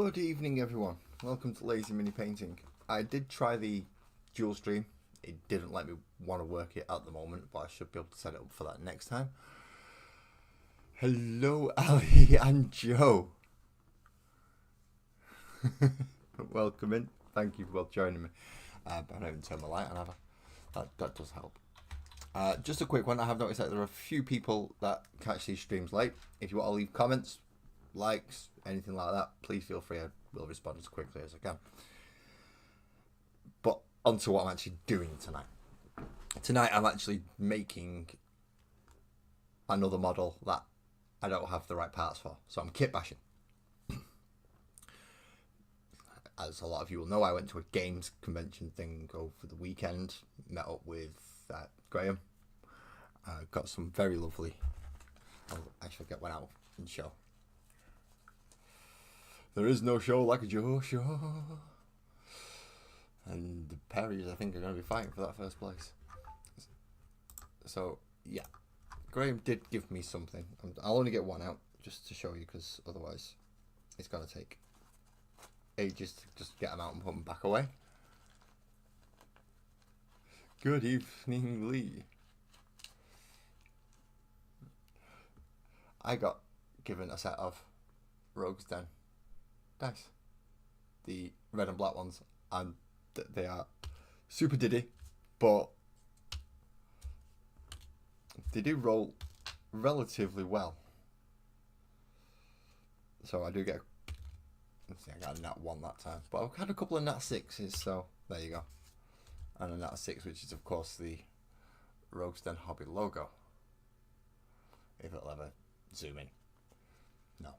Good evening, everyone. Welcome to Lazy Mini Painting. I did try the dual stream. It didn't let me want to work it at the moment, but I should be able to set it up for that next time. Hello, Ali and Joe. Welcome in. Thank you for joining me. I don't even turn the light on, have I? That does help. Just a quick one. I have noticed that there are a few people that catch these streams late. If you want to leave comments, likes, anything like that, please feel free. I will respond as quickly as I can. But on to what I'm actually doing tonight. Tonight I'm actually making another model that I don't have the right parts for. So I'm kit bashing. As a lot of you will know, I went to a games convention thing over the weekend. Met up with Graham. Got some very lovely... I'll actually get one out and show. There is no show like a Joe show. And the Perrys, I think, are going to be fighting for that first place. So, yeah. Graham did give me something. I'll only get one out just to show you, because otherwise it's going to take ages to just get them out and put them back away. Good evening, Lee. I got given a set of Rogue's Den dice, the red and black ones, and they are super diddy, but they do roll relatively well. So I do get, let's see, I got a nat 1 that time, but I've had a couple of nat 6s, so there you go. And a nat 6, which is of course the Rogue's Den Hobby logo, if it'll ever zoom in. No,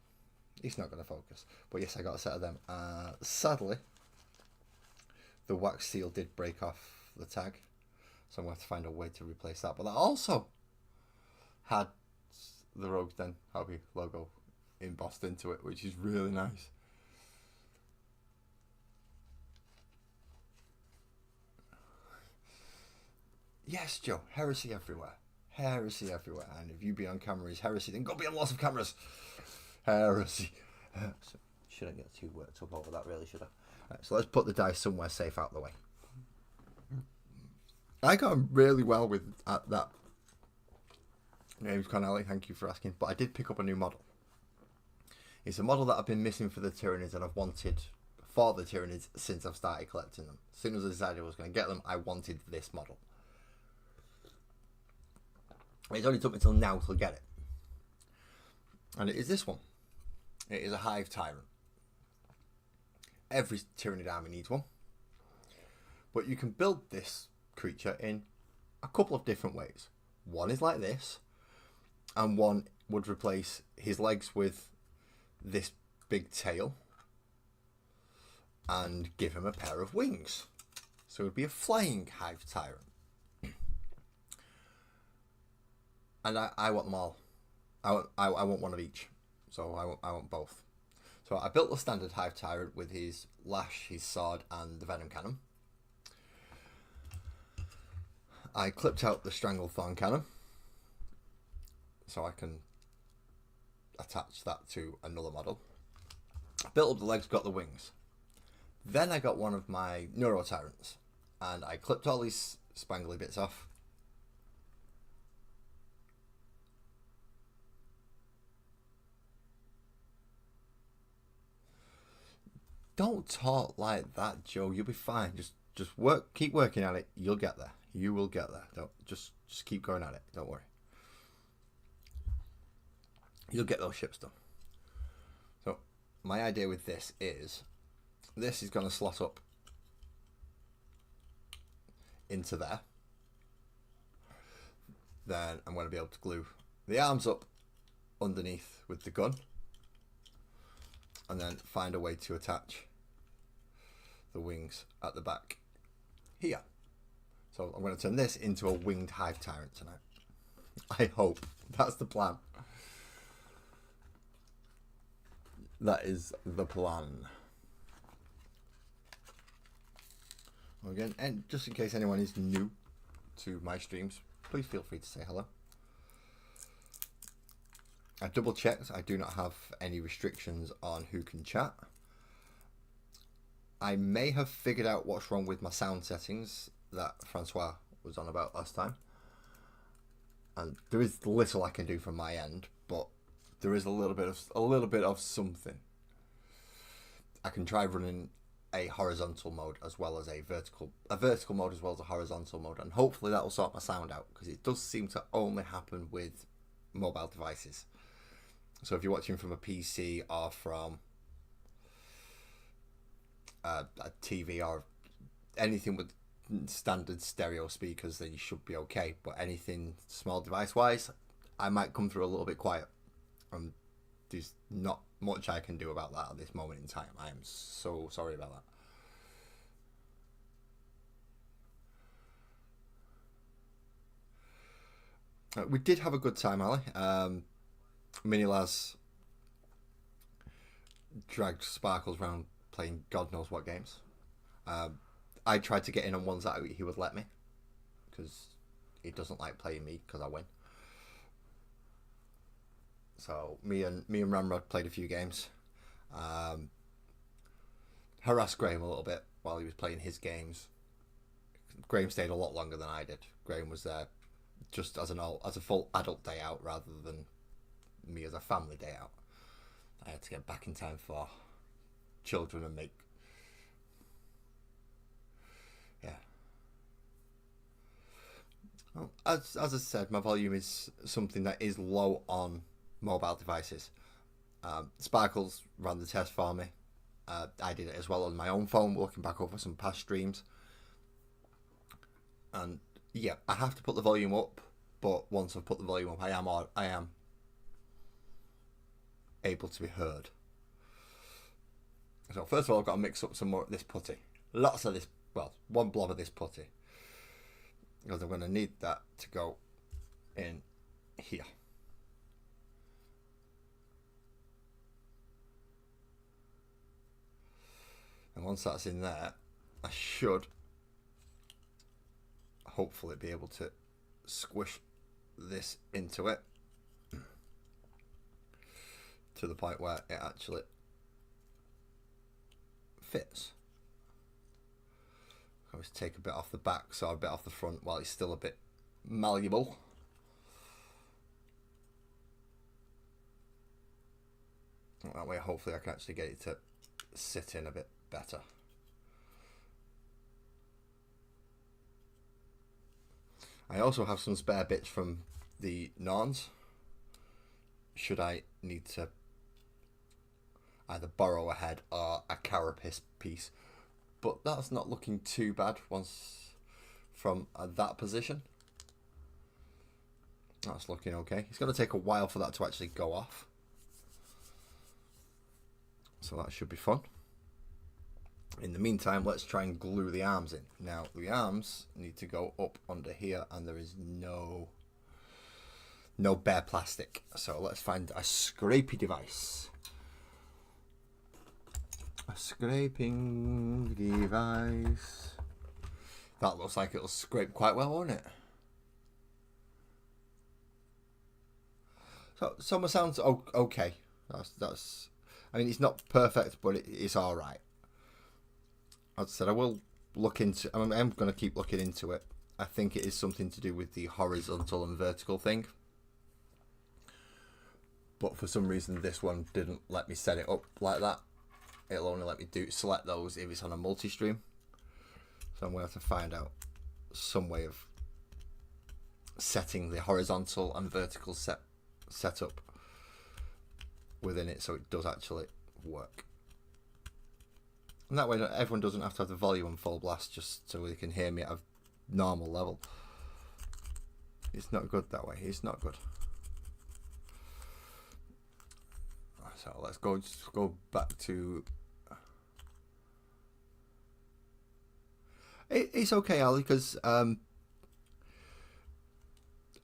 it's not going to focus. But yes, I got a set of them. Sadly, the wax seal did break off the tag, so I'm going to have to find a way to replace that. But that also had the Rogue's Den Hobby logo embossed into it, which is really nice. Yes, Joe, heresy everywhere. Heresy everywhere. And if you be on camera is heresy, then go be on lots of cameras. Heresy. So, should I get too worked up over that, really, should I? Right, so let's put the dice somewhere safe out of the way. I got on really well with that. Name's Connelly, thank you for asking. But I did pick up a new model. It's a model that I've been missing for the Tyranids, and I've wanted for the Tyranids since I've started collecting them. As soon as I decided I was going to get them, I wanted this model. It's only took me till now to get it. And it is this one. It is a Hive Tyrant. Every Tyranid army needs one. But you can build this creature in a couple of different ways. One is like this, and one would replace his legs with this big tail and give him a pair of wings. So it would be a flying Hive Tyrant. And I want them all. I want one of each. So I want both. So I built the standard Hive Tyrant with his lash, his sword, and the venom cannon. I clipped out the Stranglethorn cannon, so I can attach that to another model. Built up the legs, got the wings. Then I got one of my Neuro Tyrants, and I clipped all these spangly bits off. Don't talk like that, Joe. You'll be fine. Just work. Keep working at it. You'll get there. You will get there. Don't just keep going at it. Don't worry. You'll get those ships done. So my idea with this is going to slot up into there. Then I'm going to be able to glue the arms up underneath with the gun. And then find a way to attach the wings at the back here. So I'm going to turn this into a winged Hive Tyrant tonight. I hope. That's the plan. That is the plan. Again, and just in case anyone is new to my streams, please feel free to say hello. I double checked, I do not have any restrictions on who can chat. I may have figured out what's wrong with my sound settings that Francois was on about last time. And there is little I can do from my end, but there is a little bit of something. I can try running a horizontal mode as well as a vertical mode as well as a horizontal mode, and hopefully that will sort my sound out, because it does seem to only happen with mobile devices. So if you're watching from a PC or from a TV or anything with standard stereo speakers, then you should be okay. But anything small device wise, I might come through a little bit quiet. There's not much I can do about that at this moment in time. I am so sorry about that. We did have a good time, Ali. Mini Laz dragged Sparkles around playing God knows what games. I tried to get in on ones that he would let me, because he doesn't like playing me because I win. So me and Ramrod played a few games. Harassed Graham a little bit while he was playing his games. Graham stayed a lot longer than I did. Graham was there just as a full adult day out rather than me as a family day out. I had to get back in time for children and make. Yeah. Well, as I said, my volume is something that is low on mobile devices. Sparkles ran the test for me. I did it as well on my own phone, looking back over some past streams. And yeah, I have to put the volume up, but once I've put the volume up, I am able to be heard. So first of all, I've got to mix up some more of this putty. Lots of this, well, one blob of this putty, because I'm going to need that to go in here. And once that's in there, I should hopefully be able to squish this into it to the point where it actually fits. I always take a bit off the back, so a bit off the front, while it's still a bit malleable. That way hopefully I can actually get it to sit in a bit better. I also have some spare bits from the Norns, should I need to either borrow a head or a carapace piece, but that's not looking too bad once from that position. That's looking okay. It's going to take a while for that to actually go off, so that should be fun. In the meantime, let's try and glue the arms in. Now, the arms need to go up under here, and there is no bare plastic. So let's find a scrapey device. A scraping device. That looks like it'll scrape quite well, won't it? So my sound's okay. That's. I mean, it's not perfect, but it's all right. As I said, I will look into. I'm going to keep looking into it. I think it is something to do with the horizontal and vertical thing. But for some reason, this one didn't let me set it up like that. It'll only let me select those if it's on a multi-stream. So I'm going to have to find out some way of setting the horizontal and vertical setup within it so it does actually work. And that way everyone doesn't have to have the volume on full blast just so they can hear me at a normal level. It's not good that way. It's not good. So let's go back to. It's okay, Ali, because I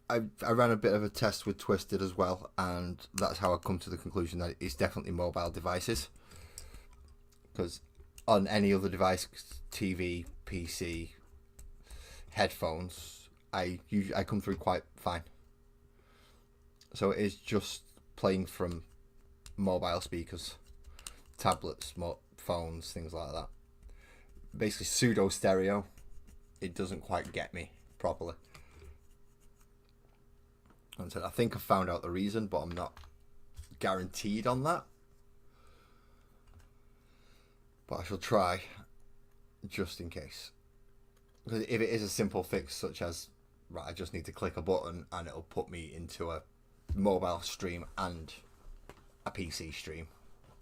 ran a bit of a test with Twisted as well, and that's how I come to the conclusion that it's definitely mobile devices. Because on any other device, TV, PC, headphones, I come through quite fine. So it is just playing from mobile speakers, tablets, phones, things like that. basically pseudo stereo. It doesn't quite get me properly. And so I think I found out the reason, but I'm not guaranteed on that. But I shall try, just in case. Because if it is a simple fix, such as, right, I just need to click a button and it'll put me into a mobile stream and a PC stream,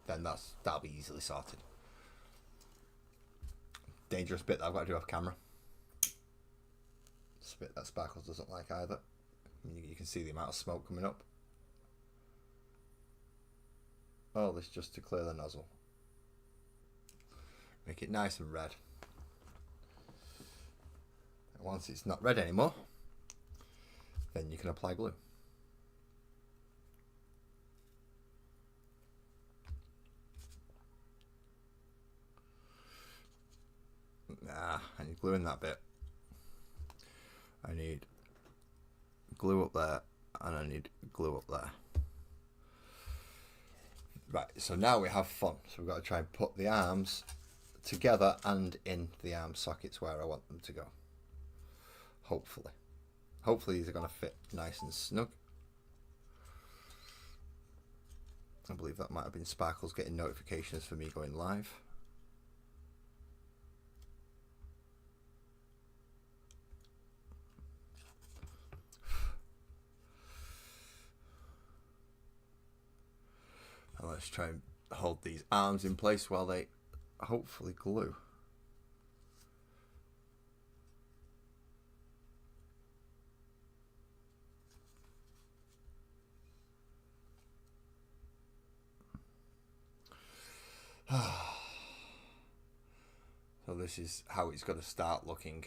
then that'll be easily sorted. Dangerous bit that I've got to do off camera. This bit that Sparkles doesn't like either. You can see the amount of smoke coming up. All this just to clear the nozzle. Make it nice and red. And once it's not red anymore, then you can apply glue. Nah, I need glue in that bit. I need glue up there, and I need glue up there. Right, so now we have fun. So we've got to try and put the arms together and in the arm sockets where I want them to go. Hopefully. Hopefully these are going to fit nice and snug. I believe that might have been Sparkles getting notifications for me going live. And let's try and hold these arms in place while they hopefully glue. So this is how it's going to start looking.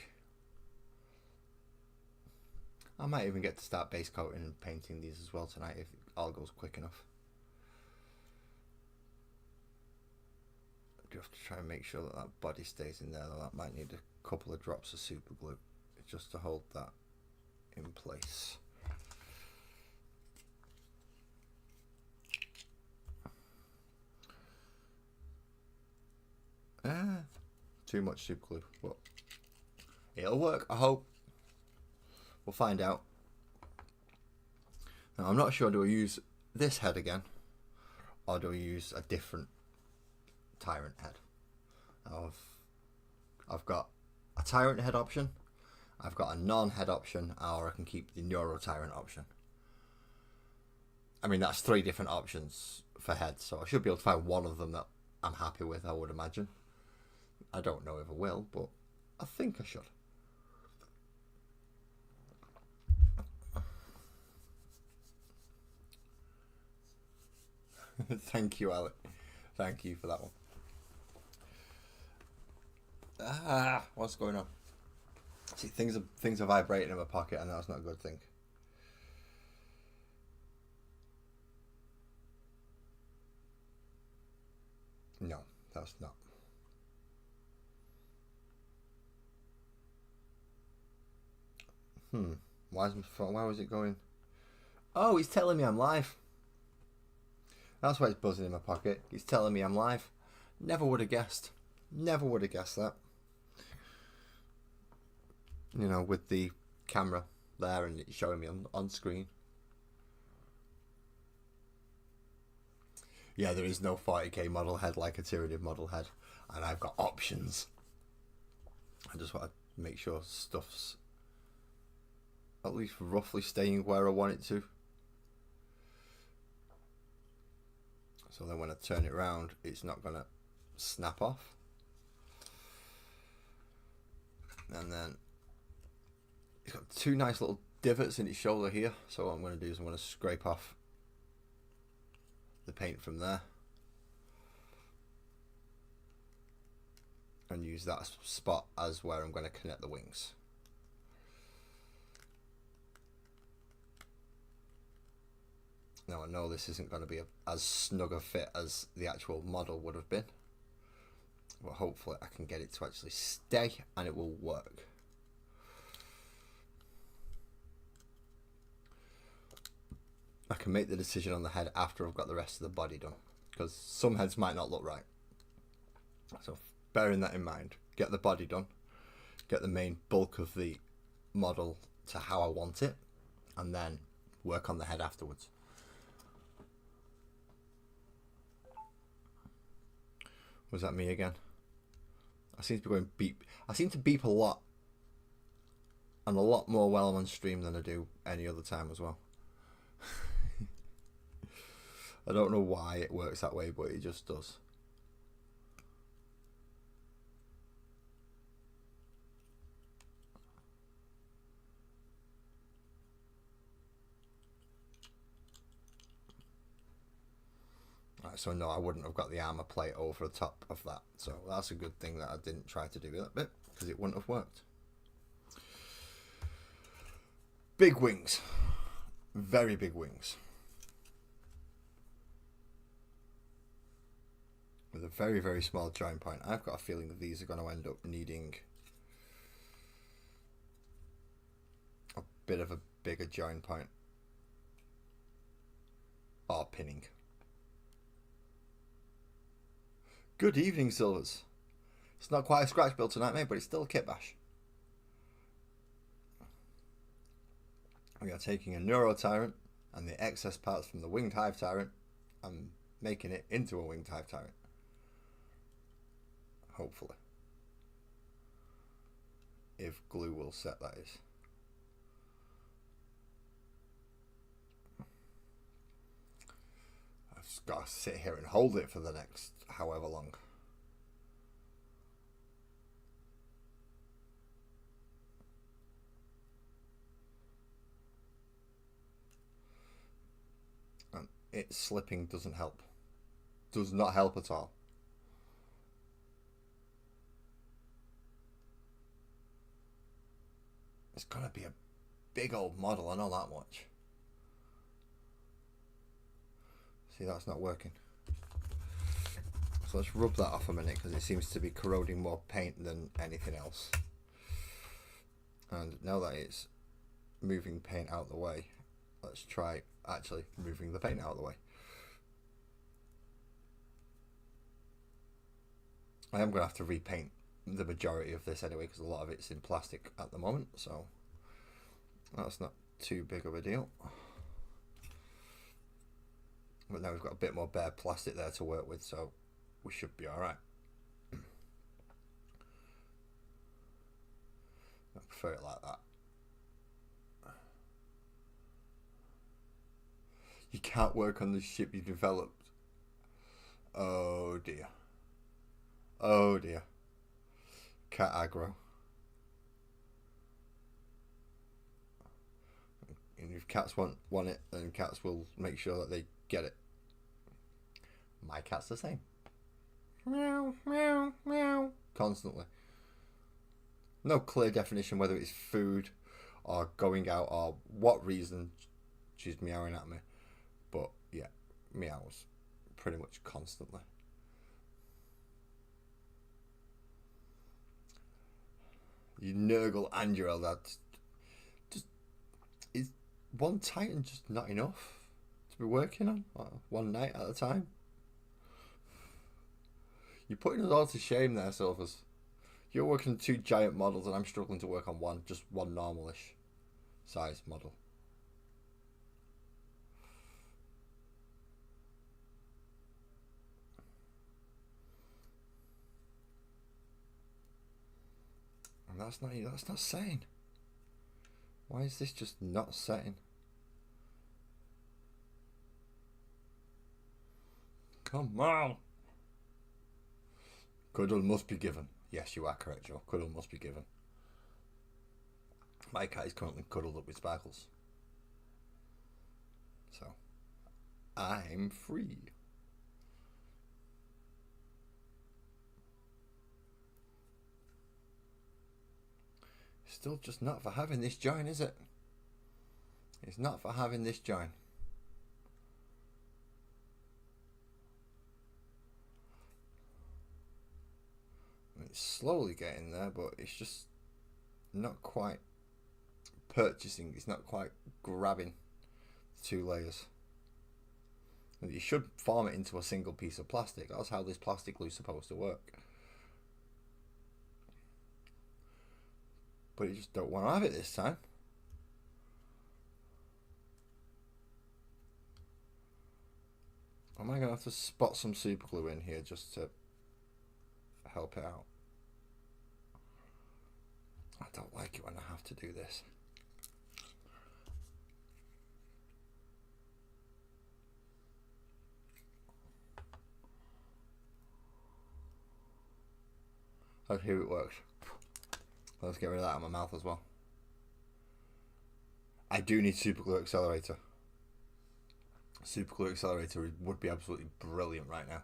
I might even get to start base coating and painting these as well tonight if it all goes quick enough. You have to try and make sure that that body stays in there, though that might need a couple of drops of super glue just to hold that in place. Too much super glue, but it'll work, I hope. We'll find out. Now, I'm not sure, do I use this head again or do I use a different Tyrant head? I've got a Tyrant head option, I've got a non-head option, or I can keep the Neuro Tyrant option. I mean, that's 3 different options for heads, so I should be able to find one of them that I'm happy with, I would imagine. I don't know if I will, but I think I should. Thank you, Alec. Thank you for that one. What's going on? See, things are vibrating in my pocket, and that's not a good thing. No, that's not. Why was it going? Oh, he's telling me I'm live. That's why it's buzzing in my pocket. He's telling me I'm live. Never would have guessed. Never would have guessed that. You know, with the camera there and it's showing me on screen. Yeah, there is no 40k model head like a Tyranid model head. And I've got options. I just want to make sure stuff's at least roughly staying where I want it to. So then when I turn it around, it's not going to snap off. And then it's got 2 nice little divots in its shoulder here. So what I'm going to do is I'm going to scrape off the paint from there. And use that spot as where I'm going to connect the wings. Now I know this isn't going to be as snug a fit as the actual model would have been, but hopefully I can get it to actually stay and it will work. I can make the decision on the head after I've got the rest of the body done, because some heads might not look right. So bearing that in mind, get the body done, get the main bulk of the model to how I want it, and then work on the head afterwards. Was that me again? I seem to be going beep. I seem to beep a lot, and a lot more while I'm on stream than I do any other time as well. I don't know why it works that way, but it just does. Right, so no, I wouldn't have got the armor plate over the top of that. So that's a good thing that I didn't try to do that bit, because it wouldn't have worked. Big wings. Very big wings. With a very, very small joint point. I've got a feeling that these are going to end up needing a bit of a bigger joint point. Or pinning. Good evening, Silvers. It's not quite a scratch build tonight, mate, but it's still a kit bash. We are taking a Neuro Tyrant and the excess parts from the Winged Hive Tyrant and making it into a Winged Hive Tyrant. Hopefully. If glue will set, that is. I've just got to sit here and hold it for the next however long. And it slipping doesn't help. Does not help at all. It's gonna be a big old model, I know that much. See, that's not working. So let's rub that off a minute, because it seems to be corroding more paint than anything else. And now that it's moving paint out of the way, let's try actually moving the paint out of the way. I am going to have to repaint the majority of this anyway, because a lot of it's in plastic at the moment, so that's not too big of a deal. But now we've got a bit more bare plastic there to work with, so we should be alright. I prefer it like that. You can't work on the ship you developed. Oh dear. Oh dear. Cat aggro. And if cats want it, then cats will make sure that they get it. My cat's the same. Meow, meow, meow. Constantly. No clear definition whether it's food or going out or what reason she's meowing at me. But yeah, meows pretty much constantly. You Nurgle and your Eldad. Just, is one Titan just not enough to be working on? One night at a time? You're putting us all to shame there, Silvers. You're working on 2 giant models and I'm struggling to work on one, just one normalish size model. And that's not setting. Why is this just not setting? Come on. Cuddle must be given. Yes, you are correct, Joe. Cuddle must be given. My cat is currently cuddled up with Sparkles. So, I'm free. Still just not for having this join, is it? It's not for having this join. It's slowly getting there, but it's just not quite purchasing. It's not quite grabbing the 2 layers. And you should form it into a single piece of plastic. That's how this plastic glue is supposed to work. But you just don't want to have it this time. Am I going to have to spot some super glue in here just to help it out? I don't like it when I have to do this. Oh, here it works. Let's get rid of that out of my mouth as well. I do need super glue accelerator. Super glue accelerator would be absolutely brilliant right now.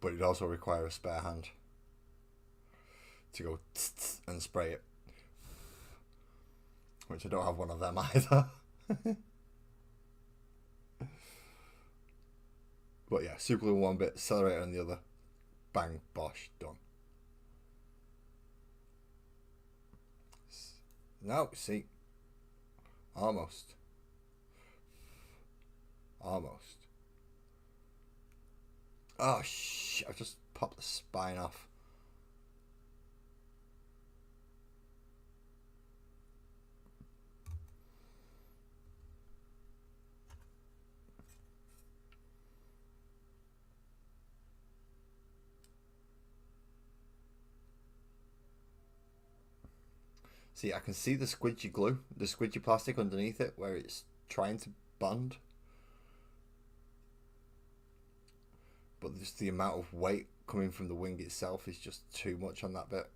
But it'd also require a spare hand to go and spray it. Which I don't have one of them either. But yeah, super glue on one bit, accelerator on the other. Bang, bosh, done. No, see. Almost. Almost. Oh shit, I just popped the spine off. See, I can see the squidgy glue, the squidgy plastic underneath it where it's trying to bond. But just the amount of weight coming from the wing itself is just too much on that bit.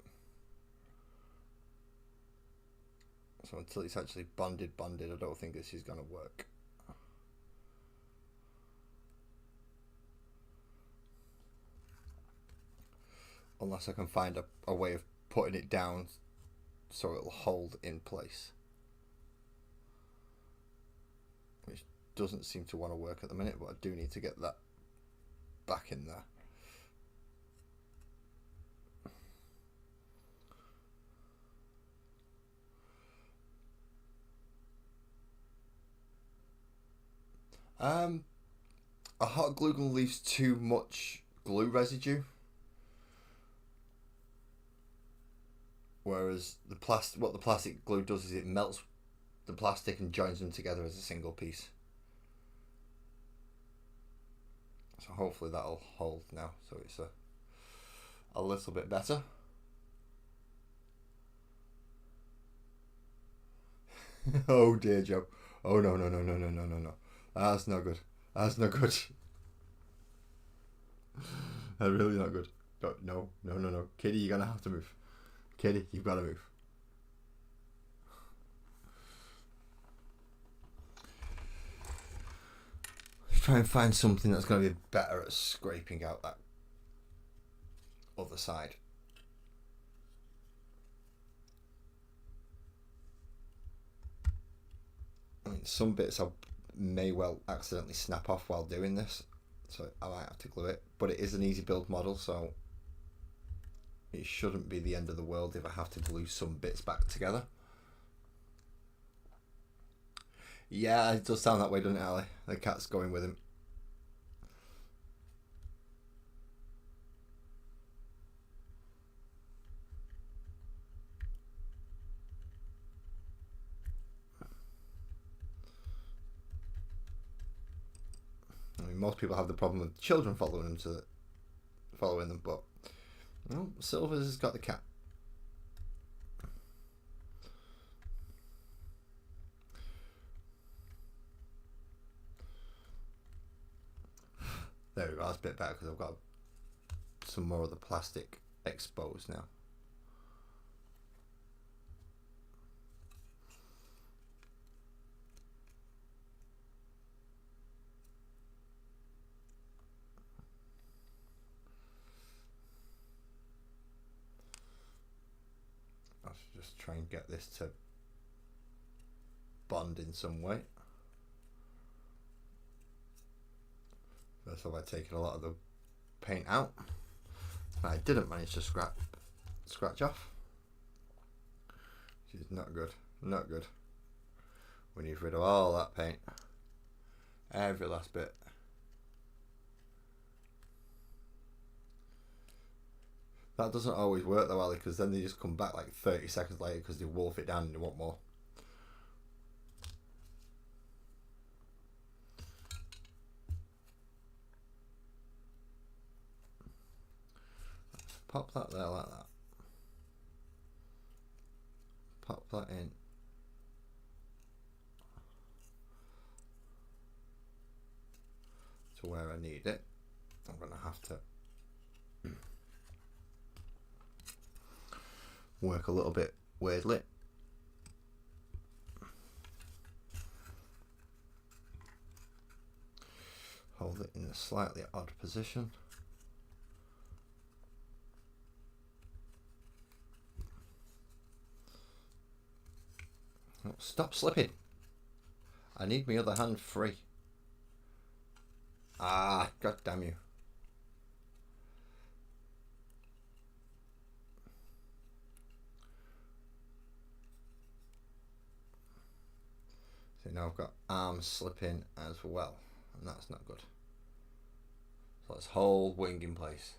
So until it's actually bonded, I don't think this is going to work. Unless I can find a way of putting it down so it'll hold in place. Which doesn't seem to want to work at the minute, but I do need to get that back in there. A hot glue gun leaves too much glue residue, whereas what the plastic glue does is it melts the plastic and joins them together as a single piece. So hopefully that'll hold now, so it's a little bit better. Oh dear, Joe. Oh no. That's not good. That's not good. That's really not good. No. Kitty, you're gonna have to move. Kitty, you've got to move. Let's try and find something that's going to be better at scraping out that other side. I mean, some bits I may well accidentally snap off while doing this, so I might have to glue it, but it is an easy build model, so it shouldn't be the end of the world if I have to glue some bits back together. Yeah, it does sound that way, doesn't it, Ali? The cat's going with him. I mean, most people have the problem with children following them, but well, Silvers has got the cat. There we go, that's a bit better because I've got some more of the plastic exposed now. Let's just try and get this to bond in some way. First of all, I've taken a lot of the paint out. I didn't manage to scratch off, which is not good. Not good. We need rid of all that paint, every last bit. That doesn't always work though, Ali, because then they just come back like 30 seconds later because they wolf it down and they want more. Pop that there like that. Pop that in. To where I need it. I'm going to have to work a little bit weirdly. Hold it in a slightly odd position. Oh, stop slipping. I need my other hand free. Ah, god damn you. So now I've got arms slipping as well, and that's not good. So let's hold wing in place.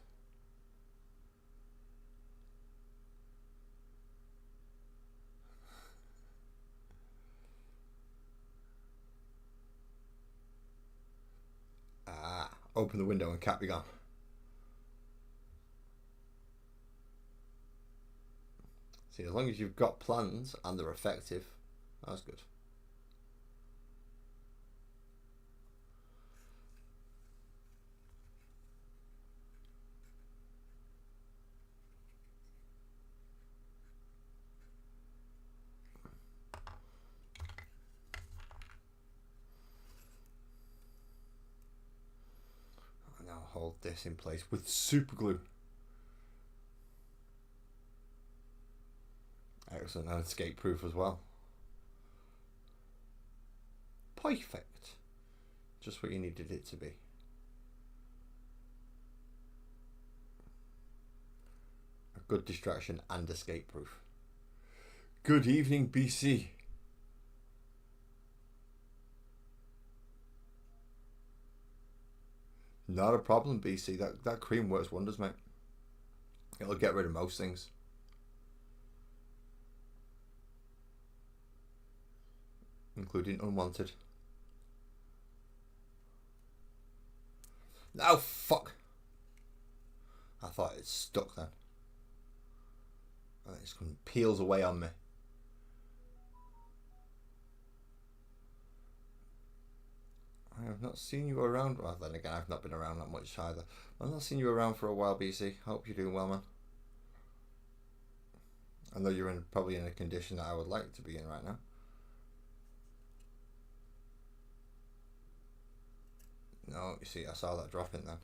Ah, open the window and cat be gone. See, as long as you've got plans and they're effective, that's good. And now hold this in place with super glue. Excellent, and escape proof as well. Perfect. Just what you needed it to be. A good distraction and escape proof. Good evening, BC. Not a problem, BC. That cream works wonders, mate. It'll get rid of most things. Including unwanted. Oh, fuck. I thought it stuck then. And it just peels away on me. I have not seen you around. Well, then again, I've not been around that much either. I've not seen you around for a while, BC. Hope you're doing well, man. I know you're probably in a condition that I would like to be in right now. No, you see, I saw that dropping then.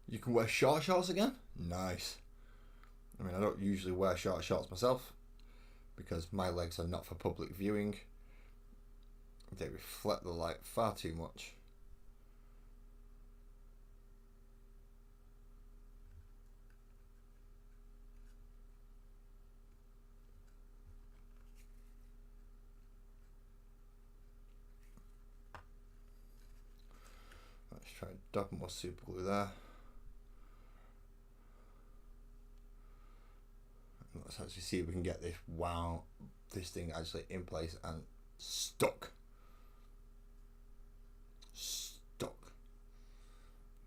You can wear short shorts again? Nice. I mean, I don't usually wear short shorts myself because my legs are not for public viewing. They reflect the light far too much. Let's try a dab more super glue there. Let's actually see if we can get this thing actually in place and stuck.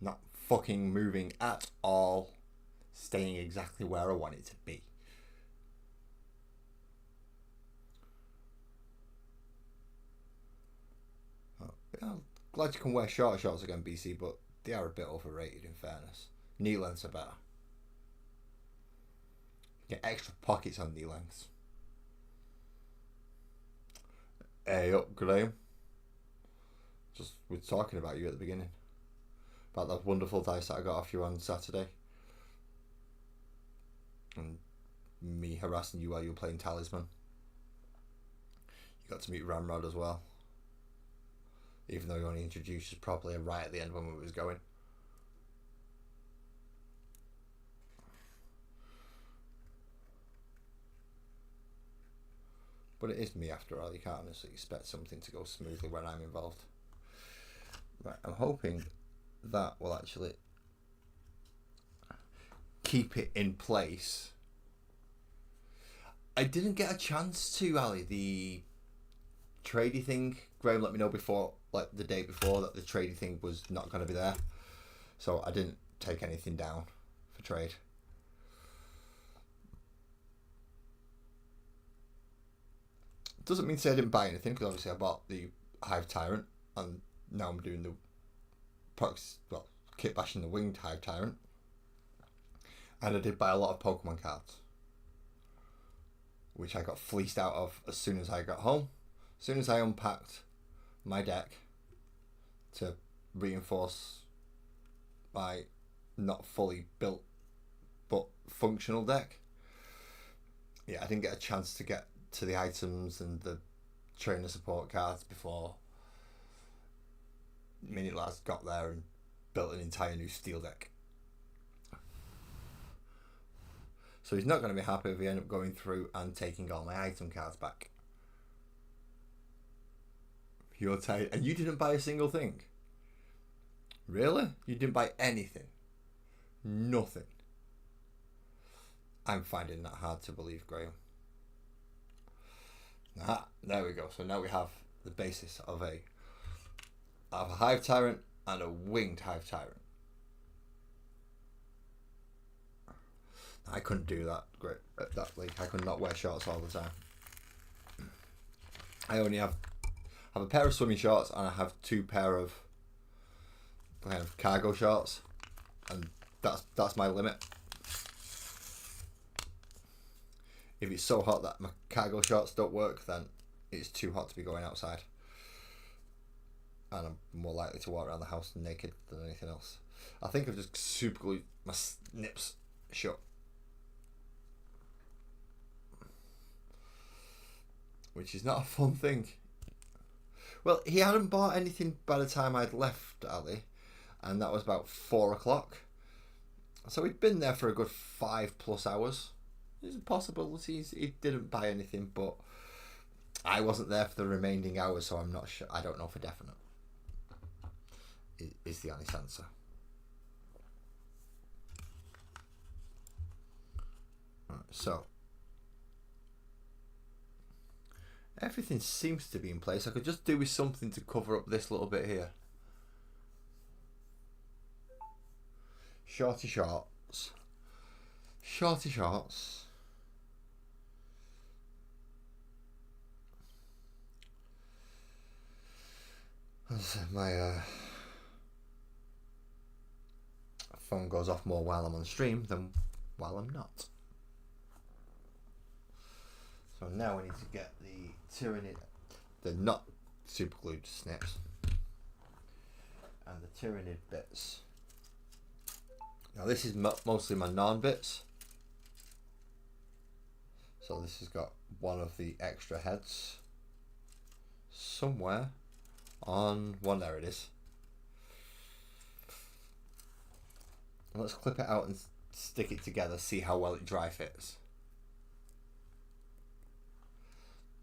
Not fucking moving at all. Staying exactly where I want it to be. Oh, yeah, I'm glad you can wear short shorts again, BC, but they are a bit overrated in fairness. Knee lengths are better. Get extra pockets on knee lengths. Hey up, Graham. Just we're talking about you at the beginning. About that wonderful dice that I got off you on Saturday. And me harassing you while you were playing Talisman. You got to meet Ramrod as well. Even though he only introduced us properly right at the end when we was going. But it is me after all. You can't honestly expect something to go smoothly when I'm involved. Right, I'm hoping that will actually keep it in place. I didn't get a chance to, Ali, the tradie thing. Graham let me know before, like the day before, that the tradie thing was not going to be there. So I didn't take anything down for trade. Doesn't mean to say I didn't buy anything, because obviously I bought the Hive Tyrant, and now I'm doing the kit bashing the Winged Hive Tyrant. And I did buy a lot of Pokemon cards, which I got fleeced out of as soon as I got home. As soon as I unpacked my deck to reinforce my not fully built but functional deck, yeah, I didn't get a chance to get to the items and the trainer support cards before Mini Laz got there and built an entire new steel deck. So he's not going to be happy if we end up going through and taking all my item cards back. You're tired, and you didn't buy a single thing. Really? You didn't buy anything? Nothing. I'm finding that hard to believe, Graham. There we go. So now we have the basis of a Hive Tyrant and a Winged Hive Tyrant. I couldn't do that great at that league. I could not wear shorts all the time. I only have a pair of swimming shorts, and I have 2 pair of kind of cargo shorts, and that's my limit. If it's so hot that my cargo shorts don't work, then it's too hot to be going outside, and I'm more likely to walk around the house naked than anything else. I think I've just super glued my nips shut, which is not a fun thing. Well, he hadn't bought anything by the time I'd left, Ali, and that was about 4 o'clock. So he'd been there for a good 5+ hours. There's a possibility he didn't buy anything, but I wasn't there for the remaining hours, so I'm not sure. I don't know for definite. Is the honest answer. Right, so everything seems to be in place. I could just do with something to cover up this little bit here. Shorty shorts. Shorty shorts. My phone goes off more while I'm on stream than while I'm not. So now we need to get the Tyrannid, the not super glued snips, and the Tyrannid bits. Now this is mostly my non bits. So this has got one of the extra heads somewhere on one. There it is. Let's clip it out and stick it together, see how well it dry fits.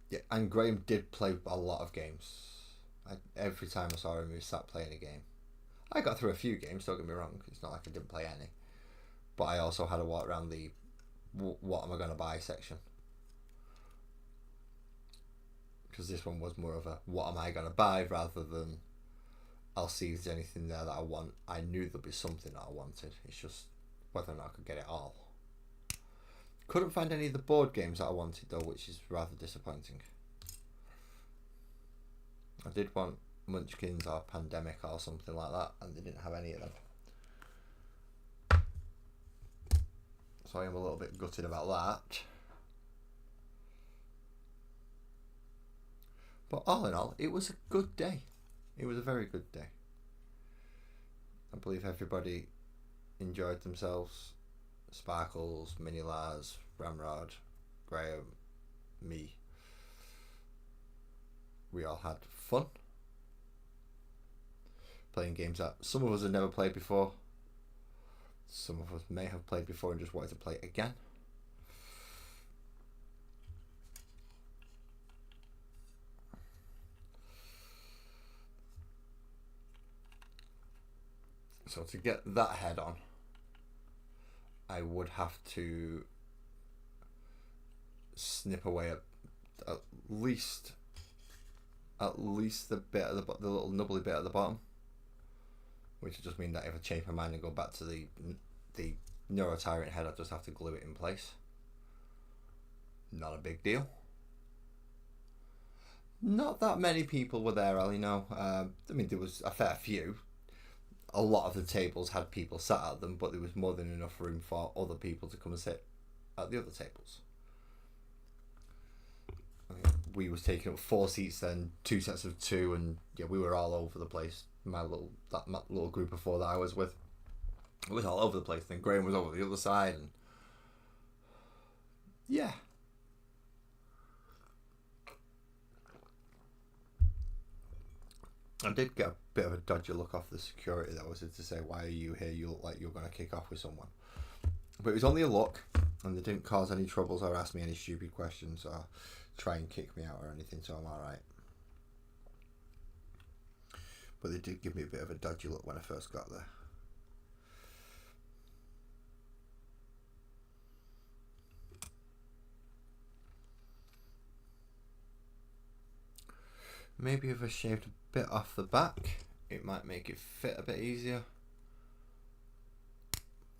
Yeah, and Graham did play a lot of games. Every time I saw him, he sat playing a game. I got through a few games, don't get me wrong. It's not like I didn't play any. But I also had to walk around the what am I going to buy section. Because this one was more of a what am I going to buy rather than I'll see if there's anything there that I want. I knew there'd be something that I wanted. It's just whether or not I could get it all. Couldn't find any of the board games that I wanted though, which is rather disappointing. I did want Munchkins or Pandemic or something like that, and they didn't have any of them. So I am a little bit gutted about that. But all in all, it was a good day. It was a very good day. I believe everybody enjoyed themselves. Sparkles, Mini Laz, Ramrod, Graham, me. We all had fun. Playing games that some of us had never played before. Some of us may have played before and just wanted to play it again. So to get that head on, I would have to snip away at least the bit of the little nubbly bit at the bottom, which would just mean that if I change my mind and go back to the Neurotyrant head, I just have to glue it in place. Not a big deal. Not that many people were there, Ali. No, I mean there was a fair few. A lot of the tables had people sat at them, but there was more than enough room for other people to come and sit at the other tables. We was taking up 4 seats, then 2 sets of 2, and yeah, we were all over the place. My little group of 4 that I was with, it was all over the place. Then Graham was over the other side, and yeah. I did get a bit of a dodgy look off the security that was to say, "Why are you here? You look like you're going to kick off with someone." But it was only a look, and they didn't cause any troubles or ask me any stupid questions or try and kick me out or anything, so I'm alright. But they did give me a bit of a dodgy look when I first got there. Maybe if I shaved a bit off the back, it might make it fit a bit easier.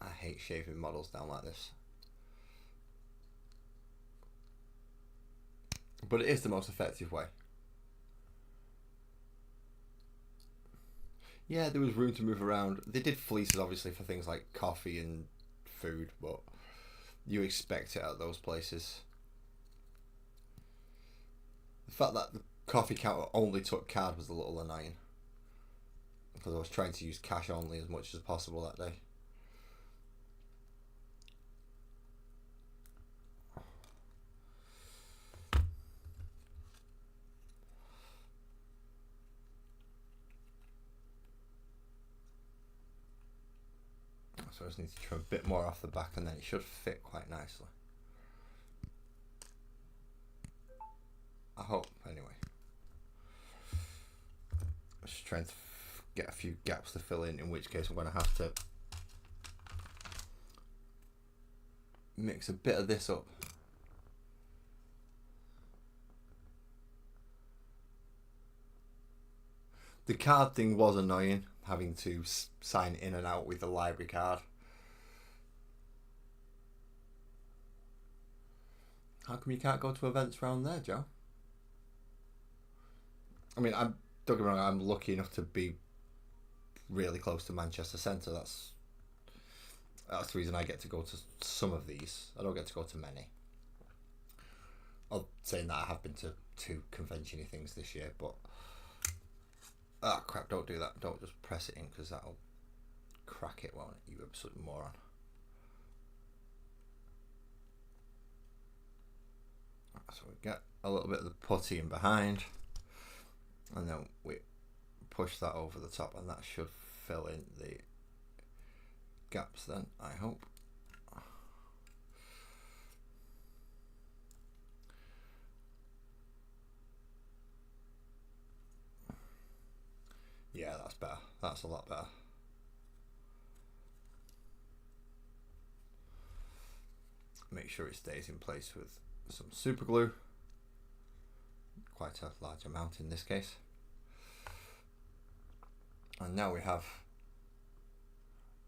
I hate shaving models down like this. But it is the most effective way. Yeah, there was room to move around. They did fleeces obviously for things like coffee and food, but you expect it at those places. The fact that the coffee counter only took card was a little annoying, because I was trying to use cash only as much as possible that day. So I just need to trim a bit more off the back, and then it should fit quite nicely. I hope, anyway. I'm just trying to get a few gaps to fill in which case I'm going to have to mix a bit of this up. The card thing was annoying, having to sign in and out with the library card. How come you can't go to events around there, Joe? I mean, don't get me wrong, I'm lucky enough to be really close to Manchester Centre. That's the reason I get to go to some of these. I don't get to go to many. I'm saying that I have been to 2 convention-y things this year, but ah, crap, don't do that. Don't just press it in, because that'll crack it, won't it? You absolute moron. So we get a little bit of the putty in behind, and then we push that over the top, and that should fill in the gaps then, I hope. Yeah, that's better. That's a lot better. Make sure it stays in place with some super glue. Quite a large amount in this case. And now we have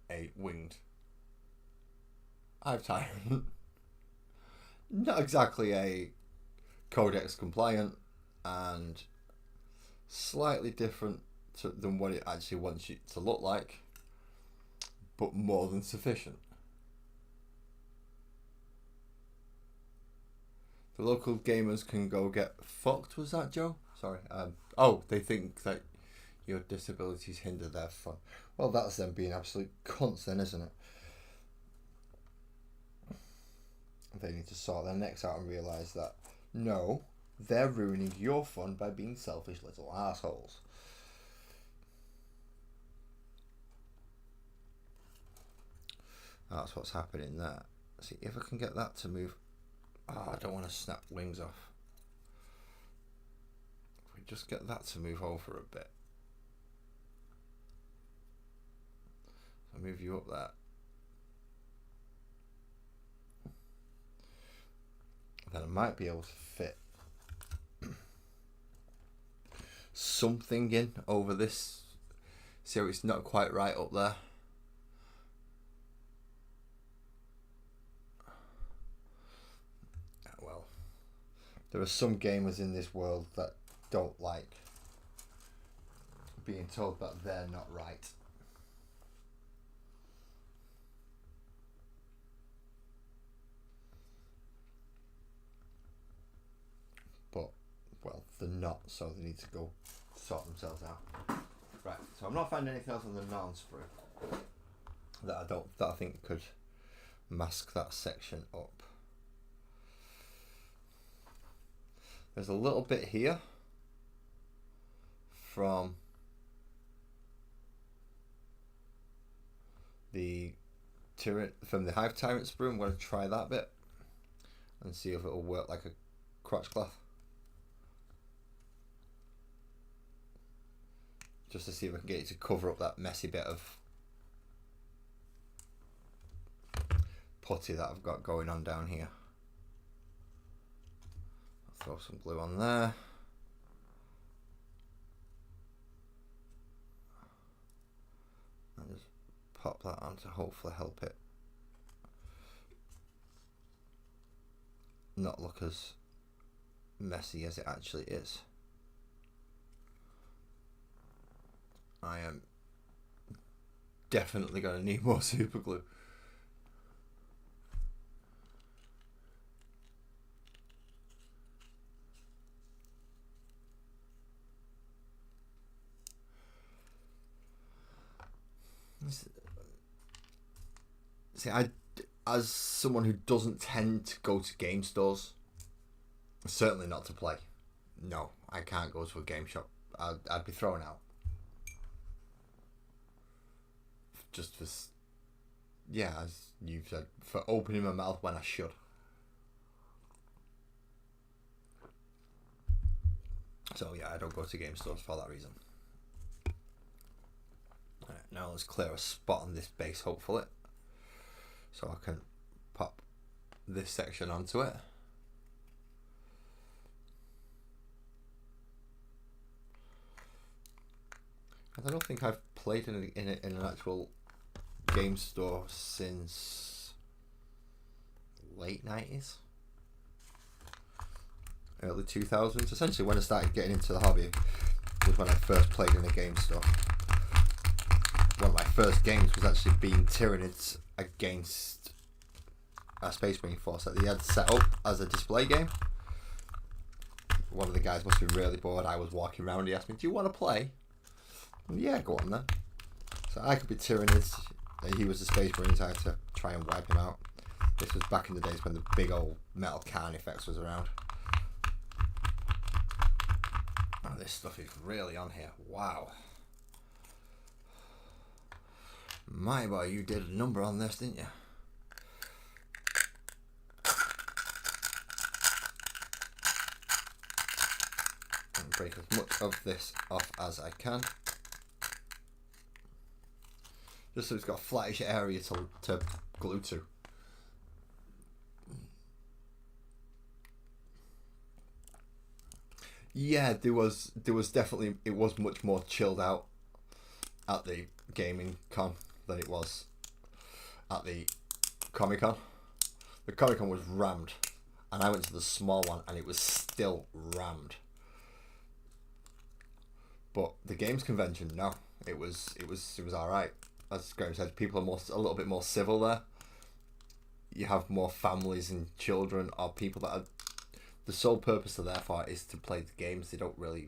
a winged hive tyrant. Not exactly a codex compliant, and slightly different than what it actually wants it to look like, but more than sufficient. The local gamers can go get fucked, was that, Joe? Sorry. Oh, they think that your disabilities hinder their fun. Well, that's them being absolute cunts then, isn't it? They need to sort their necks out and realise that, no, they're ruining your fun by being selfish little assholes. That's what's happening there. See if I can get that to move. Oh, I don't want to snap wings off. If we just get that to move over a bit. I'll move you up there. Then I might be able to fit something in over this. See how it's not quite right up there? Well, there are some gamers in this world that don't like being told that they're not right. But, well, they're not, so they need to go sort themselves out. Right, so I'm not finding anything else on the non-sprue that I think could mask that section up. There's a little bit here from the Hive Tyrant sprue. I'm going to try that bit and see if it'll work like a crotch cloth. Just to see if I can get it to cover up that messy bit of putty that I've got going on down here. I'll throw some glue on there. And just pop that on to hopefully help it not look as messy as it actually is. I am definitely going to need more super glue. See, as someone who doesn't tend to go to game stores, certainly not to play. No, I can't go to a game shop. I'd be thrown out. Just for, yeah, as you've said, for opening my mouth when I should. So yeah, I don't go to game stores for that reason. Right, now let's clear a spot on this base, hopefully, so I can pop this section onto it. I don't think I've played in an actual game store since late 90s, early 2000s. Essentially, when I started getting into the hobby was when I first played in a game store. One of my first games was actually being Tyranids against a Space Marine force that they had set up as a display game. One of the guys must be really bored. I was walking around. He asked me, "Do you want to play?" Well, yeah, go on then. So I could be Tyranids. He was the Space Marines. I had to try and wipe him out. This was back in the days when the big old metal can effects was around. Oh, this stuff is really on here. Wow. My boy, you did a number on this, didn't you? And break as much of this off as I can. Just so it's got a flattish area to glue to. Yeah, there was definitely, it was much more chilled out at the gaming con than it was at the Comic Con. The Comic Con was rammed, and I went to the small one and it was still rammed. But the games convention, no, it was all right. As Graham said, people are a little bit more civil there. You have more families and children, or people that are, the sole purpose of their part is to play the games. They don't really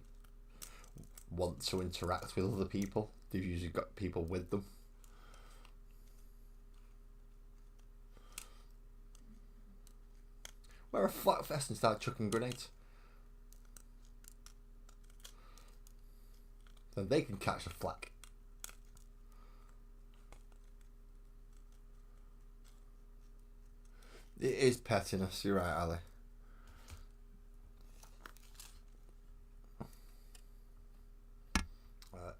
want to interact with other people. They've usually got people with them. Wear a flat vest and start chucking grenades. Then they can catch the flak. It is pettiness, you're right, Ali.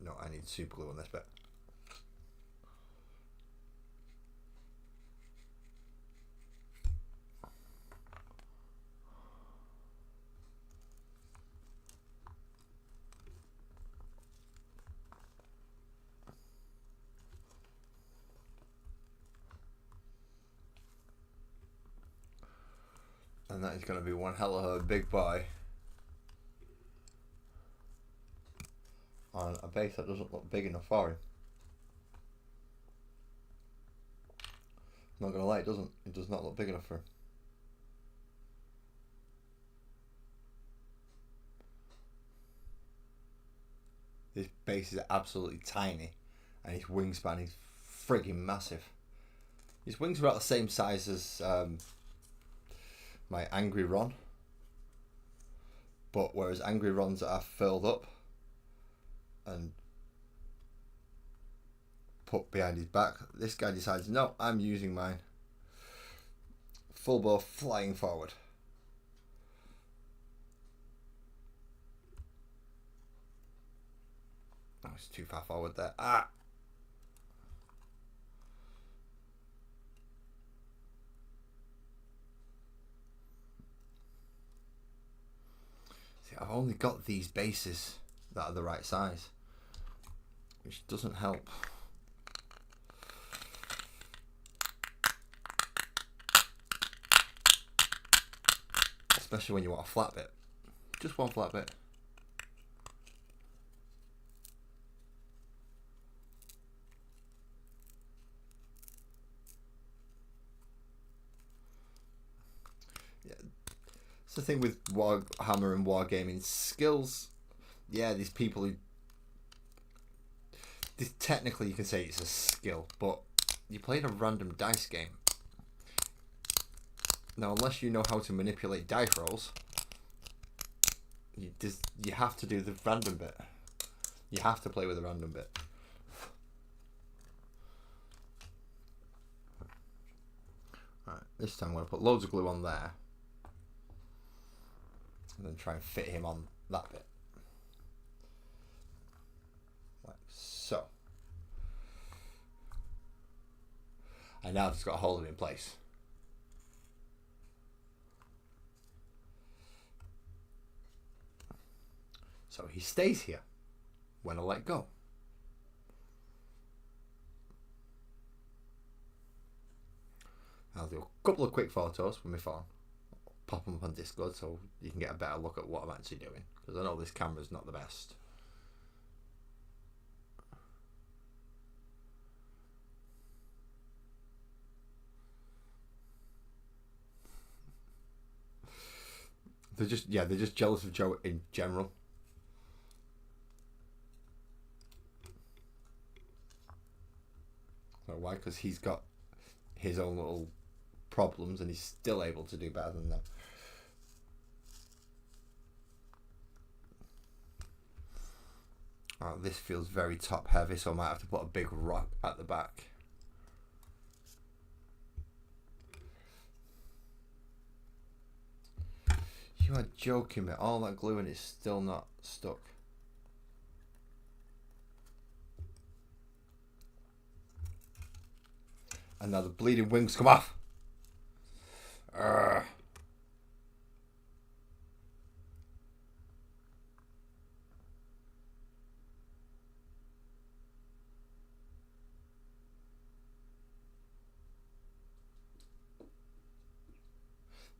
No, I need super glue on this bit. And that is going to be one hell of a big boy on a base that doesn't look big enough for him. Not going to lie, it doesn't. It does not look big enough for him. This base is absolutely tiny, and his wingspan is frigging massive. His wings are about the same size as my Angry Ron, but whereas Angry Rons are filled up and put behind his back, this guy decides, no, I'm using mine. Full bow flying forward. Oh, it's too far forward there. Ah! See, I've only got these bases that are the right size, which doesn't help. Especially when you want a flat bit. Just one flat bit. Yeah. It's the thing with Warhammer and Wargaming skills. Yeah, these people who... technically you can say it's a skill, but you're playing a random dice game. Now, unless you know how to manipulate dice rolls, you have to do the random bit. You have to play with the random bit. Right, this time I'm going to put loads of glue on there, and then try and fit him on that bit. Like so. And now I've just got to hold him in place. So he stays here when I let go. I'll do a couple of quick photos with my phone. Pop them up on Discord so you can get a better look at what I'm actually doing. Because I know this camera's not the best. They're just jealous of Joe in general. Why? Because he's got his own little problems and he's still able to do better than them. Oh, this feels very top heavy, so I might have to put a big rock at the back. You are joking me. All that glue and it's still not stuck. And now the bleeding wings come off.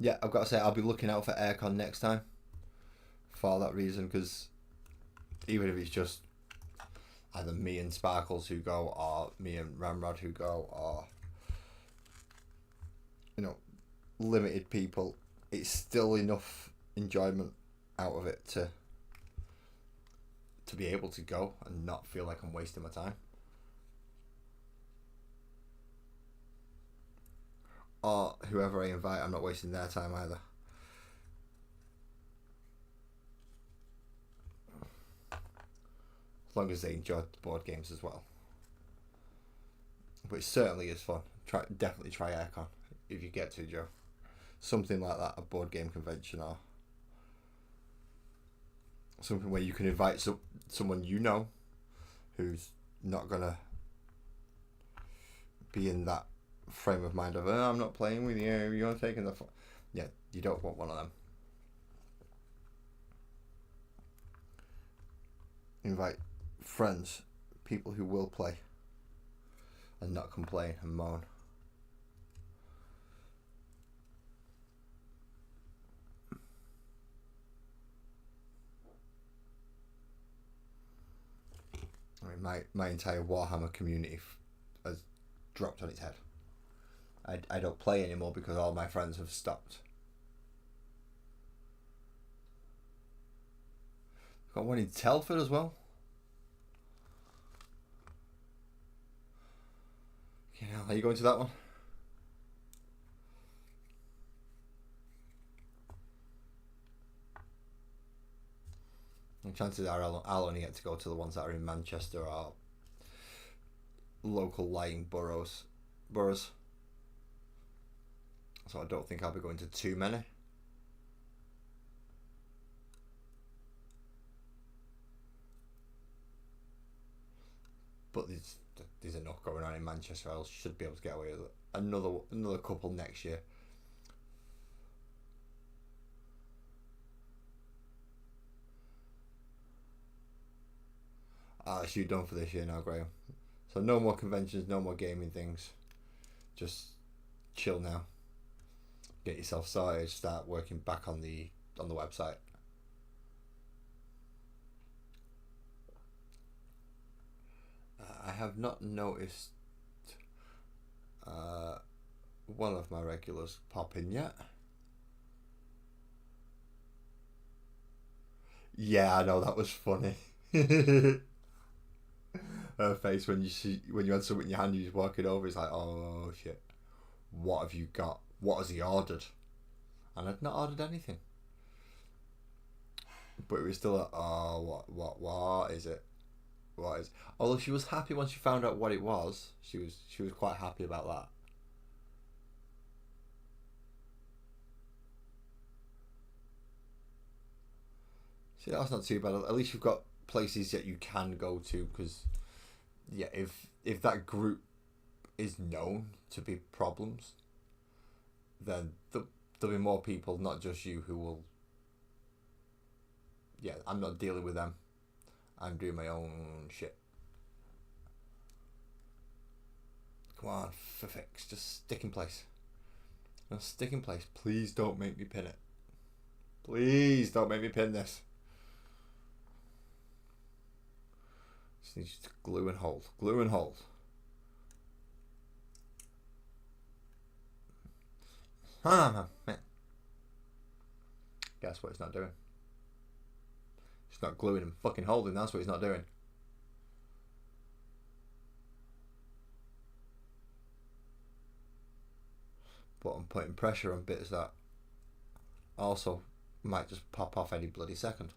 Yeah, I've got to say, I'll be looking out for aircon next time. For that reason, because even if it's just either me and Sparkles who go, or me and Ramrod who go, or limited people, it's still enough enjoyment out of it to be able to go and not feel like I'm wasting my time. Or whoever I invite, I'm not wasting their time either. As long as they enjoy the board games as well. But it certainly is fun. Definitely try aircon if you get to, Joe. Something like that, a board game convention, or something where you can invite someone you know who's not gonna be in that frame of mind of, I'm not playing with you, you're taking the yeah, you don't want one of them. Invite friends, people who will play and not complain and moan. my entire Warhammer community has dropped on its head. I don't play anymore because all my friends have stopped. Got one in Telford as well. You know, are you going to that one? And chances are I'll only get to go to the ones that are in Manchester or local lying boroughs. So I don't think I'll be going to too many. But there's enough going on in Manchester. I should be able to get away with another couple next year. That's you done for this year now, Graham. So no more conventions, no more gaming things. Just chill now. Get yourself started. Start working back on the website. I have not noticed one of my regulars pop in yet. Yeah, I know, that was funny. Her face when you had something in your hand, you just walk it over. It's like, oh shit, what have you got? What has he ordered? And I'd not ordered anything, but it was still like, oh, what is it? What is? Although she was happy once she found out what it was. She was quite happy about that. See, that's not too bad. At least you've got places that you can go to, because yeah, if that group is known to be problems, then there'll be more people, not just you, who will. Yeah, I'm not dealing with them. I'm doing my own shit. Come on, for fix, just stick in place. Just stick in place. Please don't make me pin it. Please don't make me pin this. Just need you to glue and hold. Glue and hold. Guess what it's not doing? It's not gluing and fucking holding. That's what it's not doing. But I'm putting pressure on bits that also might just pop off any bloody second.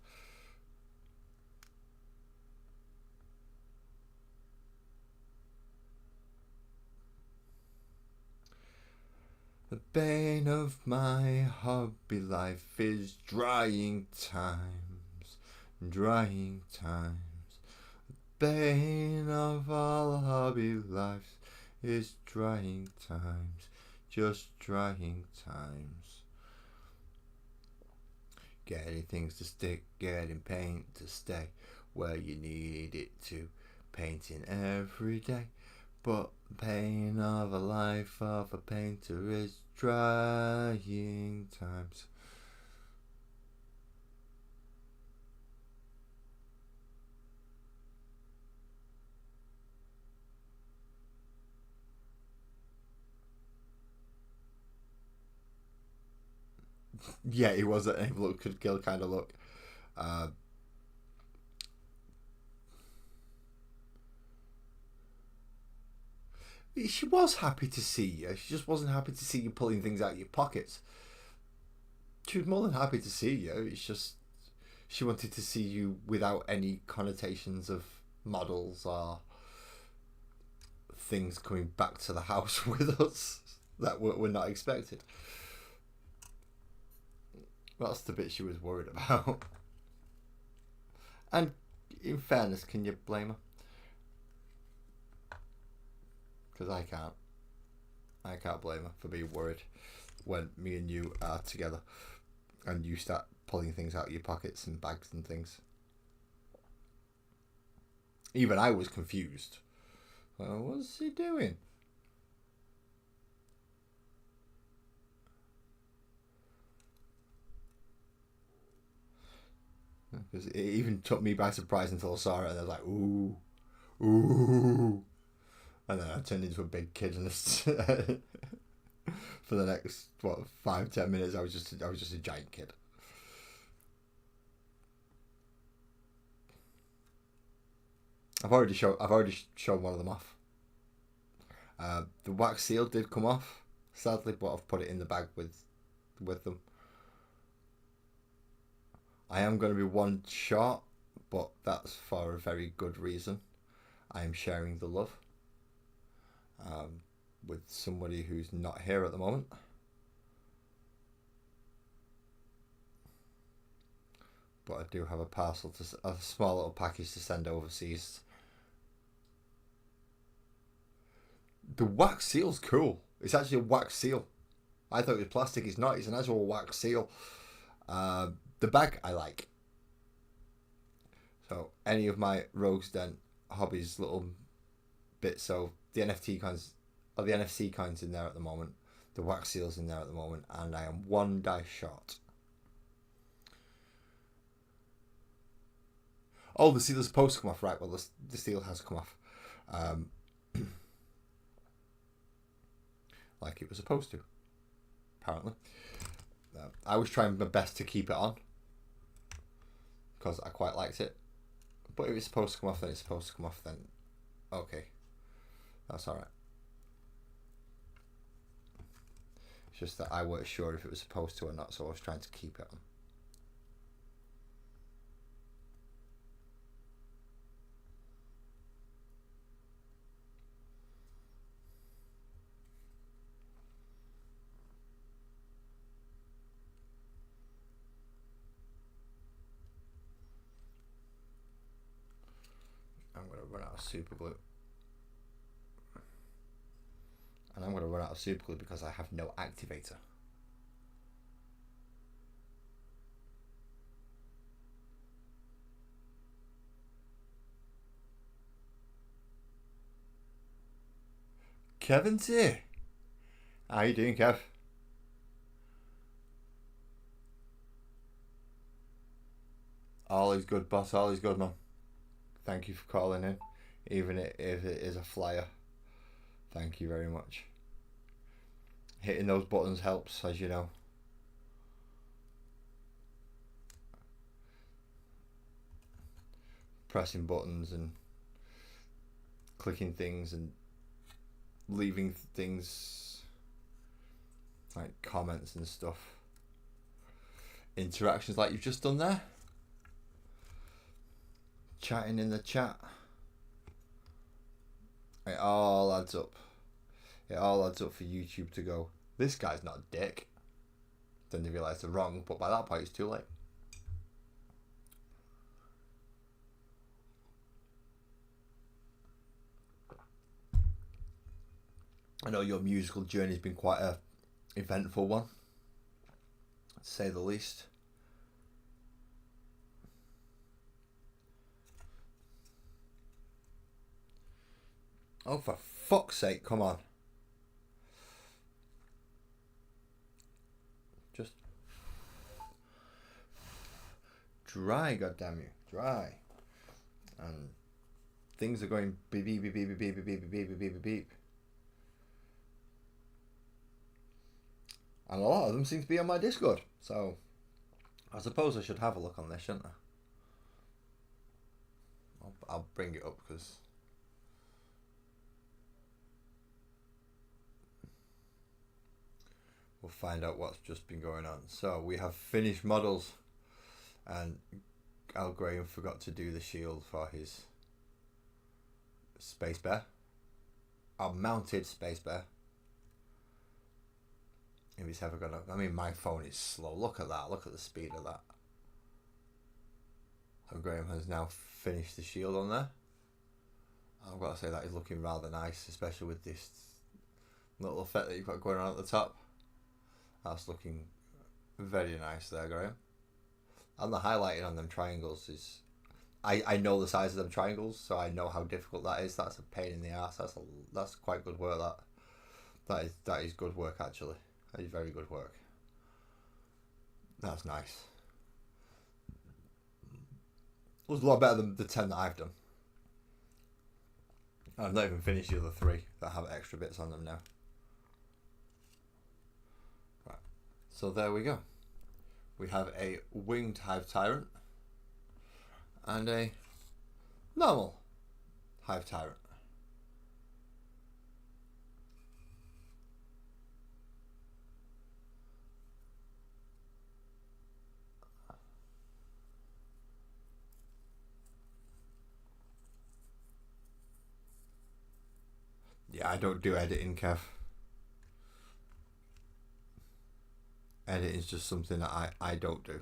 The bane of my hobby life is drying times, drying times. The bane of all hobby lives is drying times, just drying times. Getting things to stick, getting paint to stay where you need it to, painting every day. But the pain of a life of a painter is drying times. Yeah, he was an look could kill kind of look. She was happy to see you. She just wasn't happy to see you pulling things out of your pockets. She was more than happy to see you. It's just she wanted to see you without any connotations of models or things coming back to the house with us that were not expected. That's the bit she was worried about. And in fairness, can you blame her? Because I can't. I can't blame her for being worried when me and you are together and you start pulling things out of your pockets and bags and things. Even I was confused. What's he doing? Because it even took me by surprise until I saw it, and I was like, ooh, ooh, and then I turned into a big kid and for the next 5-10 minutes I was just a giant kid. I've already shown one of them off. The wax seal did come off, sadly, but I've put it in the bag with them. I am going to be one short, but that's for a very good reason. I am sharing the love with somebody who's not here at the moment. But I do have a small little package to send overseas. The wax seal's cool. It's actually a wax seal. I thought it was plastic. It's not. It's an actual wax seal. The bag I like. So any of my Rogue's Den hobbies little bits. So the NFT coins, or the NFC coins in there at the moment. The wax seal's in there at the moment, and I am one dice short. Oh, the seal's supposed to come off, right? Well, the seal has come off. Like it was supposed to, apparently. I was trying my best to keep it on because I quite liked it. But if it's supposed to come off, then it's supposed to come off, then okay. That's alright. It's just that I weren't sure if it was supposed to or not, so I was trying to keep it on. I'm going to run out of super glue. And I'm going to run out of super glue because I have no activator. Kevin's here. How you doing, Kev? All is good, boss. All is good, man. Thank you for calling in, even if it is a flyer. Thank you very much. Hitting those buttons helps, as you know. Pressing buttons and clicking things and leaving things like comments and stuff. Interactions like you've just done there. Chatting in the chat. It all adds up. It all adds up for YouTube to go, this guy's not a dick. Then they realise they're wrong, but by that point it's too late. I know your musical journey's been quite a eventful one, to say the least. Oh, for fuck's sake, come on. Just dry, goddamn you. Dry. And things are going beep, beep, beep, beep, beep, beep, beep, beep, beep, beep, beep. And a lot of them seem to be on my Discord. So, I suppose I should have a look on this, shouldn't I? I'll bring it up because... we'll find out what's just been going on. So we have finished models, and Al Graham forgot to do the shield for his Space Bear. Our mounted Space Bear. If he's ever gonna... I mean, my phone is slow. Look at that. Look at the speed of that. Al Graham has now finished the shield on there. I've got to say that is looking rather nice, especially with this little effect that you've got going on at the top. That's looking very nice there, Graham. And the highlighting on them triangles is... I know the size of them triangles, so I know how difficult that is. That's a pain in the ass. That's quite good work, that is good work, actually. That is very good work. That's nice. It was a lot better than the 10 that I've done. I've not even finished the other 3 that have extra bits on them now. Right. So there we go. We have a winged hive tyrant and a normal hive tyrant. Yeah, I don't do editing, Kev. Editing is just something that I don't do.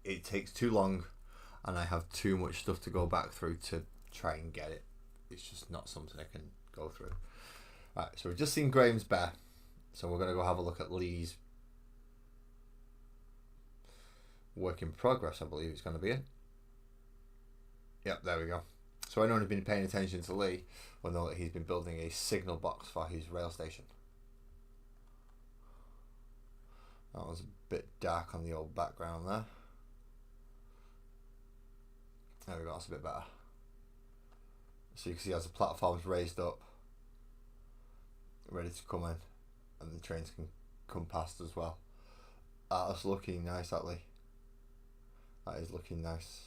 It takes too long and I have too much stuff to go back through to try and get it. It's just not something I can go through. Right, so we've just seen Graham's bear. So we're going to go have a look at Lee's work in progress, I believe it's going to be in. Yep, there we go. So anyone who's been paying attention to Lee will know that he's been building a signal box for his rail station. That was a bit dark on the old background there. There we go, that's a bit better. So you can see as the platform's raised up, ready to come in, and the trains can come past as well. That's looking nice, that Lee. That is looking nice.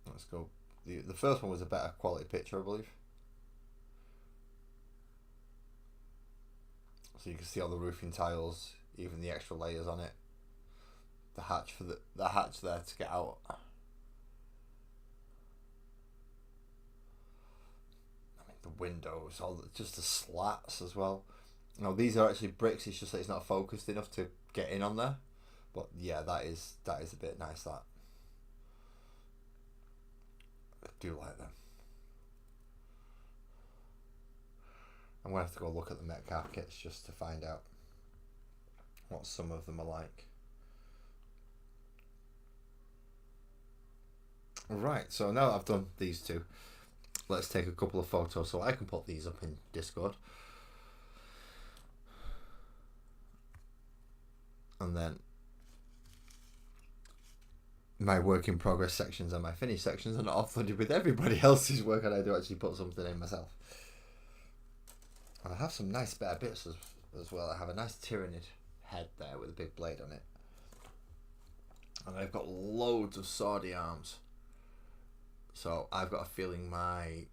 Let's go. The first one was a better quality picture, I believe. So you can see all the roofing tiles, even the extra layers on it. The hatch for the hatch there to get out. I mean the windows, just the slats as well. No, these are actually bricks. It's just that it's not focused enough to get in on there. But yeah, that is a bit nice. That I do like them. I'm going to have to go look at the Metcalf kits just to find out what some of them are like. Right, so now that I've done these two, let's take a couple of photos so I can put these up in Discord. And then my work in progress sections and my finished sections are not offloaded with everybody else's work, and I do actually put something in myself. And I have some nice spare bits as well. I have a nice Tyranid head there with a big blade on it. And I've got loads of swordy arms. So I've got a feeling my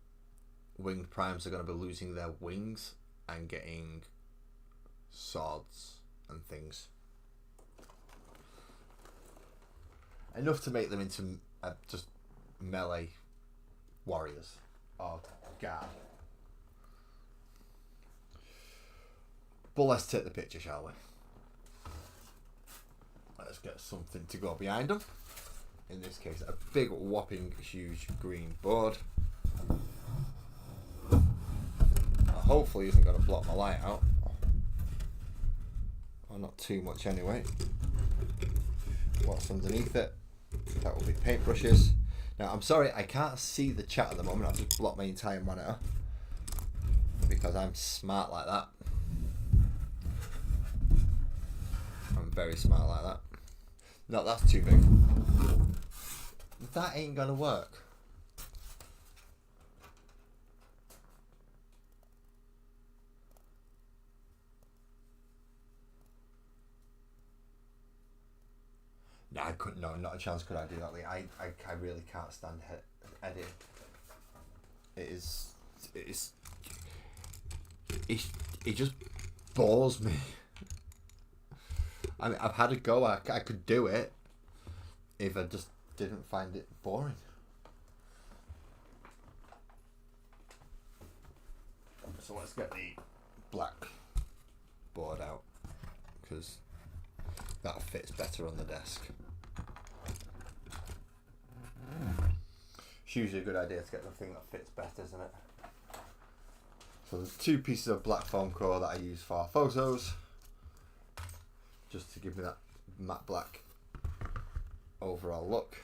winged primes are going to be losing their wings and getting swords and things. Enough to make them into just melee warriors or guard. But let's take the picture, shall we? Let's get something to go behind them. In this case, a big, whopping, huge green board. Hopefully isn't going to block my light out. Or not too much anyway. What's underneath it? That will be paintbrushes. Now, I'm sorry, I can't see the chat at the moment. I've just blocked my entire monitor. Because I'm smart like that. I'm very smart like that. No, that's too big. That ain't gonna work. No, I couldn't. No, not a chance could I do that. Like, I really can't stand editing. It just bores me. I mean, I've had a go. I could do it if I just didn't find it boring. So let's get the black board out because that fits better on the desk. It's usually a good idea to get the thing that fits better, isn't it? So there's 2 pieces of black foam core that I use for photos, just to give me that matte black overall look.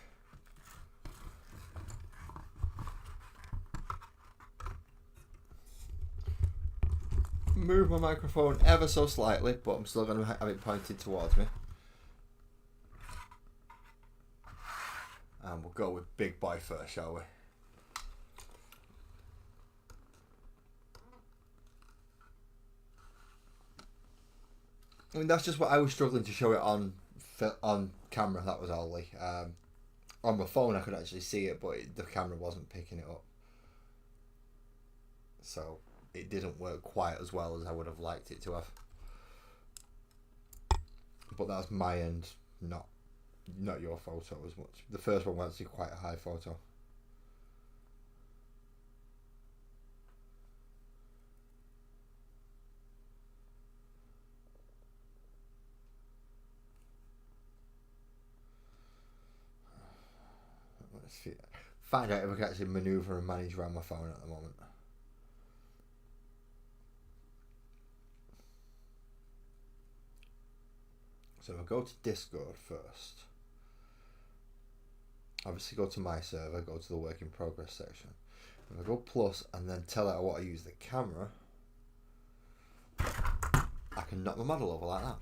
Move my microphone ever so slightly, but I'm still going to have it pointed towards me. And we'll go with big boy first, shall we? I mean, that's just what I was struggling to show it on camera. That was all. On my phone, I could actually see it, but the camera wasn't picking it up. So it didn't work quite as well as I would have liked it to have. But that's my end, not your photo as much. The first one was actually quite a high photo. Let's find out if I can actually manoeuvre and manage around my phone at the moment. So I'll go to Discord first. Obviously go to my server, go to the work in progress section. If I go plus and then tell it I want to use the camera, I can knock my model over like that.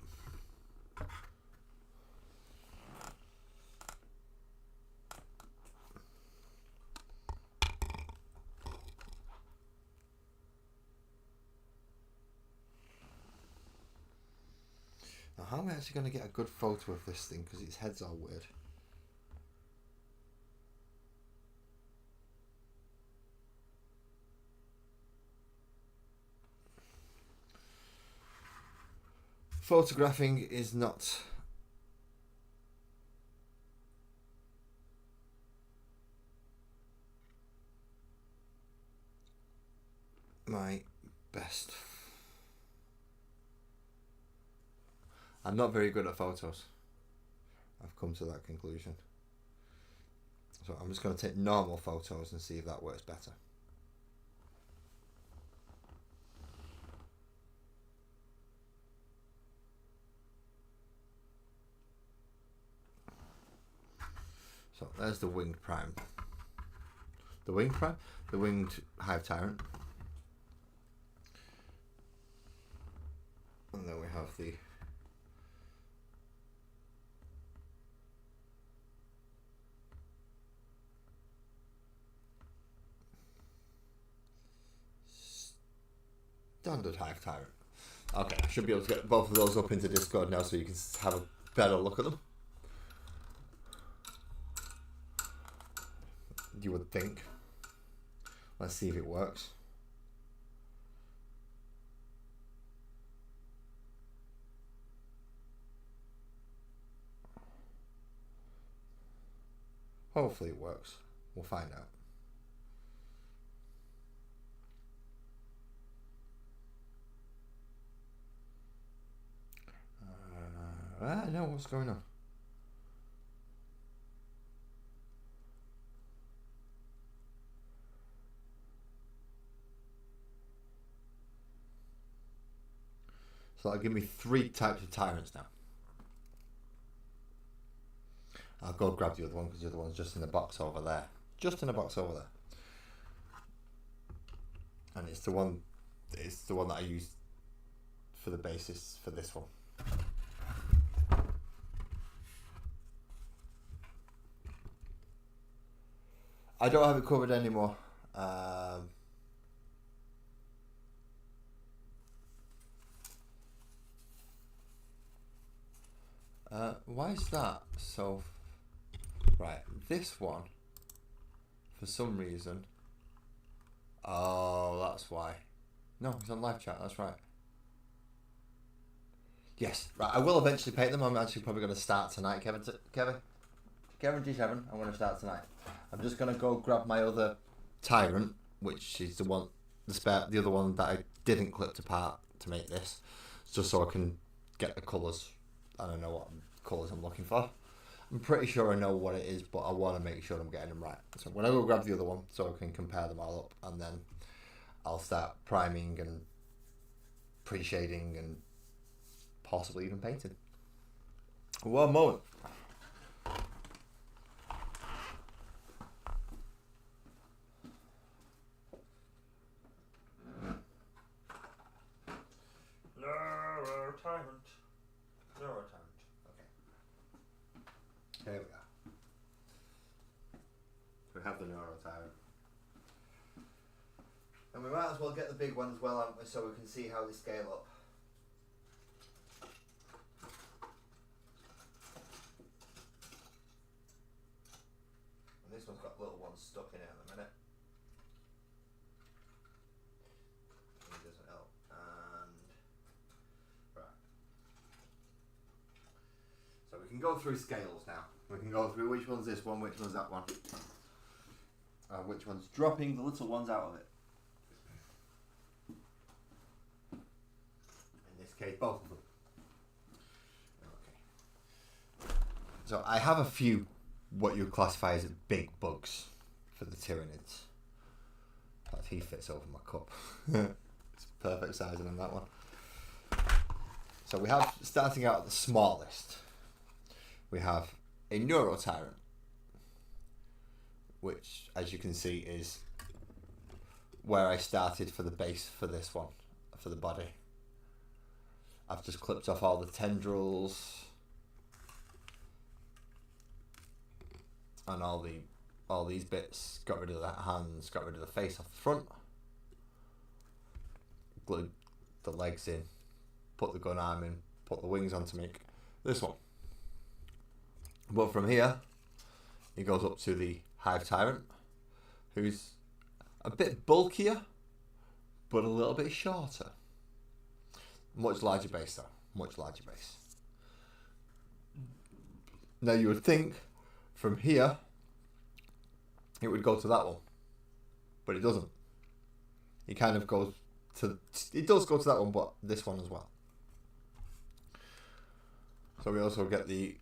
Now how am I actually going to get a good photo of this thing because its head's all weird? Photographing is not my best. I'm not very good at photos. I've come to that conclusion. So I'm just going to take normal photos and see if that works better. So there's the winged prime. The winged prime? The winged hive tyrant. And then we have the standard hive tyrant. Okay, I should be able to get both of those up into Discord now so you can have a better look at them. You would think. Let's see if it works. Hopefully it works. We'll find out. I know what's going on. So that'll give me 3 types of tyrants now. I'll go grab the other one because the other one's just in the box over there. Just in the box over there. And it's the one that I used for the basis for this one. I don't have it covered anymore. Why is that so? Right, this one, for some reason. Oh, that's why. No, it's on live chat. That's right. Yes, right. I will eventually paint them. I'm actually probably going to start tonight, Kevin G7. I'm going to start tonight. I'm just going to go grab my other tyrant, which is the other one that I didn't clip apart to make this, just so I can get the colours. I don't know what colours I'm looking for. I'm pretty sure I know what it is, but I want to make sure I'm getting them right. So when I go grab the other one, so I can compare them all up, and then I'll start priming and pre-shading and possibly even painting. One moment. Here we go. tyrant. And we might as well get the big one as well, haven't we, so we can see how they scale up. And this one's got little ones stuck in it at the minute. It doesn't help. And right. So we can go through scales now. We can go through which one's this one, which one's that one. Which one's dropping the little ones out of it. In this case, both of them. Okay. So I have a few what you would classify as big bugs for the Tyranids. In fact, he fits over my cup. It's perfect sizing on that one. So we have, starting out at the smallest, we have a Neurotyrant, which, as you can see, is where I started for the base for this one, for the body. I've just clipped off all the tendrils and all these bits, got rid of the hands, got rid of the face off the front, glued the legs in, put the gun arm in, put the wings on to make this one. But from here, it goes up to the Hive Tyrant, who's a bit bulkier, but a little bit shorter. Much larger base though, much larger base. Now you would think from here, it would go to that one, but it doesn't. It kind of goes to, it does go to that one, but this one as well. So we also get the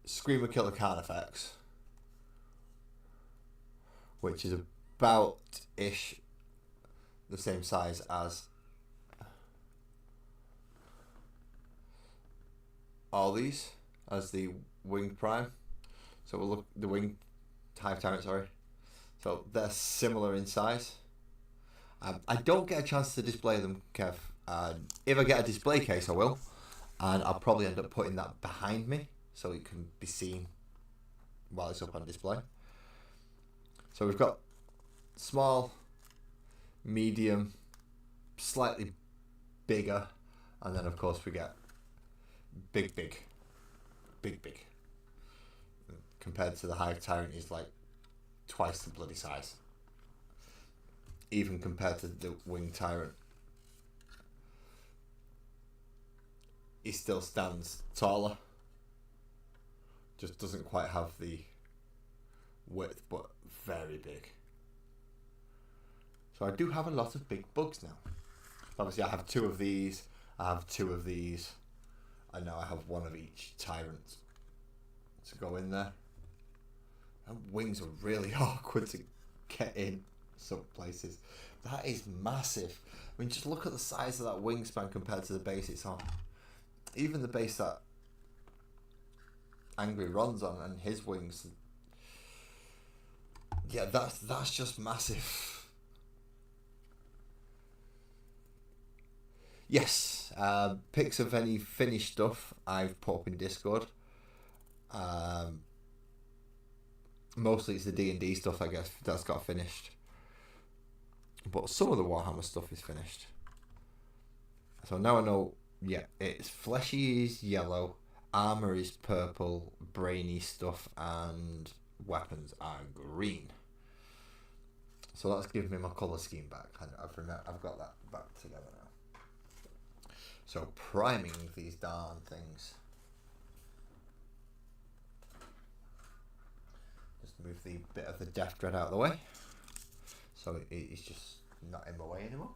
Screamer Killer Carnifex, which is about-ish the same size as all these, as the Winged Prime. So we'll look, the Winged Hive Tyrant, sorry. So they're similar in size. I don't get a chance to display them, Kev. If I get a display case, I will. And I'll probably end up putting that behind me so it can be seen while it's up on display. So we've got small, medium, slightly bigger, and then of course we get big. Compared to the Hive Tyrant, is like twice the bloody size. Even compared to the Winged Tyrant, he still stands taller. Just doesn't quite have the width, but very big. So I do have a lot of big bugs now. Obviously I have two of these, I have two of these, and now I have one of each Tyrant to go in there. And wings are really awkward to get in some places. That is massive. I mean, just look at the size of that wingspan compared to the base it's on. Even the base that Angry Ron's on and his wings, yeah, that's just massive. Yes, pics of any finished stuff I've put up in Discord. Mostly it's the D&D stuff, I guess, that's got finished. But some of the Warhammer stuff is finished. So now I know, yeah, it's fleshy is yellow, armour is purple, brainy stuff, and weapons are green. So that's given me my colour scheme back. I've got that back together now. So priming these darn things. Just move the bit of the Death Dread out of the way. So it's just not in my way anymore.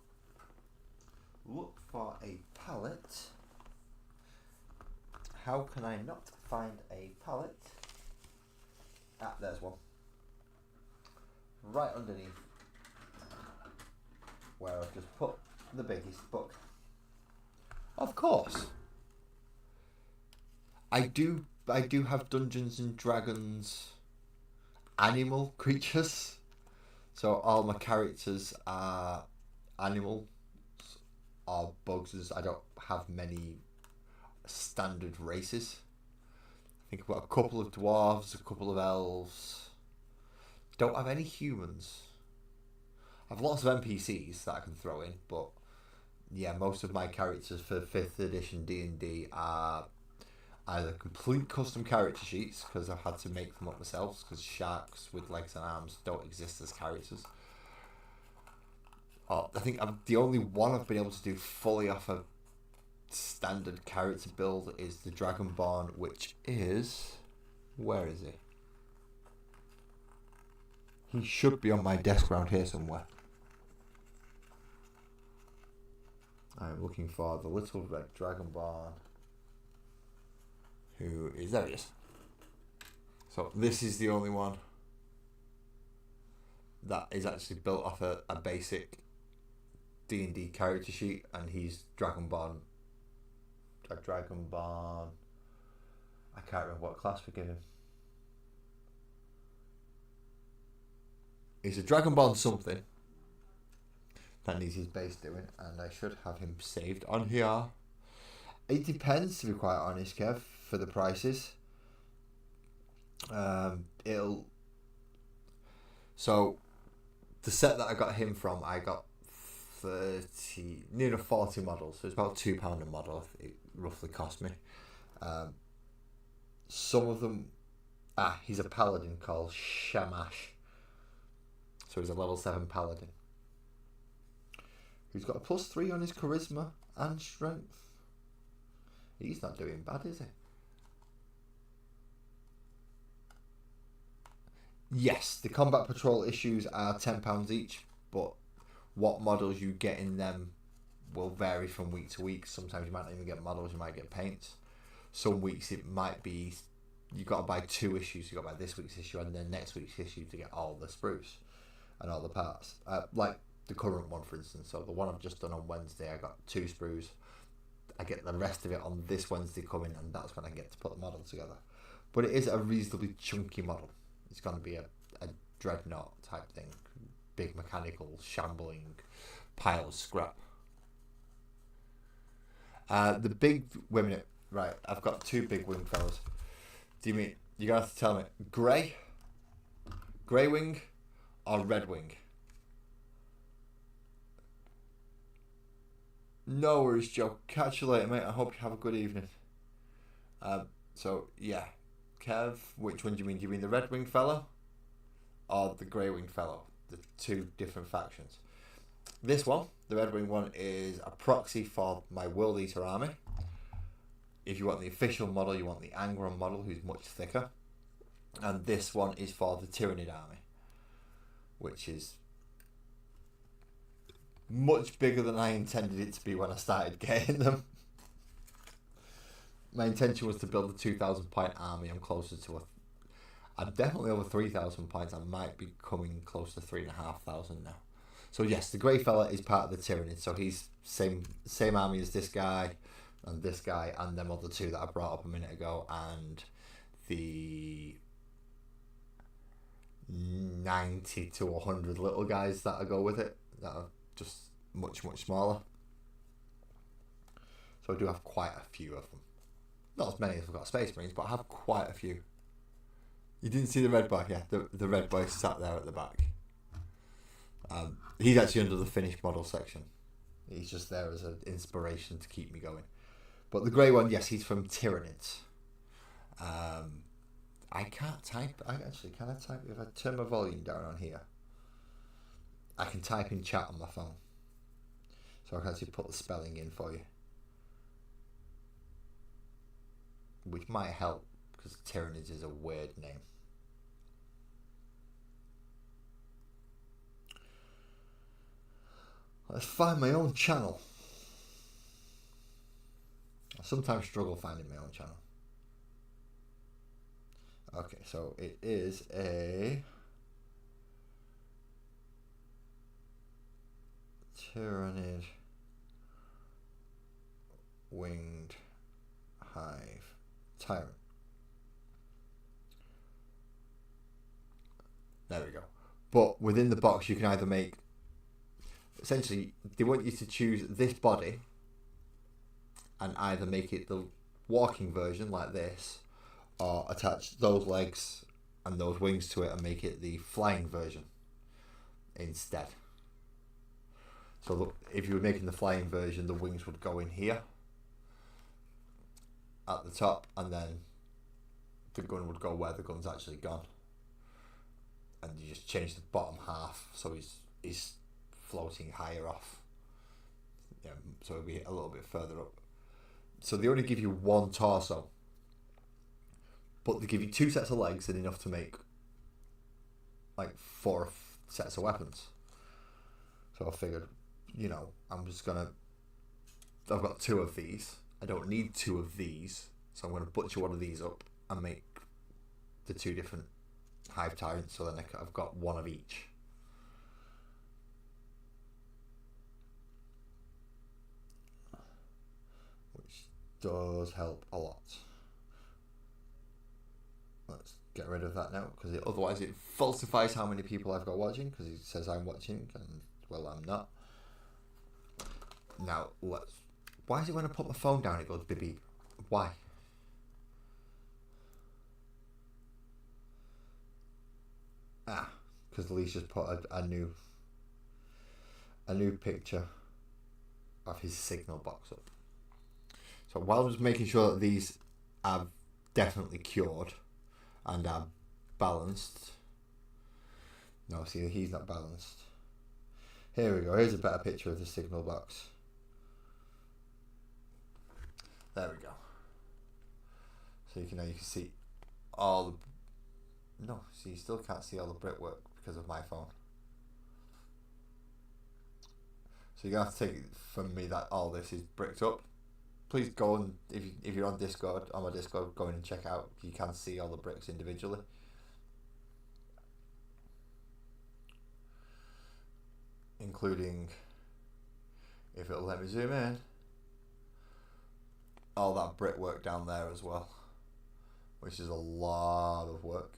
Look for a pallet. How can I not find a pallet? Ah, there's one. Right underneath where I've just put the biggest book. Of course. I do have Dungeons and Dragons animal creatures. So all my characters are animals or bugs. I don't have many standard races. I think I've got a couple of dwarves, a couple of elves, don't have any humans. I have lots of NPCs that I can throw in, but yeah, most of my characters for 5th edition D&D are either complete custom character sheets, because I've had to make them up myself, because sharks with legs and arms don't exist as characters. I think the only one I've been able to do fully off a standard character build is the Dragonborn, which is... Where is he? He should be on my desk around here somewhere. I'm looking for the little red Dragonborn. Who is... There he is. So this is the only one that is actually built off a basic D&D character sheet, and he's Dragonborn. A Dragonborn. I can't remember what class we give him. He's a Dragonborn something. That needs his base doing, and I should have him saved on here. It depends, to be quite honest, Kev, for the prices. So the set that I got him from, I got 30, near 40 models, so it's about £2 a model. It roughly cost me. Some of them, he's a paladin called Shamash, so he's a level 7 paladin. He's got a +3 on his charisma and strength. He's not doing bad, is he? Yes, the combat patrol issues are £10 each, but what models you get in them will vary from week to week. Sometimes you might not even get models, you might get paints. Some weeks it might be you've got to buy 2 issues. You've got to buy this week's issue and then next week's issue to get all the sprues and all the parts. Like the current one, for instance. So the one I've just done on Wednesday, I got 2 sprues. I get the rest of it on this Wednesday coming, and that's when I get to put the model together. But it is a reasonably chunky model. It's going to be a dreadnought type thing. Big mechanical, shambling pile of scrap. The big women... Right, I've got 2 big wing fellas. Do you mean... You're going to have to tell me. Grey wing or red wing? No worries, Joe. Catch you later, mate. I hope you have a good evening. So, yeah. Kev, which one do you mean? Do you mean the red wing fellow or the grey wing fellow? The 2 different factions. This one, the red wing one, is a proxy for my World Eater army. If you want the official model, you want the Angron model, who's much thicker. And this one is for the Tyrannid army, which is much bigger than I intended it to be when I started getting them. My intention was to build a 2,000 point army. I'm closer to I'm definitely over 3,000 points. I might be coming close to 3,500 now. So yes, the grey fella is part of the Tyrannid. So he's same army as this guy and them other 2 that I brought up a minute ago, and the 90 to 100 little guys that I go with it that are just much smaller. So I do have quite a few of them. Not as many as I've got Space Marines, but I have quite a few. You didn't see the red boy? Yeah, the red boy sat there at the back. He's actually under the finished model section. He's just there as an inspiration to keep me going. But the grey one, yes, he's from Tyranids. I can't type. Can I type? If I turn my volume down on here, I can type in chat on my phone. So I can actually put the spelling in for you. Which might help, because Tyranids is a weird name. Let's find my own channel. I sometimes struggle finding my own channel. Okay, so it is a Tyrannid winged hive tyrant. There we go. But within the box, you can either make... Essentially, they want you to choose this body and either make it the walking version like this, or attach those legs and those wings to it and make it the flying version instead. So look, if you were making the flying version, the wings would go in here at the top, and then the gun would go where the gun's actually gone. And you just change the bottom half so he's floating higher off. Yeah, so it'll be a little bit further up. So they only give you one torso, but they give you 2 sets of legs and enough to make like 4 sets of weapons. So I figured, you know, I've got 2 of these. I don't need 2 of these, so I'm going to butcher one of these up and make the 2 different hive tyrants, so then I've got 1 of each. Which does help a lot. Let's get rid of that now, because otherwise it falsifies how many people I've got watching, because it says I'm watching, and well, I'm not. Now, why is it when I put my phone down it goes beep beep? Why? Because Lee's just put a new picture of his signal box up. So while I'm just making sure that these are definitely cured and are balanced. No, see, he's not balanced. Here we go. Here's a better picture of the signal box. There we go. So you can see all the... No, see, you still can't see all the brickwork because of my phone. So you're going to have to take it from me that all this is bricked up. Please go and, if you're on Discord, on my Discord, go in and check out. You can see all the bricks individually. Including, if it'll let me zoom in, all that brickwork down there as well, which is a lot of work.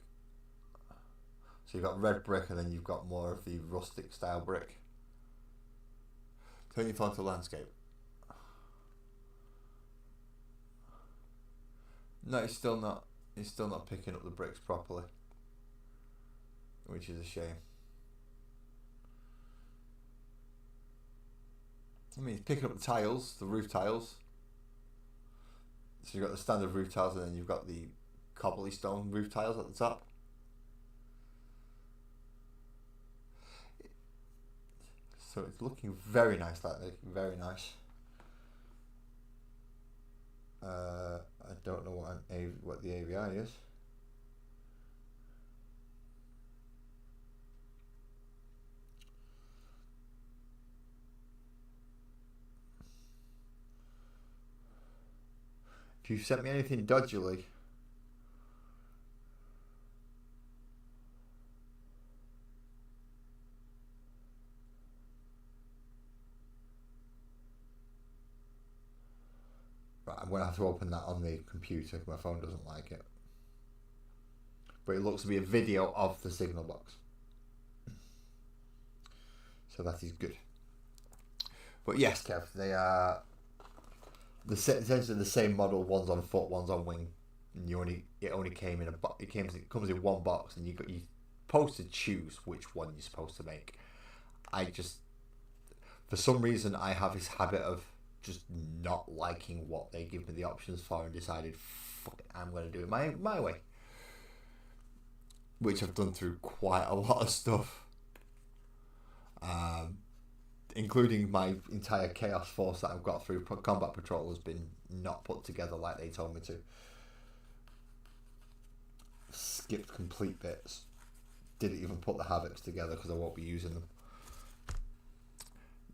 So you've got red brick, and then you've got more of the rustic style brick. Turn your phone to landscape. No, it's still not picking up the bricks properly, which is a shame. I mean, it's picking up the tiles, the roof tiles. So you've got the standard roof tiles, and then you've got the cobblestone roof tiles at the top. So it's looking very nice, very nice. I don't know what the AVI is. If you sent me anything dodgily, I'm going to have to open that on the computer. My phone doesn't like it. But it looks to be a video of the signal box. So that is good. But yes, Kev, they are essentially the same model. One's on foot, one's on wing. And it only came in a box. It comes in one box, and you're supposed to choose which one you're supposed to make. For some reason, I have this habit of just not liking what they give me the options for, and decided, fuck it, I'm going to do it my way. Which I've done through quite a lot of stuff. Including my entire Chaos Force that I've got through Combat Patrol has been not put together like they told me to. Skipped complete bits. Didn't even put the Havocs together because I won't be using them.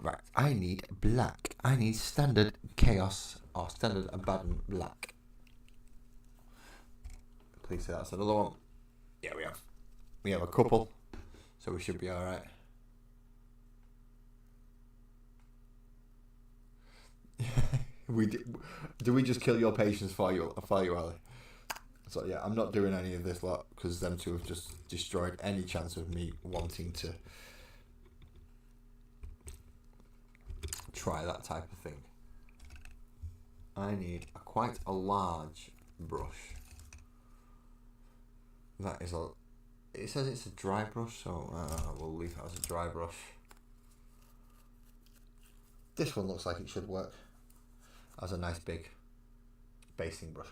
Right, I need black. I need standard Chaos or standard Abaddon black. Please say that's another one. Yeah, we have. We have a couple, so we should be all right. Do we just kill your patience for you, Ali? So yeah, I'm not doing any of this lot because them two have just destroyed any chance of me wanting to try that type of thing. I need quite a large brush. That is it says it's a dry brush, so we'll leave it as a dry brush. This one looks like it should work as a nice big basting brush.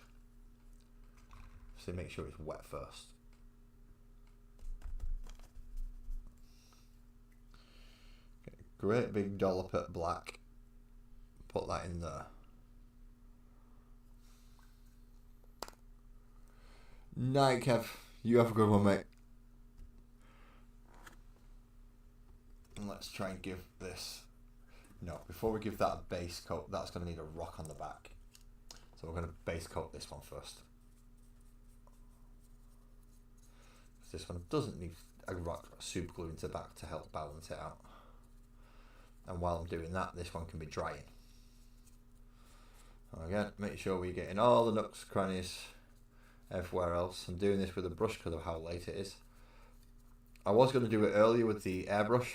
So make sure it's wet first. Okay, great big dollop of black. Put that in there. Night, Kev. You have a good one, mate. And let's try and give this... No, before we give that a base coat, that's going to need a rock on the back. So we're going to base coat this one first. This one doesn't need a rock super glue into the back to help balance it out. And while I'm doing that, this one can be drying. Again, make sure we're getting all the nooks, crannies, everywhere else. I'm doing this with a brush because of how late it is. I was going to do it earlier with the airbrush,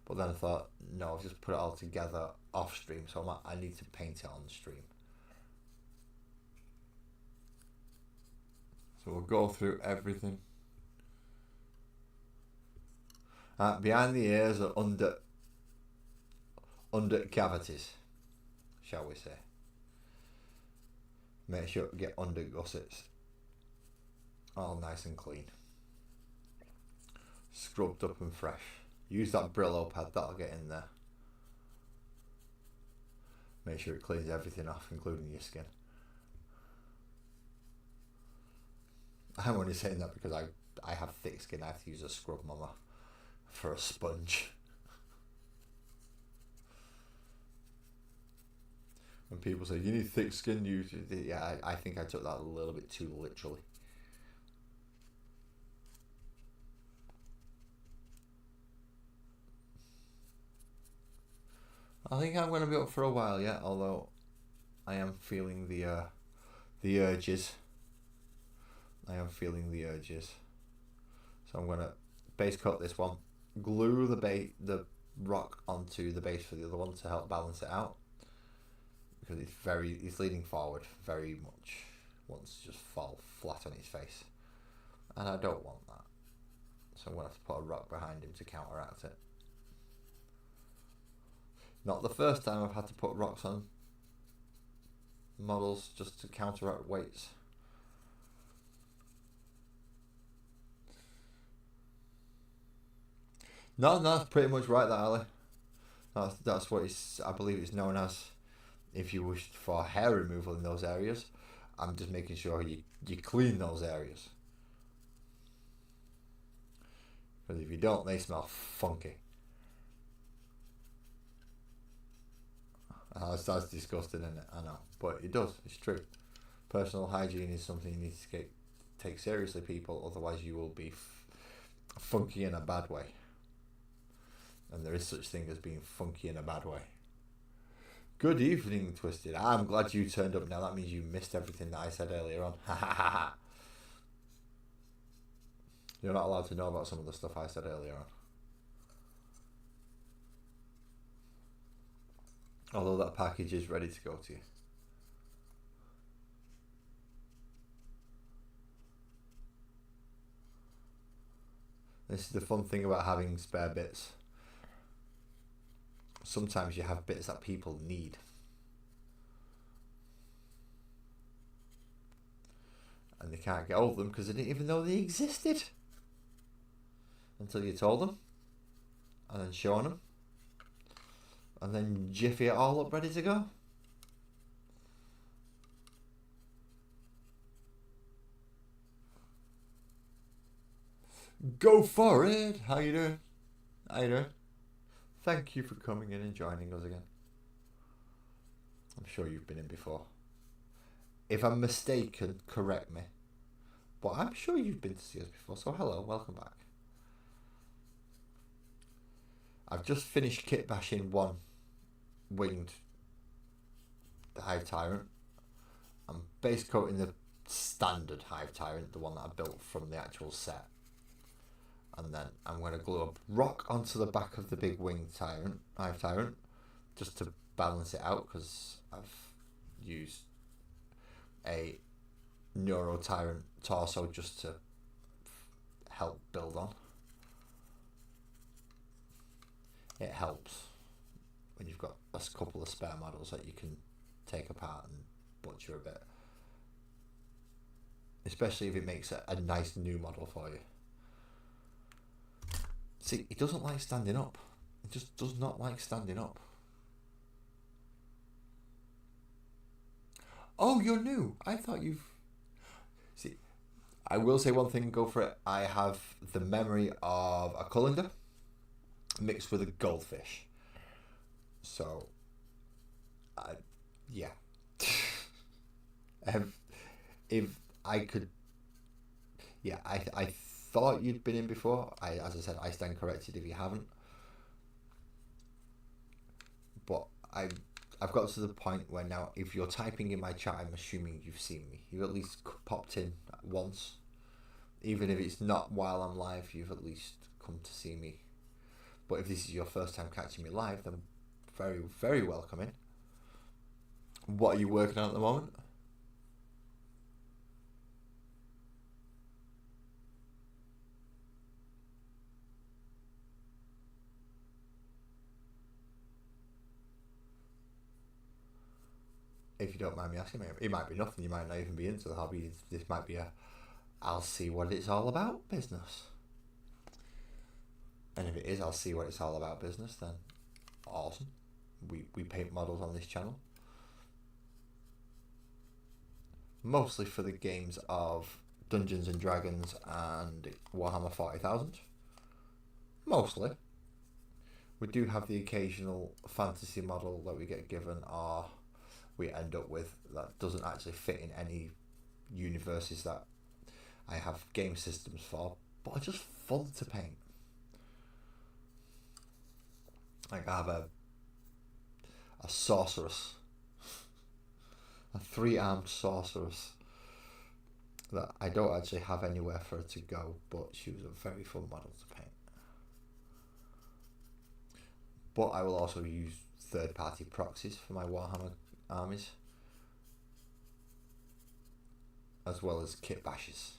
but then I thought, no, I'll just put it all together off stream, so I need to paint it on the stream. So we'll go through everything. Behind the ears are under cavities, shall we say. Make sure to get under gussets. All nice and clean. Scrubbed up and fresh. Use that Brillo pad, that'll get in there. Make sure it cleans everything off, including your skin. I'm only saying that because I have thick skin. I have to use a scrub mama for a sponge. When people say you need thick skin, yeah, I think I took that a little bit too literally. I think I'm going to be up for a while yet, although I am feeling the urges. I am feeling the urges. So I'm going to base coat this one, glue the rock onto the base for the other one to help balance it out, because it's leaning forward very much. Wants to just fall flat on his face, and I don't want that. So I'm going to have to put a rock behind him to counteract it. Not the first time I've had to put rocks on models just to counteract weights. No, that's pretty much right, that Ali. That's what I believe it's known as. If you wish for hair removal in those areas, I'm just making sure you clean those areas. Because if you don't, they smell funky. That's disgusting, isn't it? I know, but it does. It's true. Personal hygiene is something you need to take seriously, people. Otherwise, you will be funky in a bad way. And there is such thing as being funky in a bad way. Good evening, Twisted. I'm glad you turned up now. That means you missed everything that I said earlier on. You're not allowed to know about some of the stuff I said earlier on. Although that package is ready to go to you. This is the fun thing about having spare bits. Sometimes you have bits that people need. And they can't get hold of them because they didn't even know they existed. Until you told them. And then shown them. And then jiffy it all up ready to go. Go for it! How you doing? How you doing? Thank you for coming in and joining us again. I'm sure you've been in before. If I'm mistaken, correct me. But I'm sure you've been to see us before, so hello, welcome back. I've just finished kit bashing one winged Hive Tyrant. I'm base coating the standard Hive Tyrant, the one that I built from the actual set. And then I'm going to glue a rock onto the back of the big winged Hive Tyrant, just to balance it out, because I've used a Neuro Tyrant torso just to help build on. It helps when you've got a couple of spare models that you can take apart and butcher a bit. Especially if it makes a nice new model for you. See, it doesn't like standing up. It just does not like standing up. Oh, you're new. I thought you've... See, I will say one thing, go for it. I have the memory of a colander mixed with a goldfish. So, yeah. If I could... Yeah, I thought you'd been in before. As I said, I stand corrected if you haven't. But I've got to the point where now, if you're typing in my chat, I'm assuming you've seen me. You've at least popped in once. Even if it's not while I'm live, you've at least come to see me. But if this is your first time catching me live, then very, very welcome in. What are you working on at the moment? If you don't mind me asking, it might be nothing. You might not even be into the hobby. This might be a I'll see what it's all about business. And if it is, I'll see what it's all about business, then awesome. We paint models on this channel. Mostly for the games of Dungeons and Dragons and Warhammer 40,000. Mostly. We do have the occasional fantasy model that we get given or we end up with that doesn't actually fit in any universes that I have game systems for, but are just fun to paint. Like I have a sorceress, a 3-armed sorceress that I don't actually have anywhere for her to go, but she was a very fun model to paint. But I will also use third-party proxies for my Warhammer armies, as well as kit bashes.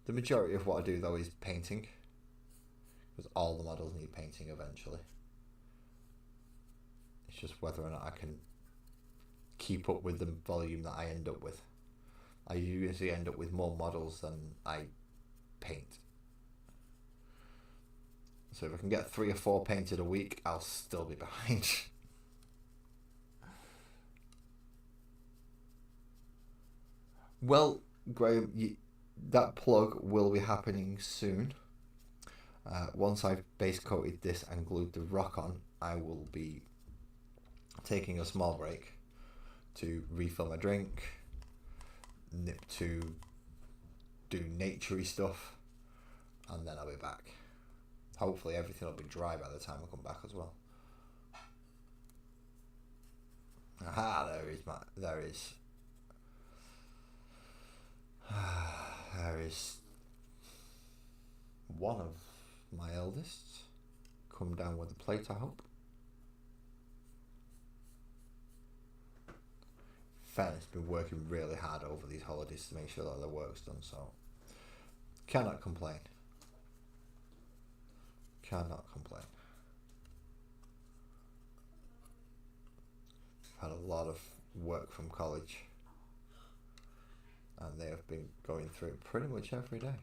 The majority of what I do though is painting, because all the models need painting eventually. It's just whether or not I can keep up with the volume that I end up with. I usually end up with more models than I paint. So if I can get 3 or 4 painted a week, I'll still be behind. Well, Graham, that plug will be happening soon. Once I've base coated this and glued the rock on, I will be taking a small break to refill my drink, nip to do naturey stuff, and then I'll be back. Hopefully everything will be dry by the time I come back as well. Aha, there is one of my eldest come down with a plate, I hope. Fairness, been working really hard over these holidays to make sure that the work's done, so cannot complain. Cannot complain. Had a lot of work from college, and they have been going through it pretty much every day.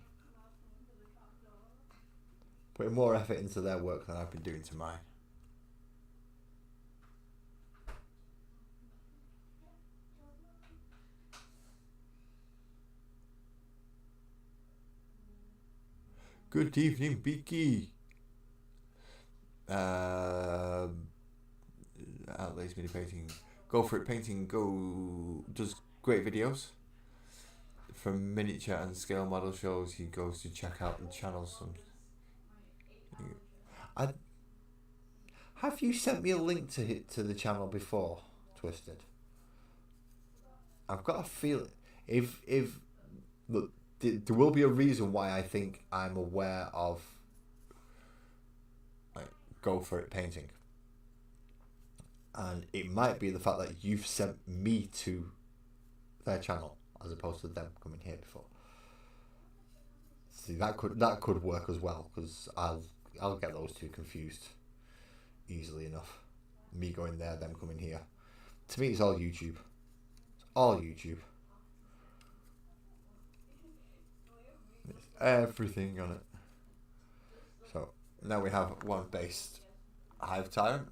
Putting more effort into their work than I've been doing to mine. Good evening, Beaky. Outlays me to painting. Go for it, painting. Does great videos. From miniature and scale model shows, he goes to check out the channels. Have you sent me a link to the channel before, Twisted? I've got a feeling look, there will be a reason why I think I'm aware of like Go For It painting, and it might be the fact that you've sent me to their channel as opposed to them coming here before. See, that could work as well, because I'll get those two confused easily enough. Me going there, them coming here. To me, it's all YouTube. It's all YouTube. It's everything on it. So now we have one based Hive Tyrant.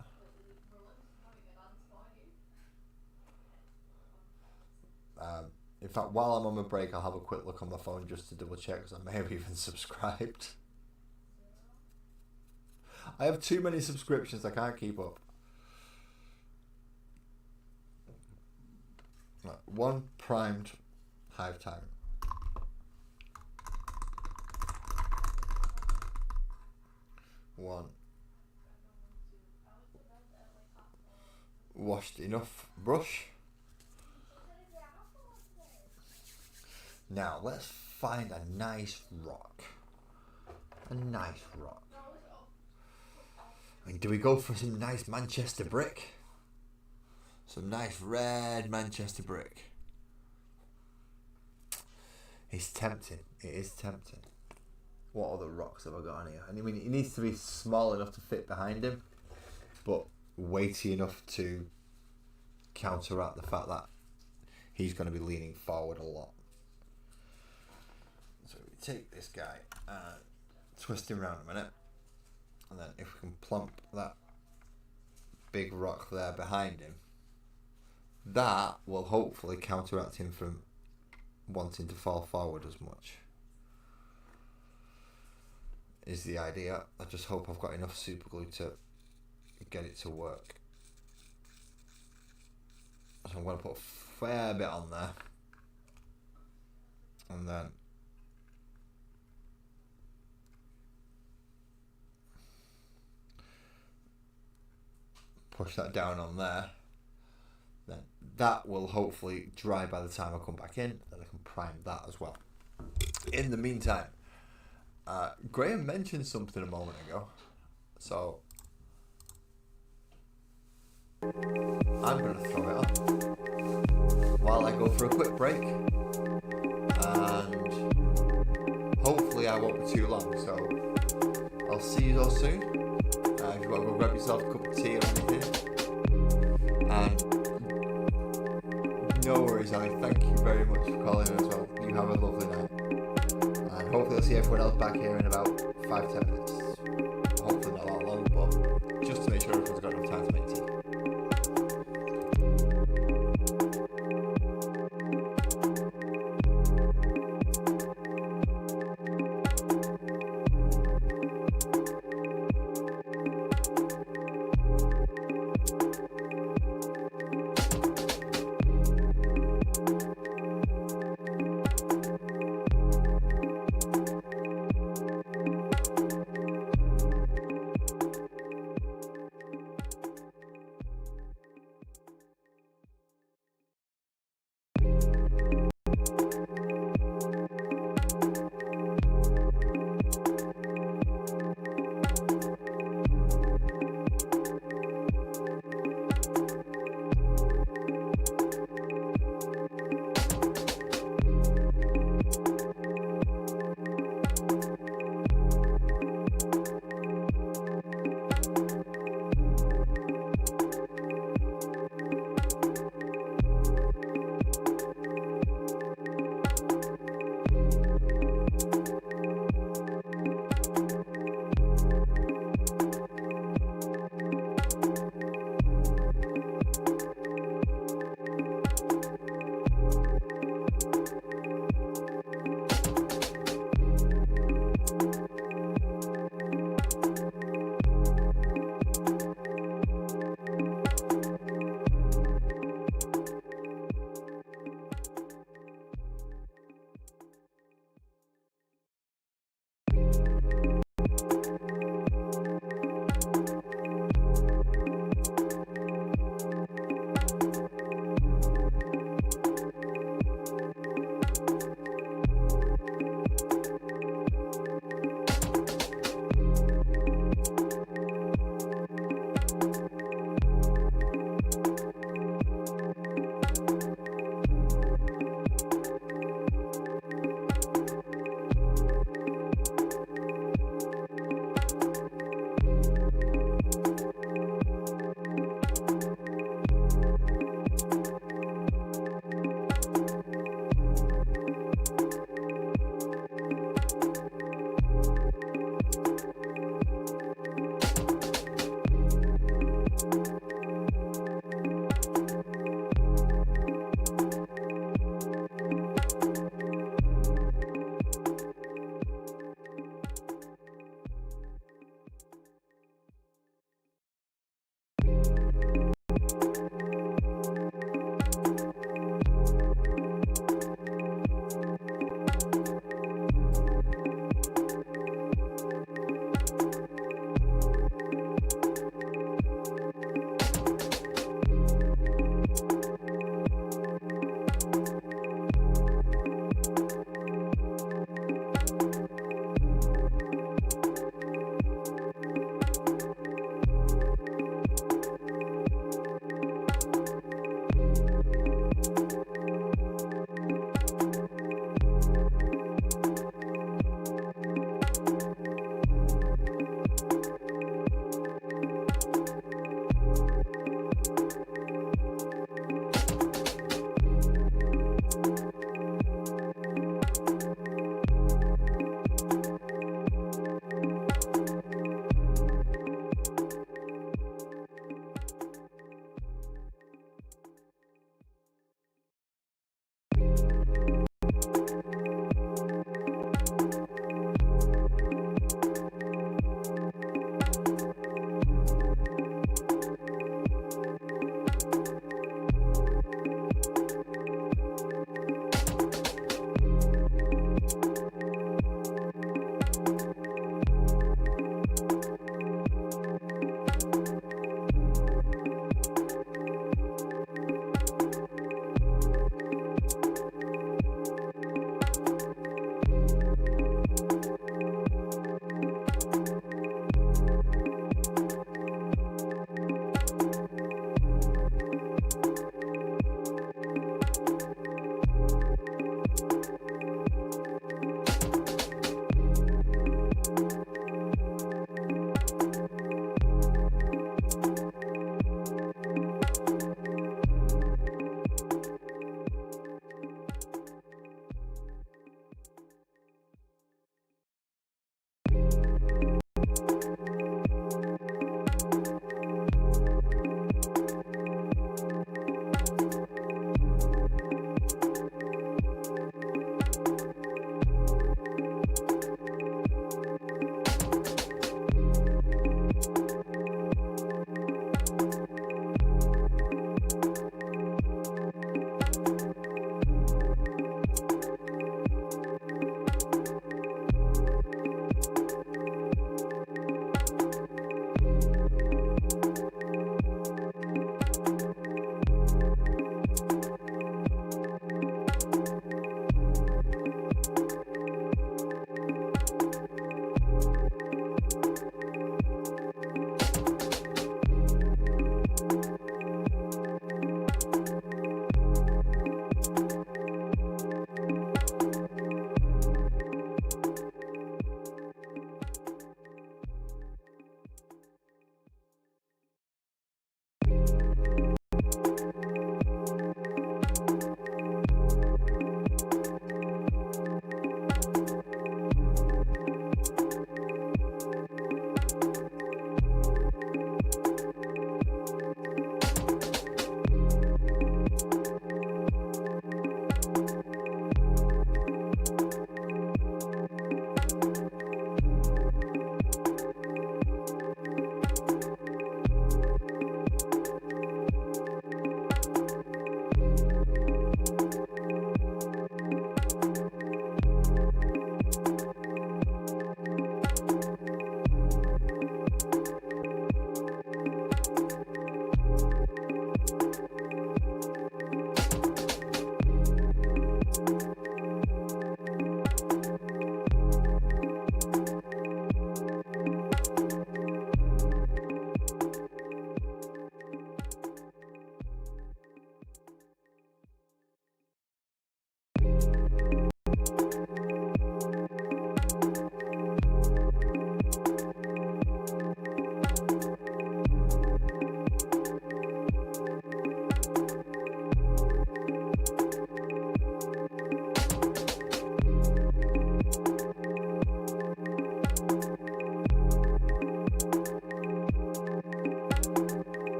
In fact, while I'm on my break, I'll have a quick look on my phone just to double check, because I may have even subscribed. I have too many subscriptions, I can't keep up. Right, one primed Hive Tyrant. One washed enough brush. Now let's find a nice rock. A nice rock. I mean, do we go for some nice Manchester brick? Some nice red Manchester brick. It's tempting. It is tempting. What other rocks have I got on here? I mean, it needs to be small enough to fit behind him, but weighty enough to counteract the fact that he's going to be leaning forward a lot. So we take this guy and twist him around a minute, and then if we can plump that big rock there behind him, that will hopefully counteract him from wanting to fall forward as much. Is the idea. I just hope I've got enough super glue to get it to work. So I'm going to put a fair bit on there, and then push that down on there. Then that will hopefully dry by the time I come back in, then I can prime that as well. In the meantime, Graham mentioned something a moment ago, so I'm going to throw it on while I go for a quick break, and hopefully I won't be too long, so I'll see you all soon. If you want to go grab yourself a cup of tea or anything, and no worries, Ali, thank you very much for calling in as well. You have a lovely night. And hopefully I'll see everyone else back here in about 5-10 minutes. Hopefully not that long, but just to make sure everyone's got enough time to make tea.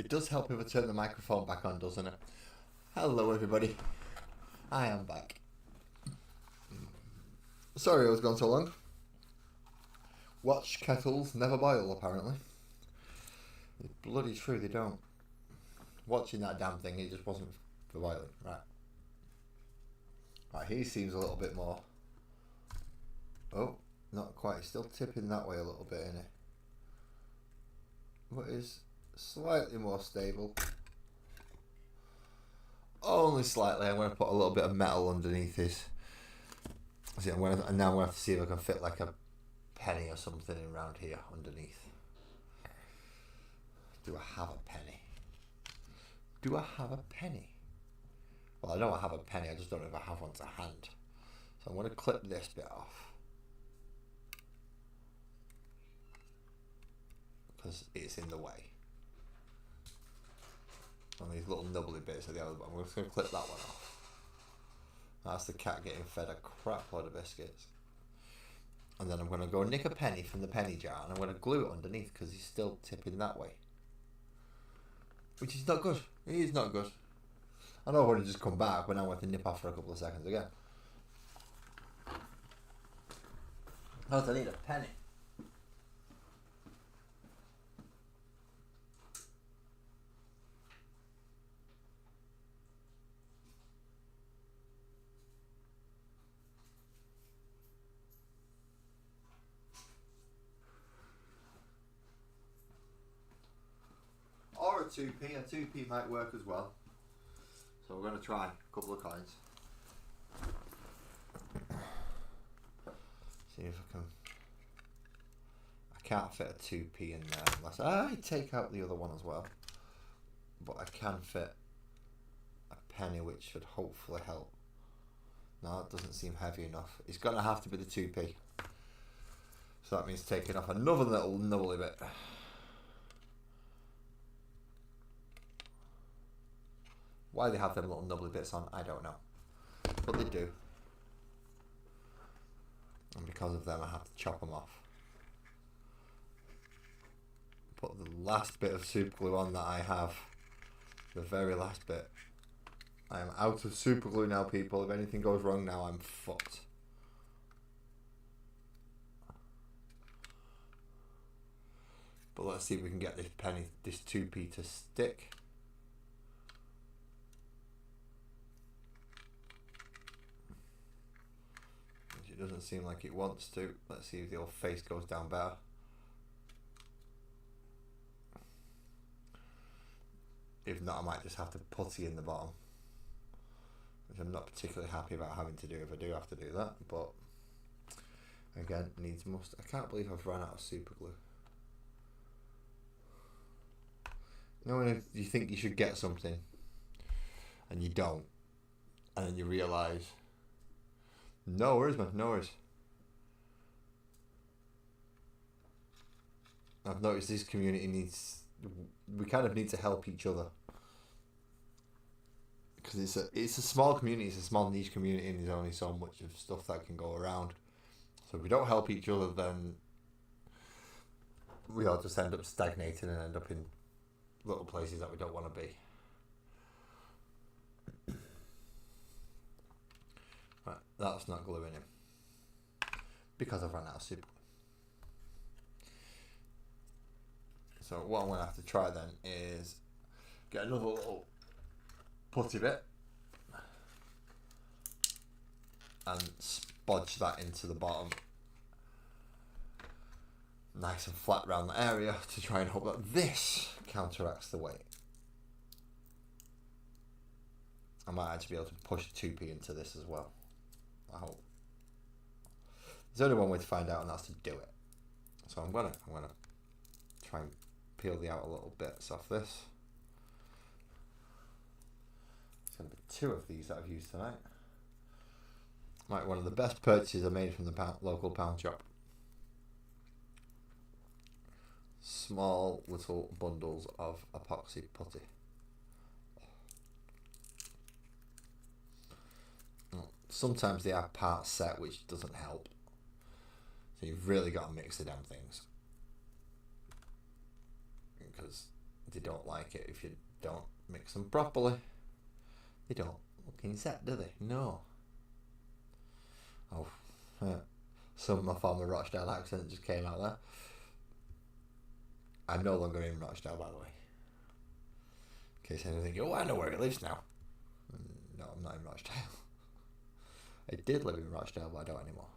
It does help if I turn the microphone back on, doesn't it? Hello everybody, I am back. Sorry I was gone so long. Watch kettles never boil, apparently. It's bloody true, they don't. Watching that damn thing, it just wasn't for boiling. Right, he seems a little bit more. Oh, not quite. Still tipping that way a little bit, innit? What is slightly more stable. Only slightly. I'm going to put a little bit of metal underneath his. See, and now I'm going to have to see if I can fit like a penny or something around here underneath. Do I have a penny? Do I have a penny? Well, I know I have a penny, I just don't know if I have one to hand. So I'm going to clip this bit off. Because it's in the way. And these little nubbly bits at the other one. I'm just going to clip that one off. That's the cat getting fed a crap load of biscuits. And then I'm going to go nick a penny from the penny jar and I'm going to glue it underneath because he's still tipping that way. Which is not good. It is not good. I know I would have just come back, but now I want to nip off for a couple of seconds again. Oh, I need a penny. Or a 2p. A 2p might work as well. So we're going to try a couple of coins. See if I can. I can't fit a 2p in there unless I take out the other one as well. But I can fit a penny, which should hopefully help. No, it doesn't seem heavy enough. It's going to have to be the 2p. So that means taking off another little nubbly bit. Why they have them little nubbly bits on, I don't know. But they do. And because of them, I have to chop them off. Put the last bit of super glue on that I have. The very last bit. I am out of super glue now, people. If anything goes wrong now, I'm fucked. But let's see if we can get this 2p to stick. It doesn't seem like it wants to. Let's see if the old face goes down better. If not, I might just have to putty in the bottom, which I'm not particularly happy about having to do if I do have to do that, but again, needs must. I can't believe I've run out of super glue. You know when you think you should get something and you don't, and then you realise, no worries, man, no worries. I've noticed this community we kind of need to help each other. Because it's a small community, it's a small niche community, and there's only so much of stuff that can go around. So if we don't help each other, then we all just end up stagnating and end up in little places that we don't want to be. Right, that's not gluing in because I've run out of super. So what I'm going to have to try then is get another little putty bit and spodge that into the bottom nice and flat around the area to try and hope that this counteracts the weight. I might actually be able to push the 2p into this as well. I hope. There's only one way to find out, and that's to do it. So I'm gonna try and peel the outer little bits off this. There's gonna be 2 of these that I've used tonight. Might be one of the best purchases I made from the local pound shop. Small little bundles of epoxy putty. Sometimes they have parts set, which doesn't help. So you've really got to mix the damn things. Because they don't like it if you don't mix them properly. They don't fucking set, do they? No. Oh, some of my former Rochdale accent just came out there. I'm no longer in Rochdale, by the way. In case anyone thinking, oh, I know where he lives now. No, I'm not in Rochdale. I did live in Rochdale, but I don't anymore.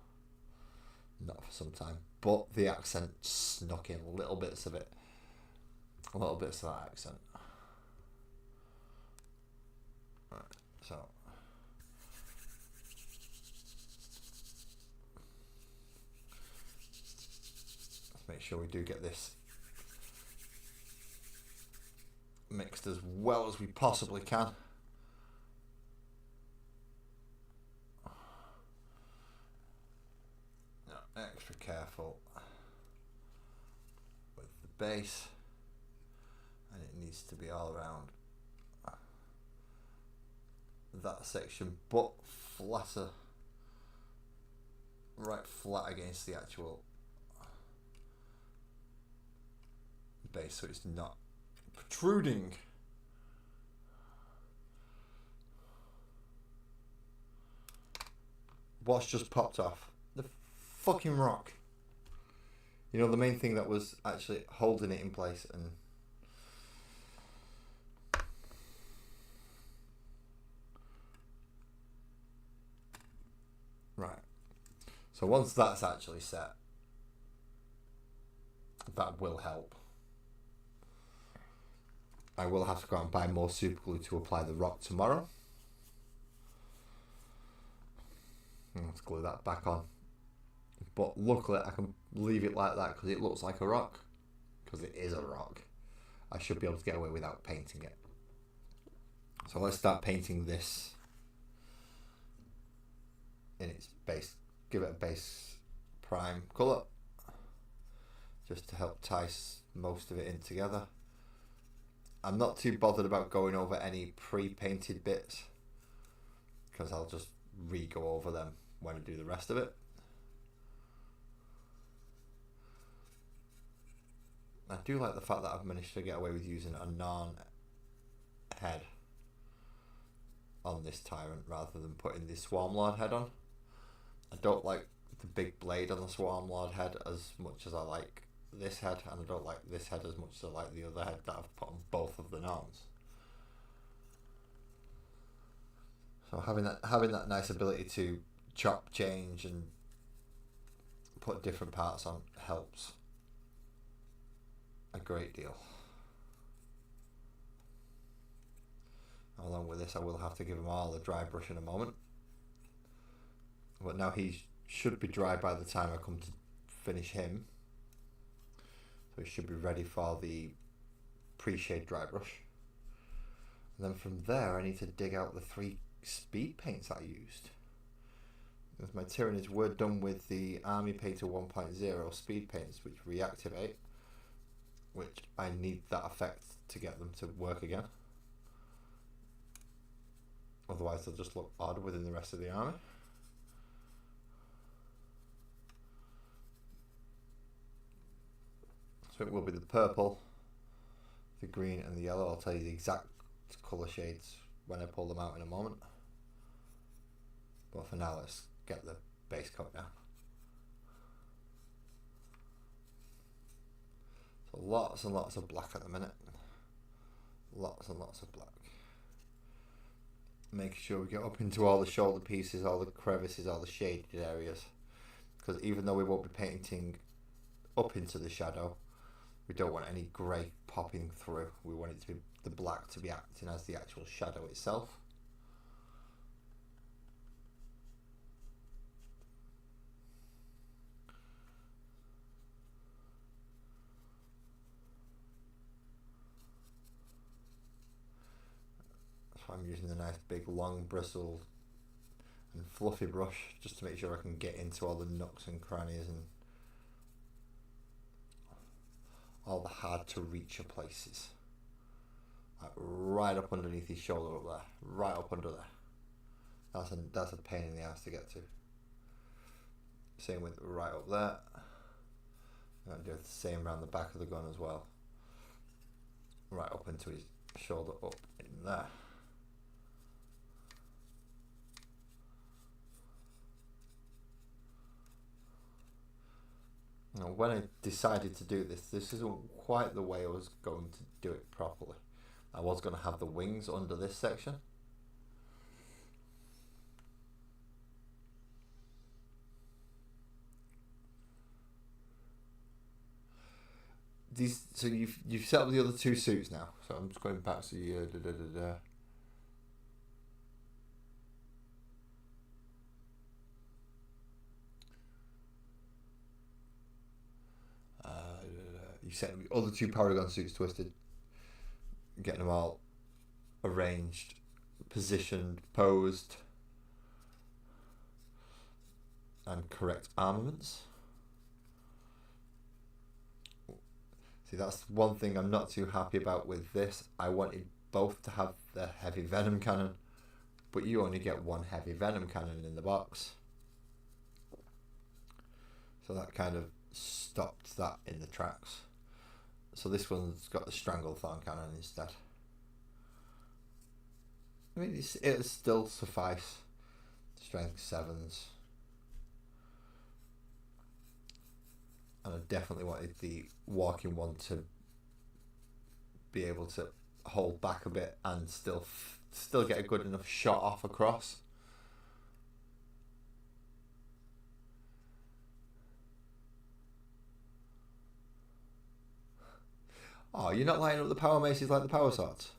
Not for some time. But the accent snuck in little bits of it. little bits of that accent. Right, so let's make sure we do get this mixed as well as we possibly can. Now, extra careful with the base, and it needs to be all around that section, but flatter, right flat against the actual base, so it's not protruding. What's just popped off? The fucking rock. You know, the main thing that was actually holding it in place. And right, so once that's actually set, that will help. I will have to go out and buy more super glue to apply the rock tomorrow. Let's glue that back on. But luckily I can leave it like that because it looks like a rock. Because it is a rock. I should be able to get away without painting it. So let's start painting this in its base. Give it a base prime colour. Just to help tie most of it in together. I'm not too bothered about going over any pre-painted bits. Because I'll just re-go over them when I do the rest of it. I do like the fact that I've managed to get away with using a non-head on this Tyrant rather than putting the Swarmlord head on. I don't like the big blade on the Swarmlord head as much as I like this head, and I don't like this head as much as I like the other head that I've put on both of the Norns. So having that nice ability to chop, change and put different parts on helps a great deal. Along with this, I will have to give him all a dry brush in a moment. But now he should be dry by the time I come to finish him. So he should be ready for the pre-shade dry brush. And then from there, I need to dig out the 3 speed paints I used. Because my Tyranids were done with the Army Painter 1.0 speed paints, which reactivate, which I need that effect to get them to work again. Otherwise they'll just look odd within the rest of the army. So it will be the purple, the green and the yellow. I'll tell you the exact colour shades when I pull them out in a moment. But for now, let's get the base coat down. So lots and lots of black at the minute. Lots and lots of black. Making sure we get up into all the shoulder pieces, all the crevices, all the shaded areas. Because even though we won't be painting up into the shadow, we don't want any grey popping through. We want it to be the black to be acting as the actual shadow itself. So I'm using a nice big long bristled and fluffy brush just to make sure I can get into all the nooks and crannies and all the hard to reach places. Like right up underneath his shoulder up there, right up under there. That's a pain in the ass to get to. Same with right up there. I'm going to do the same around the back of the gun as well. Right up into his shoulder up in there. Now, when I decided to do this isn't quite the way I was going to do it properly. I was going to have the wings under this section. these. So you've set up the other two suits now. So I'm just going back to you. You set the other two Paragon suits twisted, getting them all arranged, positioned, posed, and correct armaments. See, that's one thing I'm not too happy about with this. I wanted both to have the heavy venom cannon, but you only get one heavy venom cannon in the box. So that kind of stopped that in the tracks. So this one's got the Stranglethorn cannon instead. I mean, it'll still suffice. Strength 7s. And I definitely wanted the walking one to be able to hold back a bit and still get a good enough shot off across. Oh, you're not lining up the power maces like the power swords?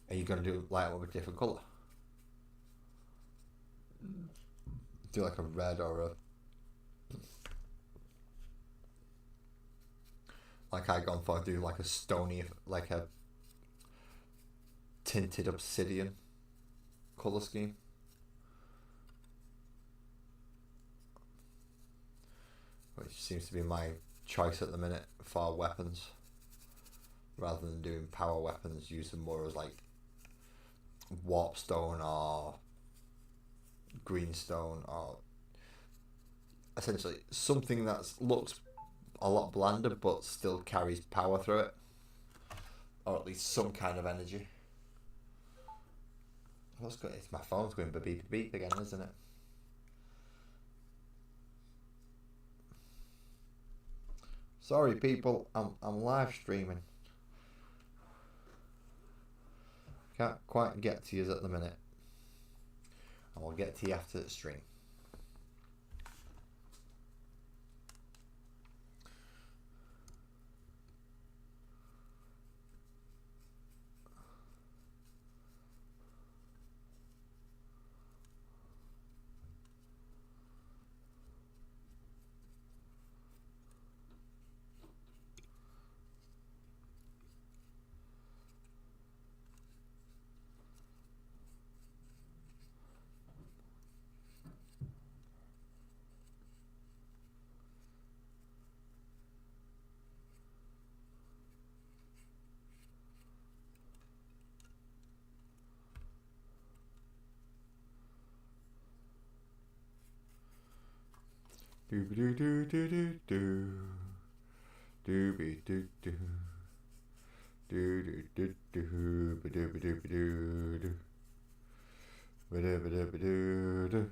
Are you going to light them up a different colour? Do like a red or a... Like I gone for, do like a stony, like a tinted obsidian colour scheme. Which seems to be my choice at the minute for weapons. Rather than doing power weapons, use them more as like warpstone or greenstone, or essentially something that looks a lot blander but still carries power through it, or at least some kind of energy. It's my phone's going beep beep beep again, isn't it? Sorry people, I'm live streaming. Can't quite get to you at the minute. And we'll get to you after the stream. Dooby doo doo doo doo doo. Dooby doo doo. Doo doo doo doo. Ba dooby dooby doo doo. Ba dooby dooby doo doo.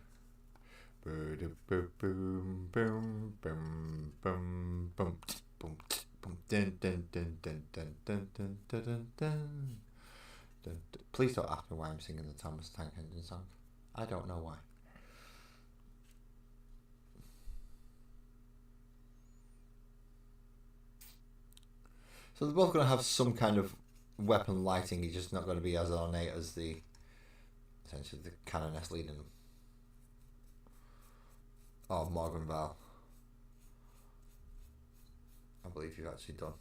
Ba doo boom boom boom boom boom boom boom boom. Dun dun dun dun dun dun dun dun dun dun. Please don't ask me why I'm singing the Thomas Tank Engine song. I don't know why. So they're both going to have some kind of weapon lighting. It's just not going to be as ornate as essentially the Canoness leading them. Or Morgan Val. I believe you've actually done.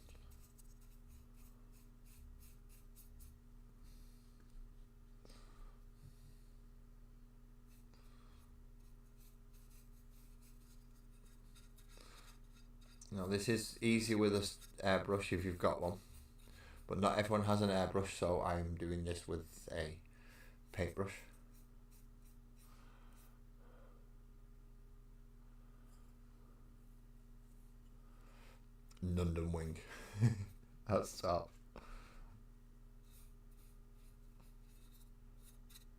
Now this is easy with an airbrush if you've got one, but not everyone has an airbrush, so I'm doing this with a paintbrush. Nundum wing. That's top.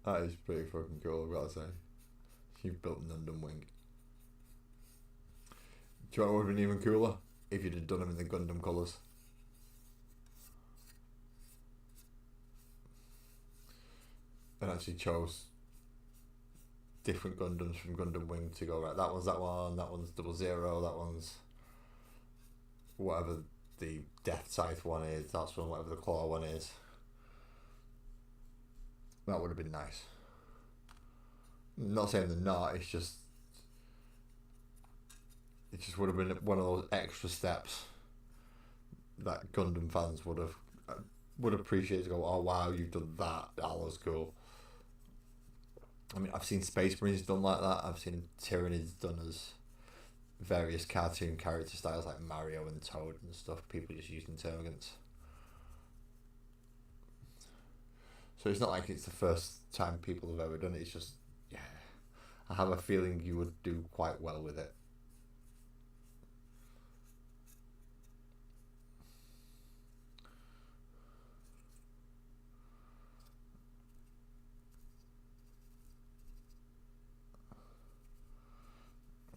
That is pretty fucking cool, I've got to say. You've built Nundum wing. Do you know what would have been even cooler? If you'd have done them in the Gundam colours. And actually chose different Gundams from Gundam Wing to go, right, that one's that one's 00, that one's whatever the Death Scythe one is, that's one, whatever the Claw one is. That would have been nice. I'm not saying they're not, it just would have been one of those extra steps that Gundam fans would appreciate to go, oh wow, you've done that, that was cool. I mean, I've seen Space Marines done like that, I've seen Tyranids done as various cartoon character styles like Mario and Toad and stuff, people just using termagants. So it's not like it's the first time people have ever done it, it's just, yeah, I have a feeling you would do quite well with it.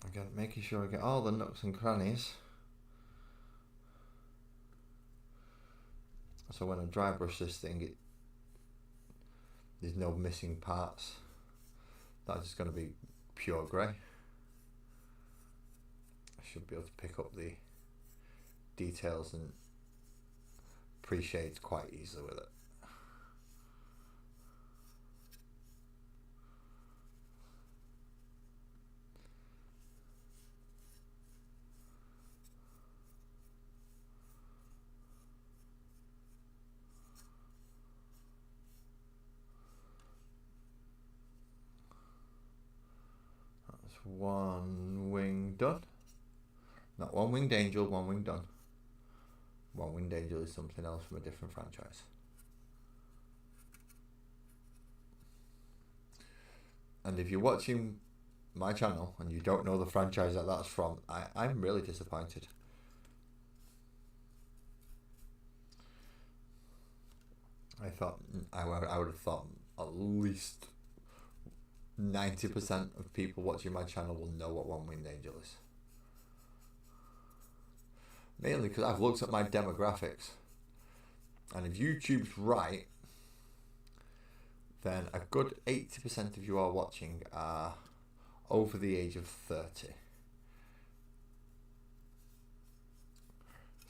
Again, making sure I get all the nooks and crannies. So when I dry brush this thing, there's no missing parts. That's just going to be pure grey. I should be able to pick up the details and pre-shades quite easily with it. One wing done. Not one winged angel, one wing done. One winged angel is something else from a different franchise. And if you're watching my channel and you don't know the franchise that that's from, I'm really disappointed. I would have thought at least 90% of people watching my channel will know what One Winged Angel is. Mainly because I've looked at my demographics, and if YouTube's right, then a good 80% of you are watching are over the age of 30.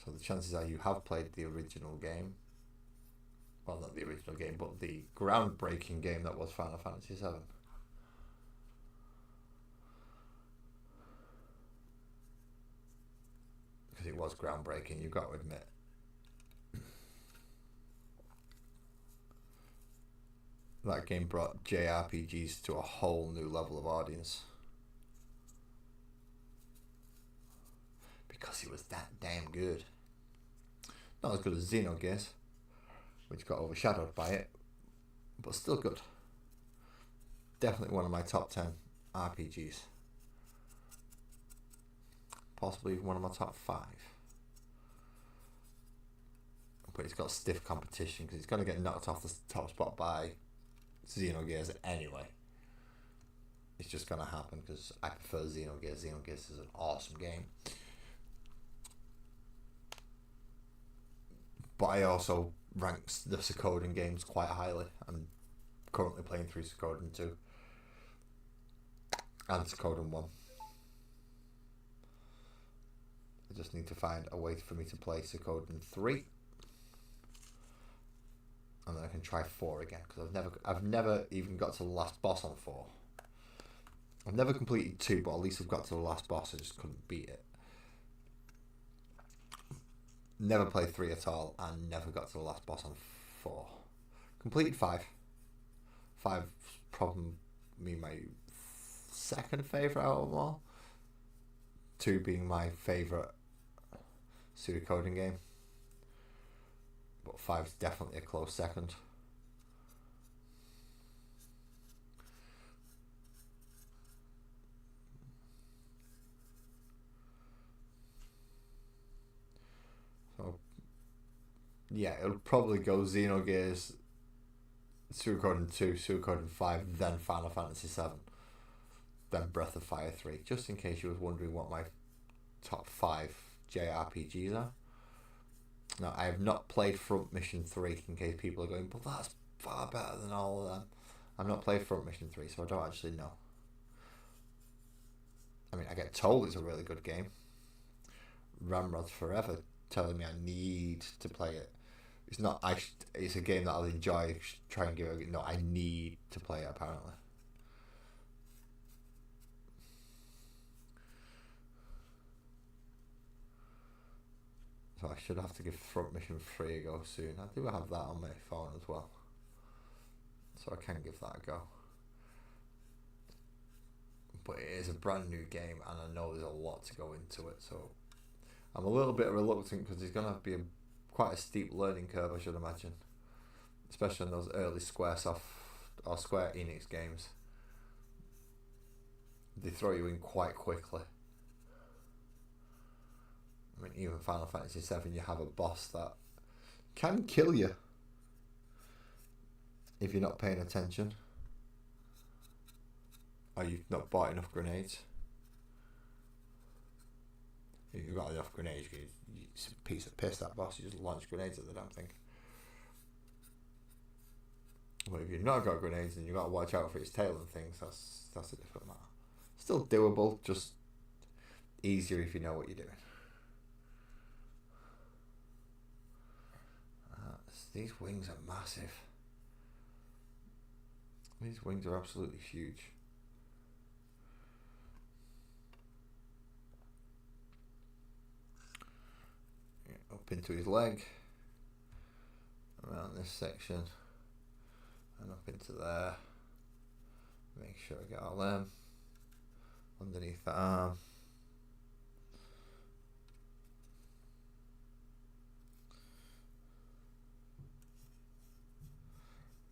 So the chances are you have played the original game. Well, not the original game, but the groundbreaking game that was Final Fantasy VII. Because it was groundbreaking, you've got to admit. That game brought JRPGs to a whole new level of audience. Because it was that damn good. Not as good as Xenogears, which got overshadowed by it, but still good. Definitely one of my top 10 RPGs. Possibly one of my top 5. But it's got stiff competition because it's going to get knocked off the top spot by Xenogears anyway. It's just going to happen because I prefer Xenogears. Xenogears is an awesome game. But I also rank the Suikoden games quite highly. I'm currently playing through Suikoden 2 and Suikoden 1. I just need to find a way for me to play Suikoden 3. And then I can try 4 again, because I've never even got to the last boss on 4. I've never completed 2, but at least I've got to the last boss. I just couldn't beat it. Never played 3 at all, and never got to the last boss on 4. Completed 5. 5's probably my second favourite out of them all. 2 being my favourite Suikoden game. But 5's definitely a close second. So yeah, it'll probably go Xenogears, Suikoden 2, Suikoden 5, then Final Fantasy 7, then Breath of Fire 3, just in case you was wondering what my top 5 JRPGs are. Now, I have not played Front Mission 3, in case people are going, but that's far better than all of them. I've not played Front Mission 3, so I don't actually know. I get told it's a really good game. Ramrod's forever telling me I need to play it. It's not. It's a game that I'll enjoy. Try and give it. No, I need to play it. Apparently. So I should have to give Front Mission 3 a go soon. I do have that on my phone as well, so I can give that a go. But it is a brand new game, and I know there's a lot to go into it. So I'm a little bit reluctant because there's gonna be quite a steep learning curve, I should imagine, especially in those early Square Enix games. They throw you in quite quickly. I mean, even Final Fantasy VII, you have a boss that can kill you if you're not paying attention, or you've not bought enough grenades. If you've got enough grenades, it's a piece of piss, that boss. You just launch grenades at the damn thing. But if you've not got grenades, then you've got to watch out for its tail and things. That's a different matter. Still doable, just easier if you know what you're doing. These wings are massive. These wings are absolutely huge. Up into his leg, around this section, and up into there. Make sure I get all them. Underneath the arm.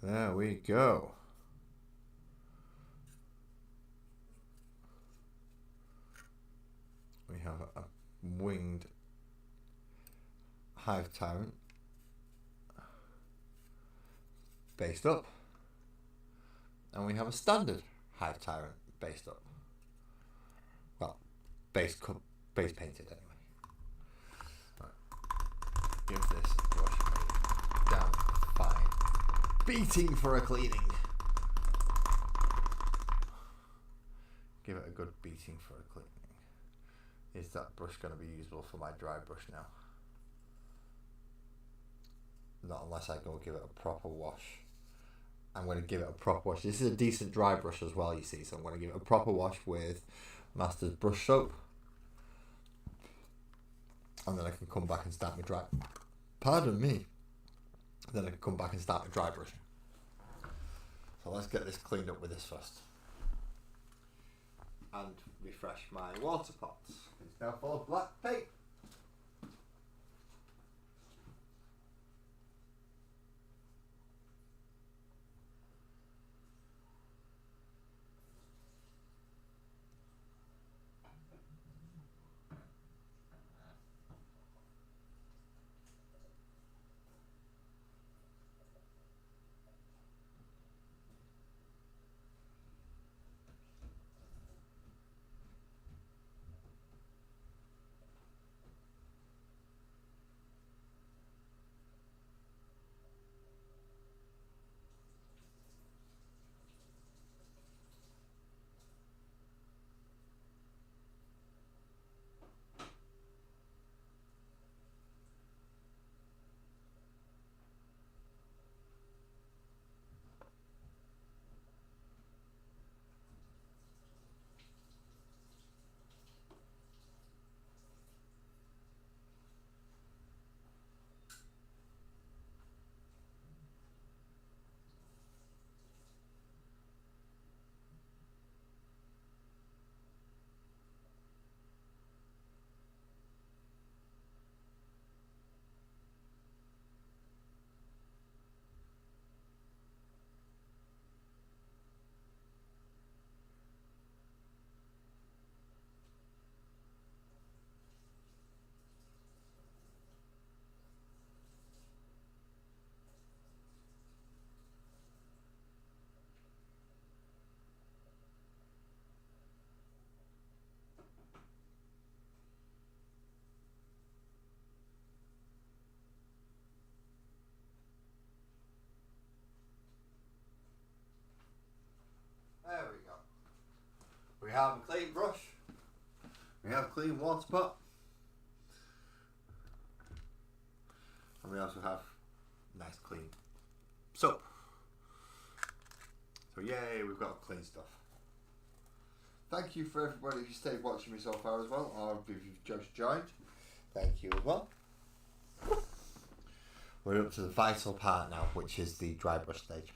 There we go. We have a winged Hive Tyrant based up, and we have a standard Hive Tyrant based up. Well, base painted anyway. Right. Give this a brush down fine. Beating for a cleaning. Give it a good beating for a cleaning. Is that brush going to be usable for my dry brush now? Not unless I go give it a proper wash. I'm going to give it a proper wash. This is a decent dry brush as well, you see, so I'm going to give it a proper wash with Master's brush soap, and then I can come back and start my dry. Pardon me. Then I can come back and start my dry brushing. So let's get this cleaned up with this first, and refresh my water pots. It's now full of black paint. There we go. We have a clean brush, We have clean water pot. And we also have nice clean soap. So yay, we've got clean stuff. Thank you for everybody who stayed watching me so far as well, or if you've just joined, thank you as well. We're up to the vital part now, which is the dry brush stage.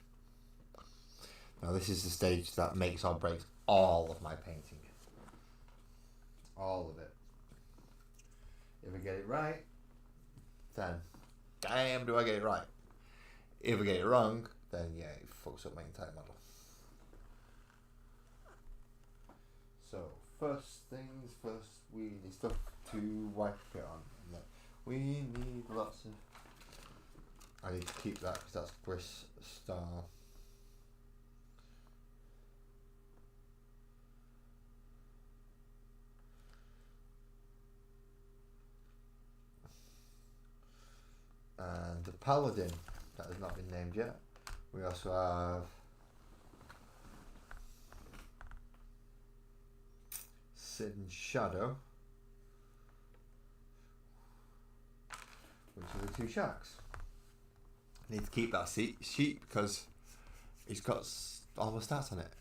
Now this is the stage that makes or breaks all of my painting. All of it. If I get it right, then damn do I get it right. If I get it wrong, then yeah, it fucks up my entire model. So first things first, we need stuff to wipe it on. We need lots of... I need to keep that because that's Briss Star. And the Paladin, that has not been named yet. We also have Sid and Shadow, which are the two sharks. I need to keep that sheet because it's got all my stats on it.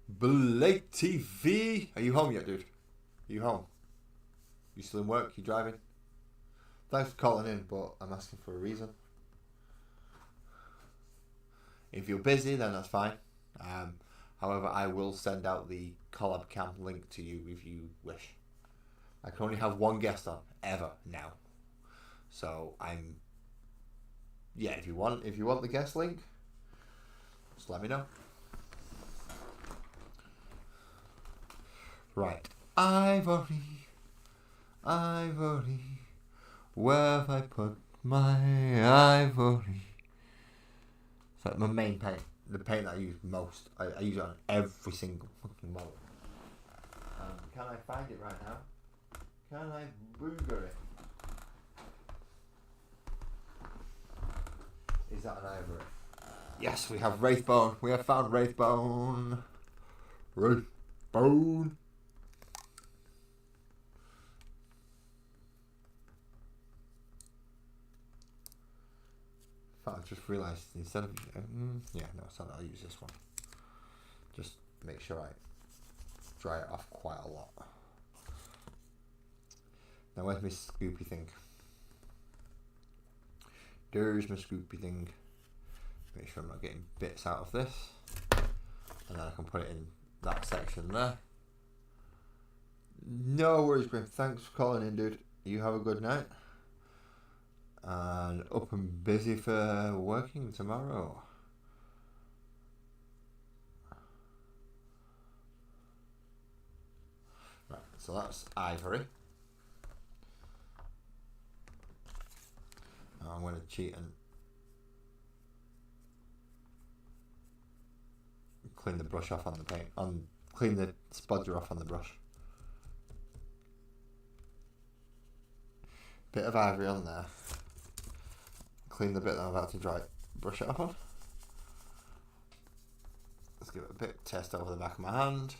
Blake TV, are you home yet, dude? Are you home? You still in work? You driving? Thanks for calling in, but I'm asking for a reason. If you're busy, then that's fine. However, I will send out the collab camp link to you if you wish. I can only have one guest on ever now, so yeah. If you want the guest link, just let me know. Right, Ivory. Where have I put my ivory? It's like my main paint. The paint that I use most. I use it on every single fucking model. Can I find it right now? Can I booger it? Is that an ivory? Yes, we have Wraithbone. We have found Wraithbone. Wraithbone. I just realised instead of yeah, no, so I'll use this one. Just make sure I dry it off quite a lot. Now where's my scoopy thing? There's my scoopy thing. Make sure I'm not getting bits out of this, and then I can put it in that section there. No worries, Grim. Thanks for calling in, dude. You have a good night. And up and busy for working tomorrow. Right, so that's ivory. Now I'm going to cheat and clean the brush off on the paint, clean the spudger off on the brush. Bit of ivory on there. Clean the bit that I'm about to brush it off on. Let's give it a bit test over the back of my hand.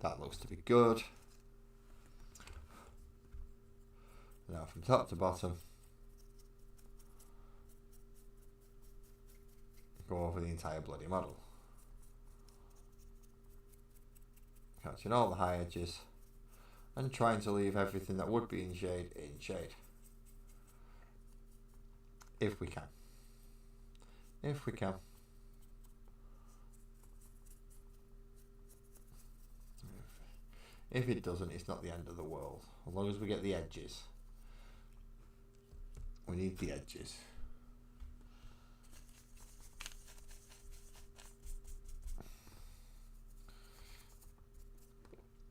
That looks to be good. Now from top to bottom, go over the entire bloody model. Catching all the high edges and trying to leave everything that would be in shade. If we can. If we can. If it doesn't, it's not the end of the world. As long as we get the edges. We need the edges.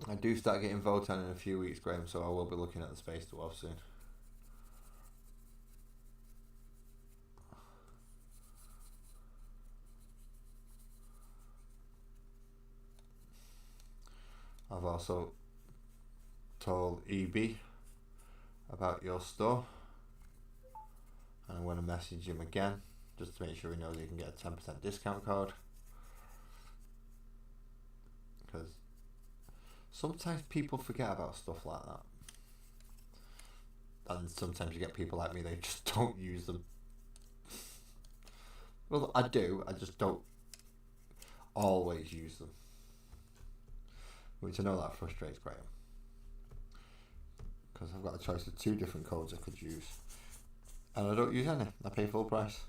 I do start getting Votan in a few weeks, Graham, so I will be looking at the Space Dwarf soon. I've also told EB about your store, and I'm going to message him again just to make sure he knows he can get a 10% discount code, because Sometimes people forget about stuff like that. And sometimes you get people like me, they just don't use them. Well, I do, I just don't always use them. Which I know that frustrates Graham. Because I've got a choice of 2 different codes I could use. And I don't use any, I pay full price.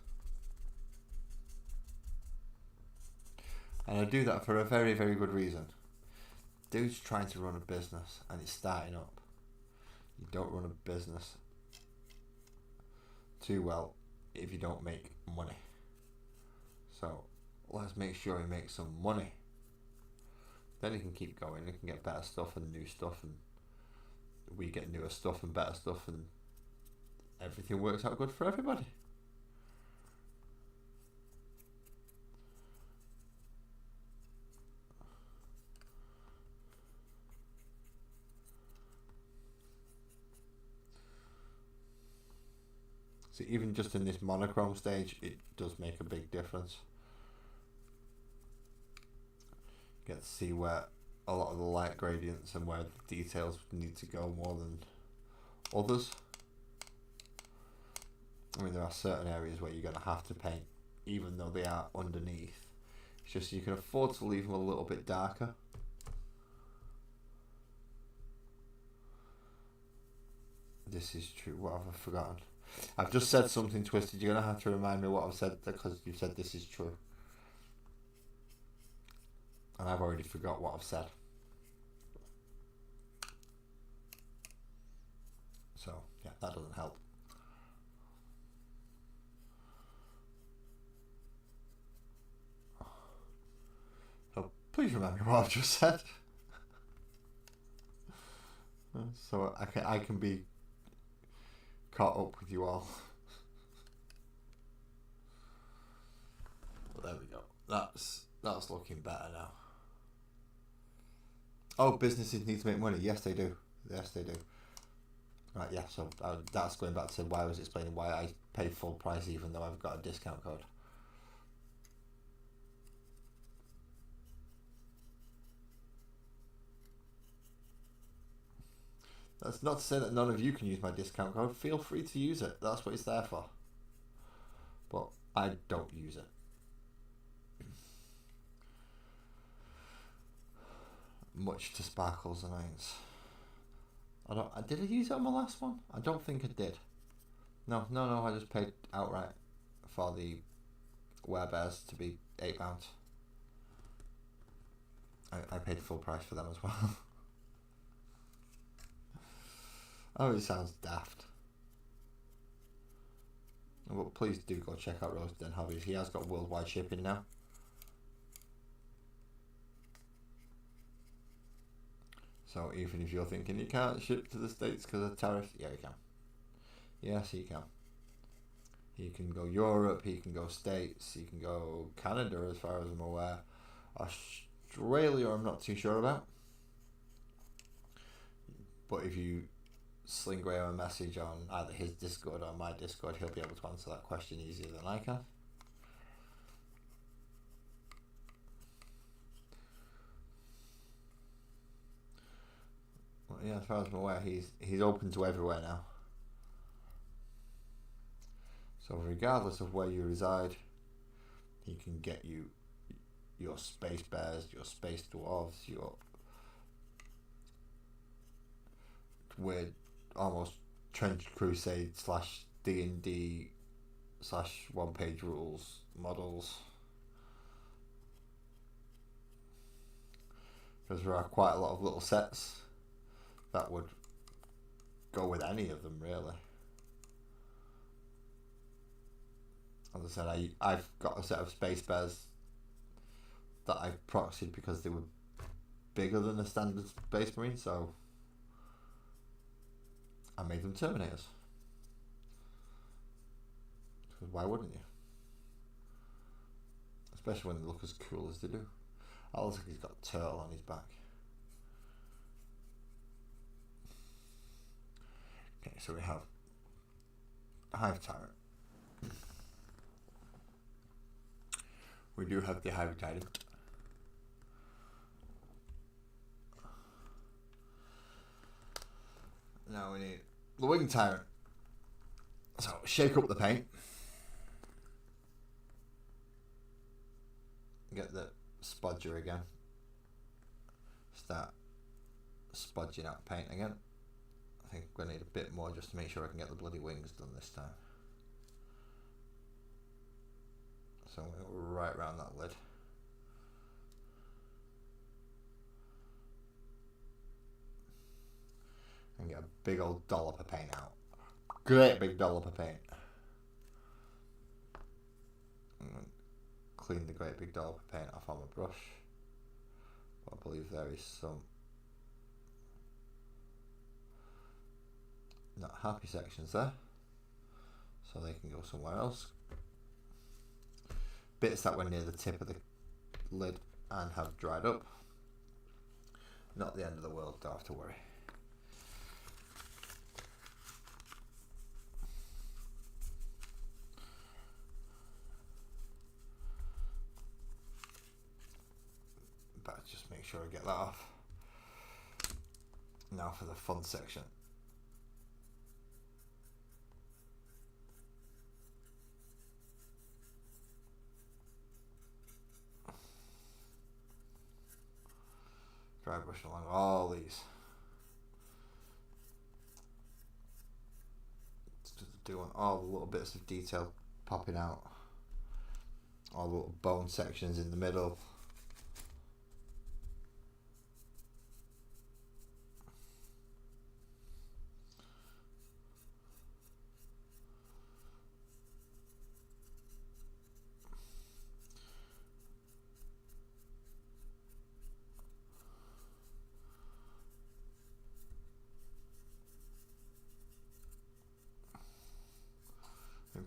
And I do that for a very, very good reason. Dude's trying to run a business and it's starting up. You don't run a business too well if you don't make money. So let's make sure he makes some money. Then he can keep going, he can get better stuff and new stuff, and we get newer stuff and better stuff, and everything works out good for everybody. So even just in this monochrome stage, it does make a big difference. You get to see where a lot of the light gradients and where the details need to go more than others. I mean, there are certain areas where you're going to have to paint, even though they are underneath. It's just you can afford to leave them a little bit darker. This is true. What have I forgotten? I've just said something twisted. You're going to have to remind me what I've said, because you've said this is true. And I've already forgot what I've said. So, yeah, that doesn't help. So, please remind me what I've just said. So I can be caught up with you all. Well, there we go. That's looking better now. Oh, businesses need to make money. Yes, they do. Yes, they do. Right, yeah, so that's going back to why I was explaining why I pay full price even though I've got a discount code. That's not to say that none of you can use my discount code. Feel free to use it. That's what it's there for. But I don't use it. Much to Sparkle's annoyance. Did I use it on my last one? I don't think I did. No, I just paid outright for the werebears to be £8. I paid full price for them as well. Oh, it sounds daft. Well, please do go check out Roast Den Hobbies. He has got worldwide shipping now. So even if you're thinking you can't ship to the States because of tariffs, yeah, you can. Yes, you can. You can go Europe, you can go States, you can go Canada as far as I'm aware. Australia I'm not too sure about. But if you sling Graham a message on either his Discord or my Discord, he'll be able to answer that question easier than I can. Well, yeah, as far as I'm aware, he's open to everywhere now. So regardless of where you reside, he can get you your space bears, your space dwarves, your weird almost Trench Crusade / D&D / one-page rules models. Because there are quite a lot of little sets that would go with any of them, really. As I said, I've got a set of Space Bears that I've proxied because they were bigger than a standard Space Marine, so I made them Terminators. Because why wouldn't you? Especially when they look as cool as they do. I also think he's got a turtle on his back. Okay, so we have Hive Tyrant. We do have the Hive Tyrant. the Wing Tyrant. So shake up the paint. Get the spodger again. Start spodging out paint again. I think I'm going to need a bit more just to make sure I can get the bloody wings done this time. So I'm going to go right around that lid. And get a big old dollop of paint out. Great big dollop of paint. And clean the great big dollop of paint off on my brush. I believe there is some not happy sections there, so they can go somewhere else. Bits that were near the tip of the lid and have dried up. Not the end of the world, don't have to worry. But just make sure I get that off. Now for the fun section. Dry brush along all these. Doing all the little bits of detail popping out. All the little bone sections in the middle.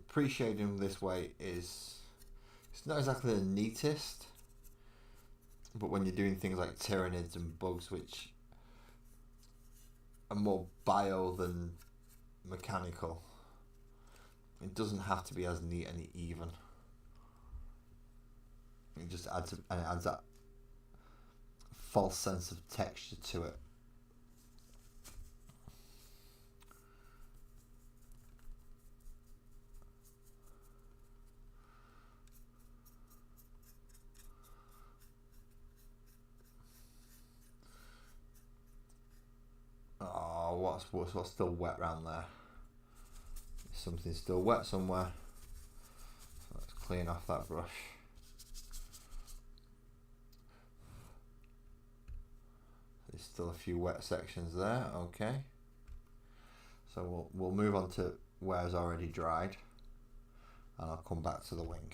Pre-shading this way it's not exactly the neatest, but when you're doing things like tyrannids and bugs, which are more bio than mechanical, it doesn't have to be as neat and even. It just adds that false sense of texture to it. What's still wet around there? Something's still wet somewhere. So let's clean off that brush. There's still a few wet sections there. Okay. So we'll move on to where's already dried, and I'll come back to the wing.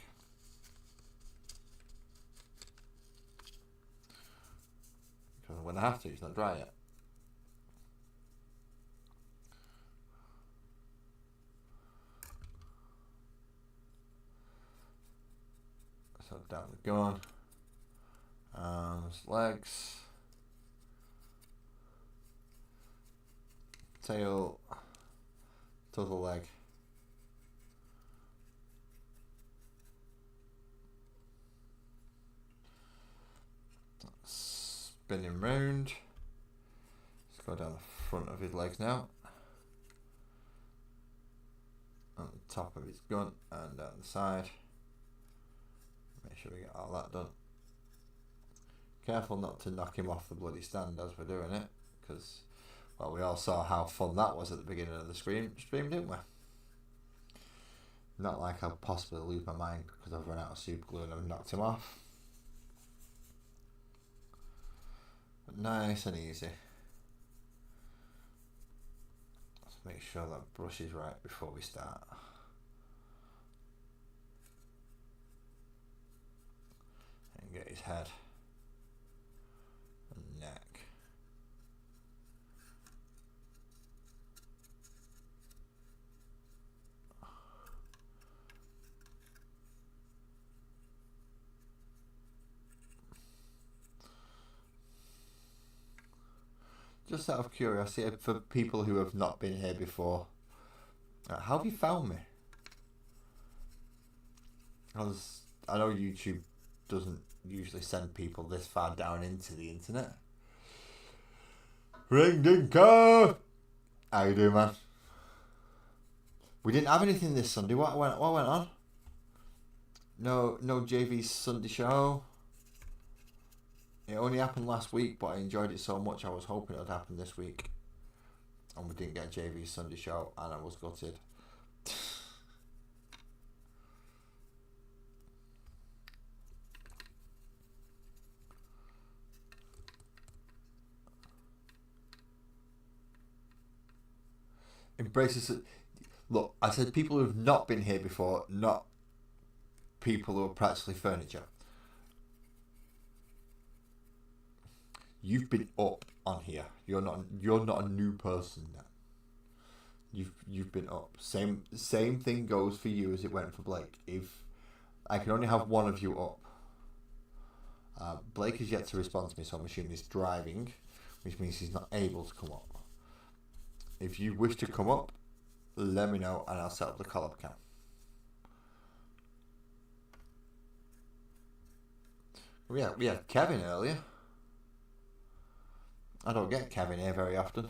Because I'm going to have to. It's not dry yet. So down the gun, arms, legs, tail, to the leg. Spinning round. Let's go down the front of his legs now. On the top of his gun and down the side. Make sure we get all that done. Careful not to knock him off the bloody stand as we're doing it, because, well, we all saw how fun that was at the beginning of the stream, didn't we? Not like I'll possibly lose my mind because I've run out of super glue and I've knocked him off. But nice and easy. Let's make sure that brush is right before we start. Get his head and neck. Just out of curiosity, for people who have not been here before, how have you found me? Because I know YouTube doesn't usually send people this far down into the internet. Ring Dinker! How you doing, man? We didn't have anything this Sunday. What went on? No JV Sunday show. It only happened last week, but I enjoyed it so much I was hoping it would happen this week. And we didn't get JV Sunday show, and I was gutted. Embraces it. Look, I said people who have not been here before, not people who are practically furniture. You've been up on here. You're not a new person now. You've been up. Same thing goes for you as it went for Blake. If I can only have one of you up. Blake is yet to respond to me, so I'm assuming he's driving, which means he's not able to come up. If you wish to come up, let me know and I'll set up the call-up cam. We had Kevin earlier. I don't get Kevin here very often.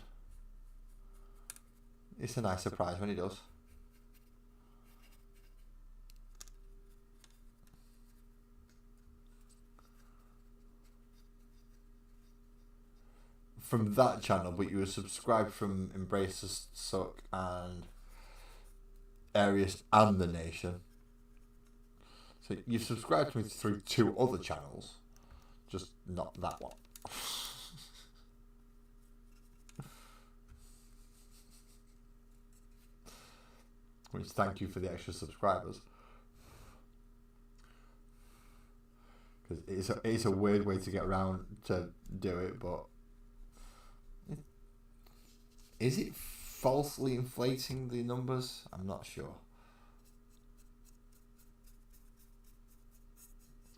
It's a nice surprise when he does. From that channel, but you were subscribed from Embrace the Suck and Arius and The Nation. So you've subscribed to me through 2 other channels, just not that one. Which, thank you for the extra subscribers. Because it's a weird way to get around to do it, but is it falsely inflating the numbers? I'm not sure.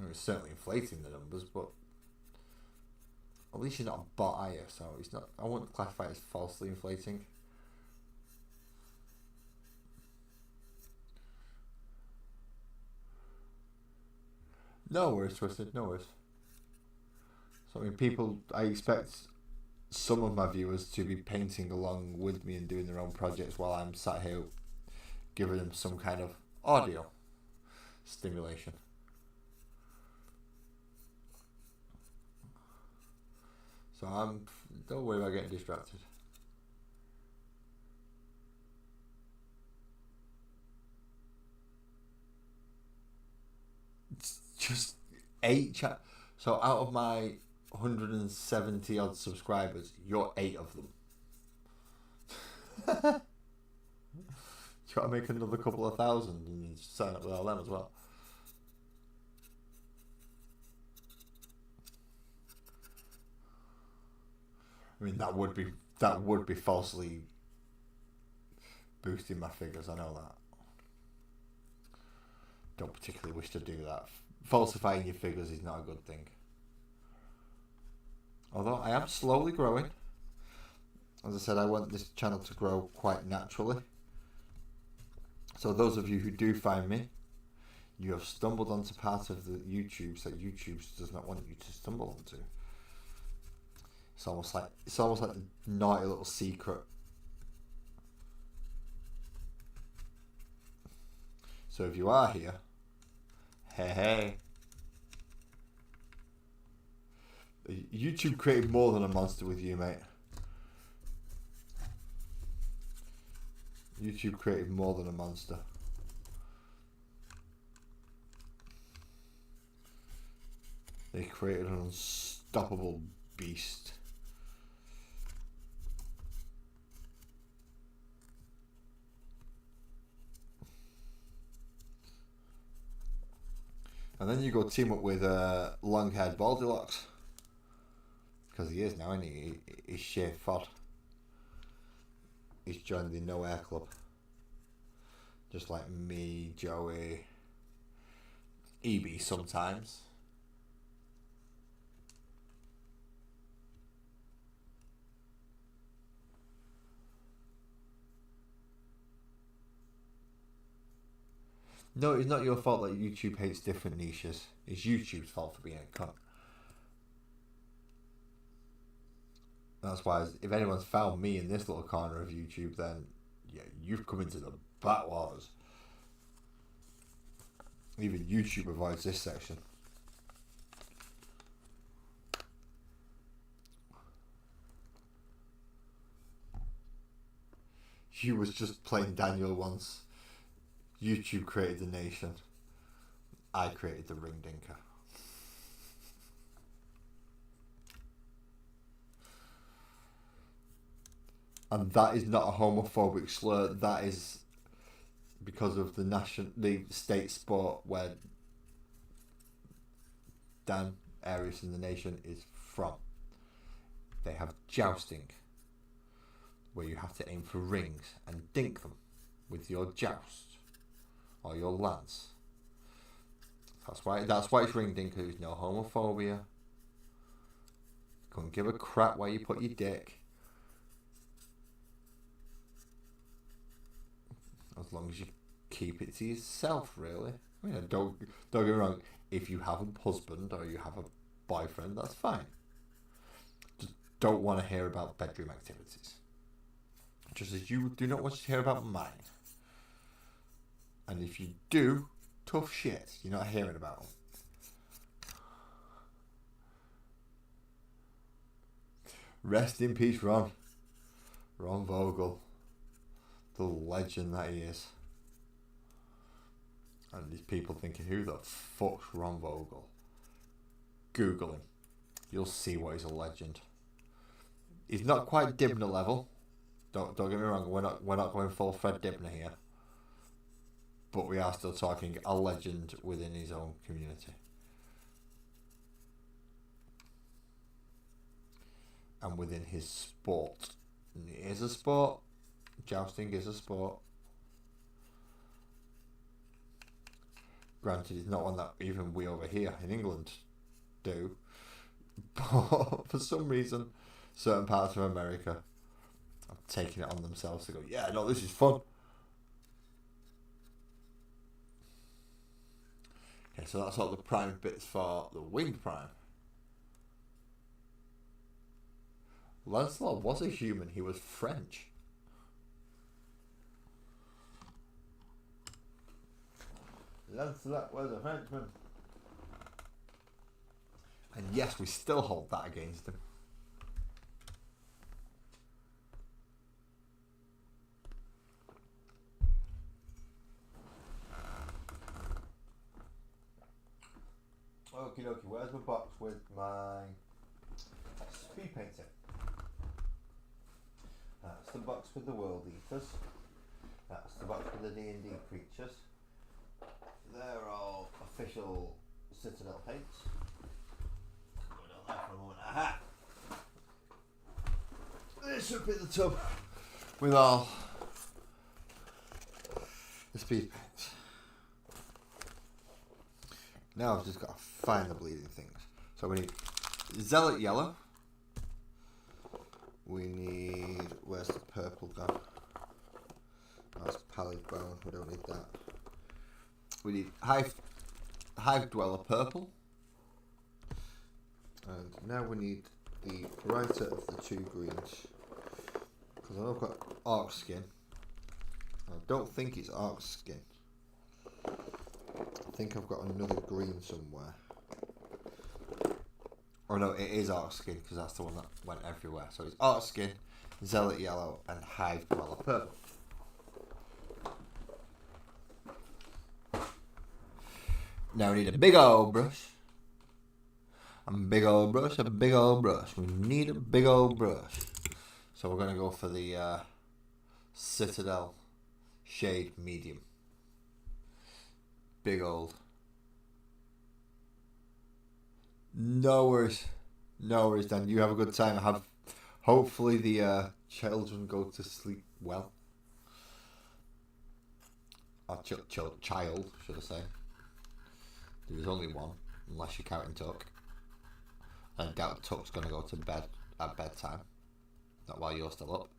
It's certainly inflating the numbers, but at least you're not a bot, are you? So it's not. I wouldn't classify it as falsely inflating. No worries, Twisted. No worries. So I mean, people. I expect some of my viewers to be painting along with me and doing their own projects while I'm sat here giving them some kind of audio stimulation. So don't worry about getting distracted. It's just 8 so out of my 170 odd subscribers, you're 8 of them. You gotta make another couple of thousand and sign up with all them as well. I mean, that would be falsely boosting my figures. I know that. Don't particularly wish to do that. Falsifying your figures is not a good thing. Although I am slowly growing. As I said, I want this channel to grow quite naturally. So those of you who do find me, you have stumbled onto part of the YouTubes that YouTube does not want you to stumble onto. It's almost like the naughty little secret. So if you are here, hey. YouTube created more than a monster with you, mate. YouTube created more than a monster. They created an unstoppable beast. And then you go team up with long-haired Baldylocks. Because he is now, isn't he? He's sheer fod. He's joined the No Air Club. Just like me, Joey, EB sometimes. No, it's not your fault that YouTube hates different niches. It's YouTube's fault for being a cunt. That's why, if anyone's found me in this little corner of YouTube, then yeah, you've come into the that was. Even YouTube avoids this section. You was just plain Daniel once. YouTube created the nation. I created the ring dinker. And that is not a homophobic slur. That is because of the state sport where Dan Arias in the nation is from. They have jousting, where you have to aim for rings and dink them with your joust or your lance. That's why it's ring dinker. There's no homophobia. Couldn't give a crap where you put your dick. As long as you keep it to yourself, really. I mean, don't get me wrong. If you have a husband or you have a boyfriend, that's fine. Just don't want to hear about bedroom activities. Just as you do not want to hear about mine. And if you do, tough shit. You're not hearing about them. Rest in peace, Ron. Ron Vogel. The legend that he is. And these people thinking, who the fuck's Ron Vogel? Google him. You'll see why he's a legend. He's not quite Dibner level. Don't get me wrong, we're not going full Fred Dibner here. But we are still talking a legend within his own community. And within his sport. And it is a sport. Jousting is a sport. Granted, it's not one that even we over here in England do. But for some reason, certain parts of America are taking it on themselves to go, yeah, no, this is fun. Okay, so that's all the prime bits for the winged prime. Lancelot was a human. He was French. Lancelot was a Frenchman. And yes, we still hold that against him. Okie dokie, where's my box with my speed painting? That's the box with the world eaters. That's the box with the D&D creatures. They're all official Citadel paints. Going on there for a moment. Aha! This should be the tub with all the speed paints. Now I've just got to find the bleeding things. So we need Zealot Yellow. We need... Where's the purple gone? That's Pallid Brown. We don't need that. We need Hive Dweller Purple. And now we need the brighter of the two greens. Because I know I've got Orc Skin. I don't think it's Orc Skin. I think I've got another green somewhere. Oh no, it is Orc Skin because that's the one that went everywhere. So it's Orc Skin, Zealot Yellow and Hive Dweller Purple. Now we need a big old brush. A big old brush, a big old brush. We need a big old brush. So we're going to go for the Citadel Shade Medium. Big old. No worries. No worries, Dan. You have a good time. Hopefully the children go to sleep well. Or child, should I say. There's only one, unless you're counting Tuck. I doubt Tuck's going to go to bed at bedtime. Not while you're still up.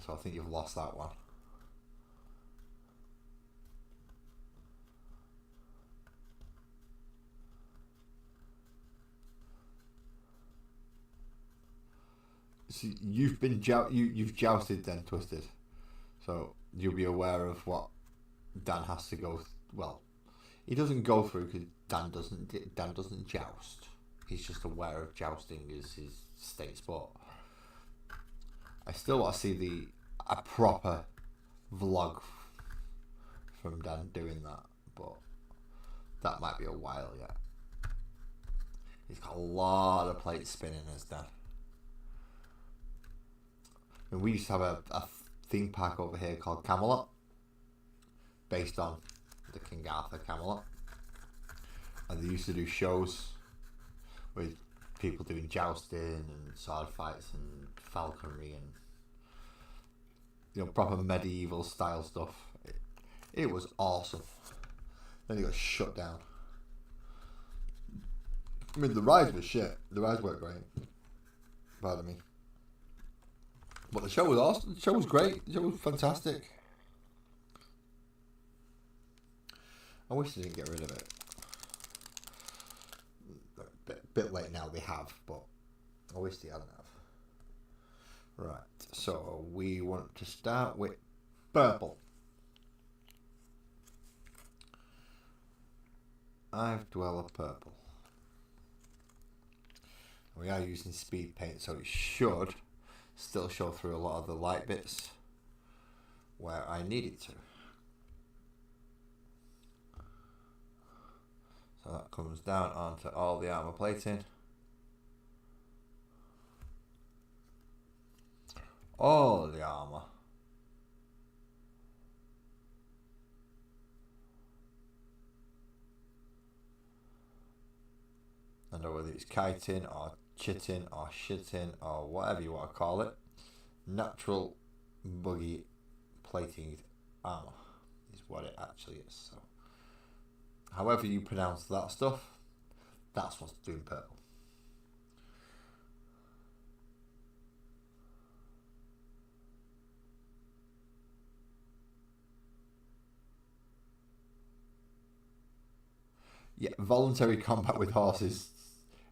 So I think you've lost that one. So you've jousted then, Twisted. So you'll be aware of what Dan has to go. Well, he doesn't go through because Dan doesn't joust. He's just aware of jousting as his state sport. I still want to see a proper vlog from Dan doing that, but that might be a while yet. He's got a lot of plates spinning as Dan. And we used to have a theme park over here called Camelot, based on the King Arthur Camelot, and they used to do shows with people doing jousting and sword fights and falconry and proper medieval style stuff. It was awesome. Then it got shut down. I mean, the rides were shit. The rides weren't great. Pardon me. But the show was awesome. The show was great. The show was fantastic. I wish they didn't get rid of it. Bit late now, they have, but I wish they hadn't have. Right, so we want to start with purple. I've developed purple. We are using speed paint, so it should still show through a lot of the light bits where I need it to. So that comes down onto all the armor plating. All the armor. And whether it's kiting or chitting or shitting or whatever you want to call it, natural buggy plating armor is what it actually is. So however you pronounce that stuff, that's what's doing purple. Yeah, voluntary combat with horses.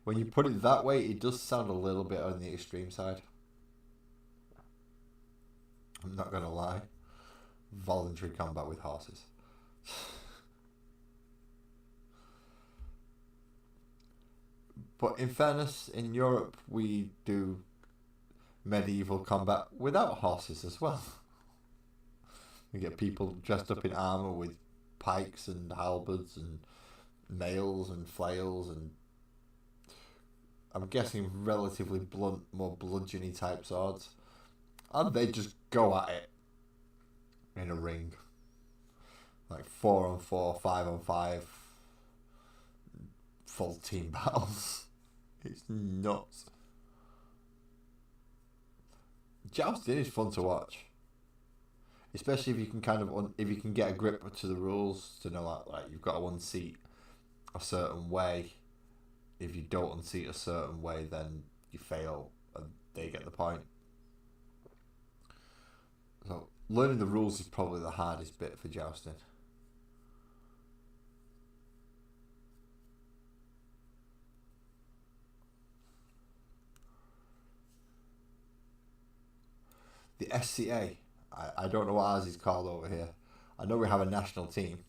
When you put it that way, it does sound a little bit on the extreme side. I'm not going to lie. Voluntary combat with horses. But in fairness, in Europe, we do medieval combat without horses as well. We get people dressed up in armour with pikes and halberds and nails and flails and I'm guessing relatively blunt, more bludgeony type swords. And they just go at it in a ring. Like 4-on-4, 5-on-5, full team battles. It's nuts. Jousting is fun to watch, especially if you can if you can get a grip to the rules to know like you've got to unseat a certain way. If you don't unseat a certain way, then you fail and they get the point. So learning the rules is probably the hardest bit for jousting. The SCA, I don't know what ours is called over here. I know we have a national team.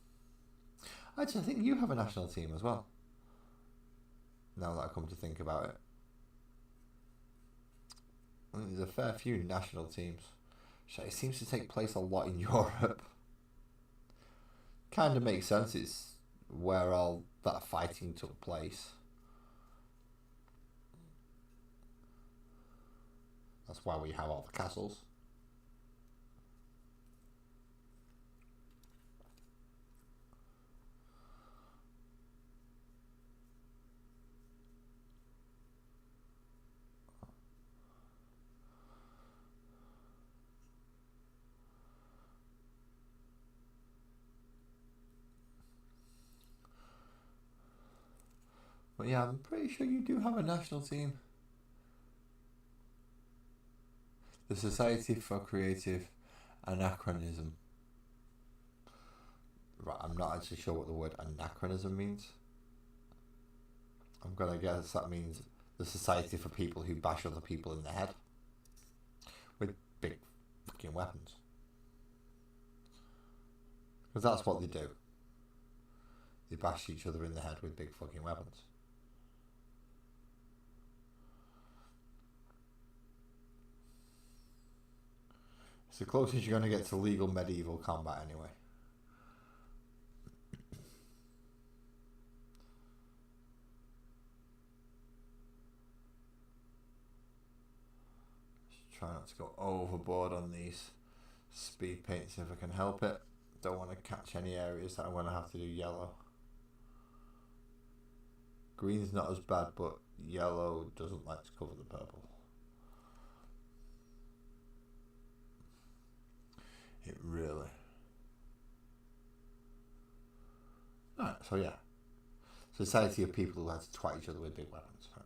Actually, I think you have a national team as well. Now that I come to think about it. I mean, there's a fair few national teams. So it seems to take place a lot in Europe. Kind of makes sense. It's where all that fighting took place. That's why we have all the castles. But yeah, I'm pretty sure you do have a national team. The Society for Creative Anachronism. Right, I'm not actually sure what the word anachronism means. I'm gonna guess that means the Society for People Who Bash Other People in the Head. fucking weapons. Because that's what they do. They bash each other in the head with big fucking weapons. It's the closest you're going to get to legal medieval combat anyway. Just try not to go overboard on these speed paints if I can help it. Don't want to catch any areas that I'm going to have to do yellow. Green's not as bad, but yellow doesn't like to cover the purple. It really. Right, so yeah. Society of people who had to twat each other with big weapons. Right.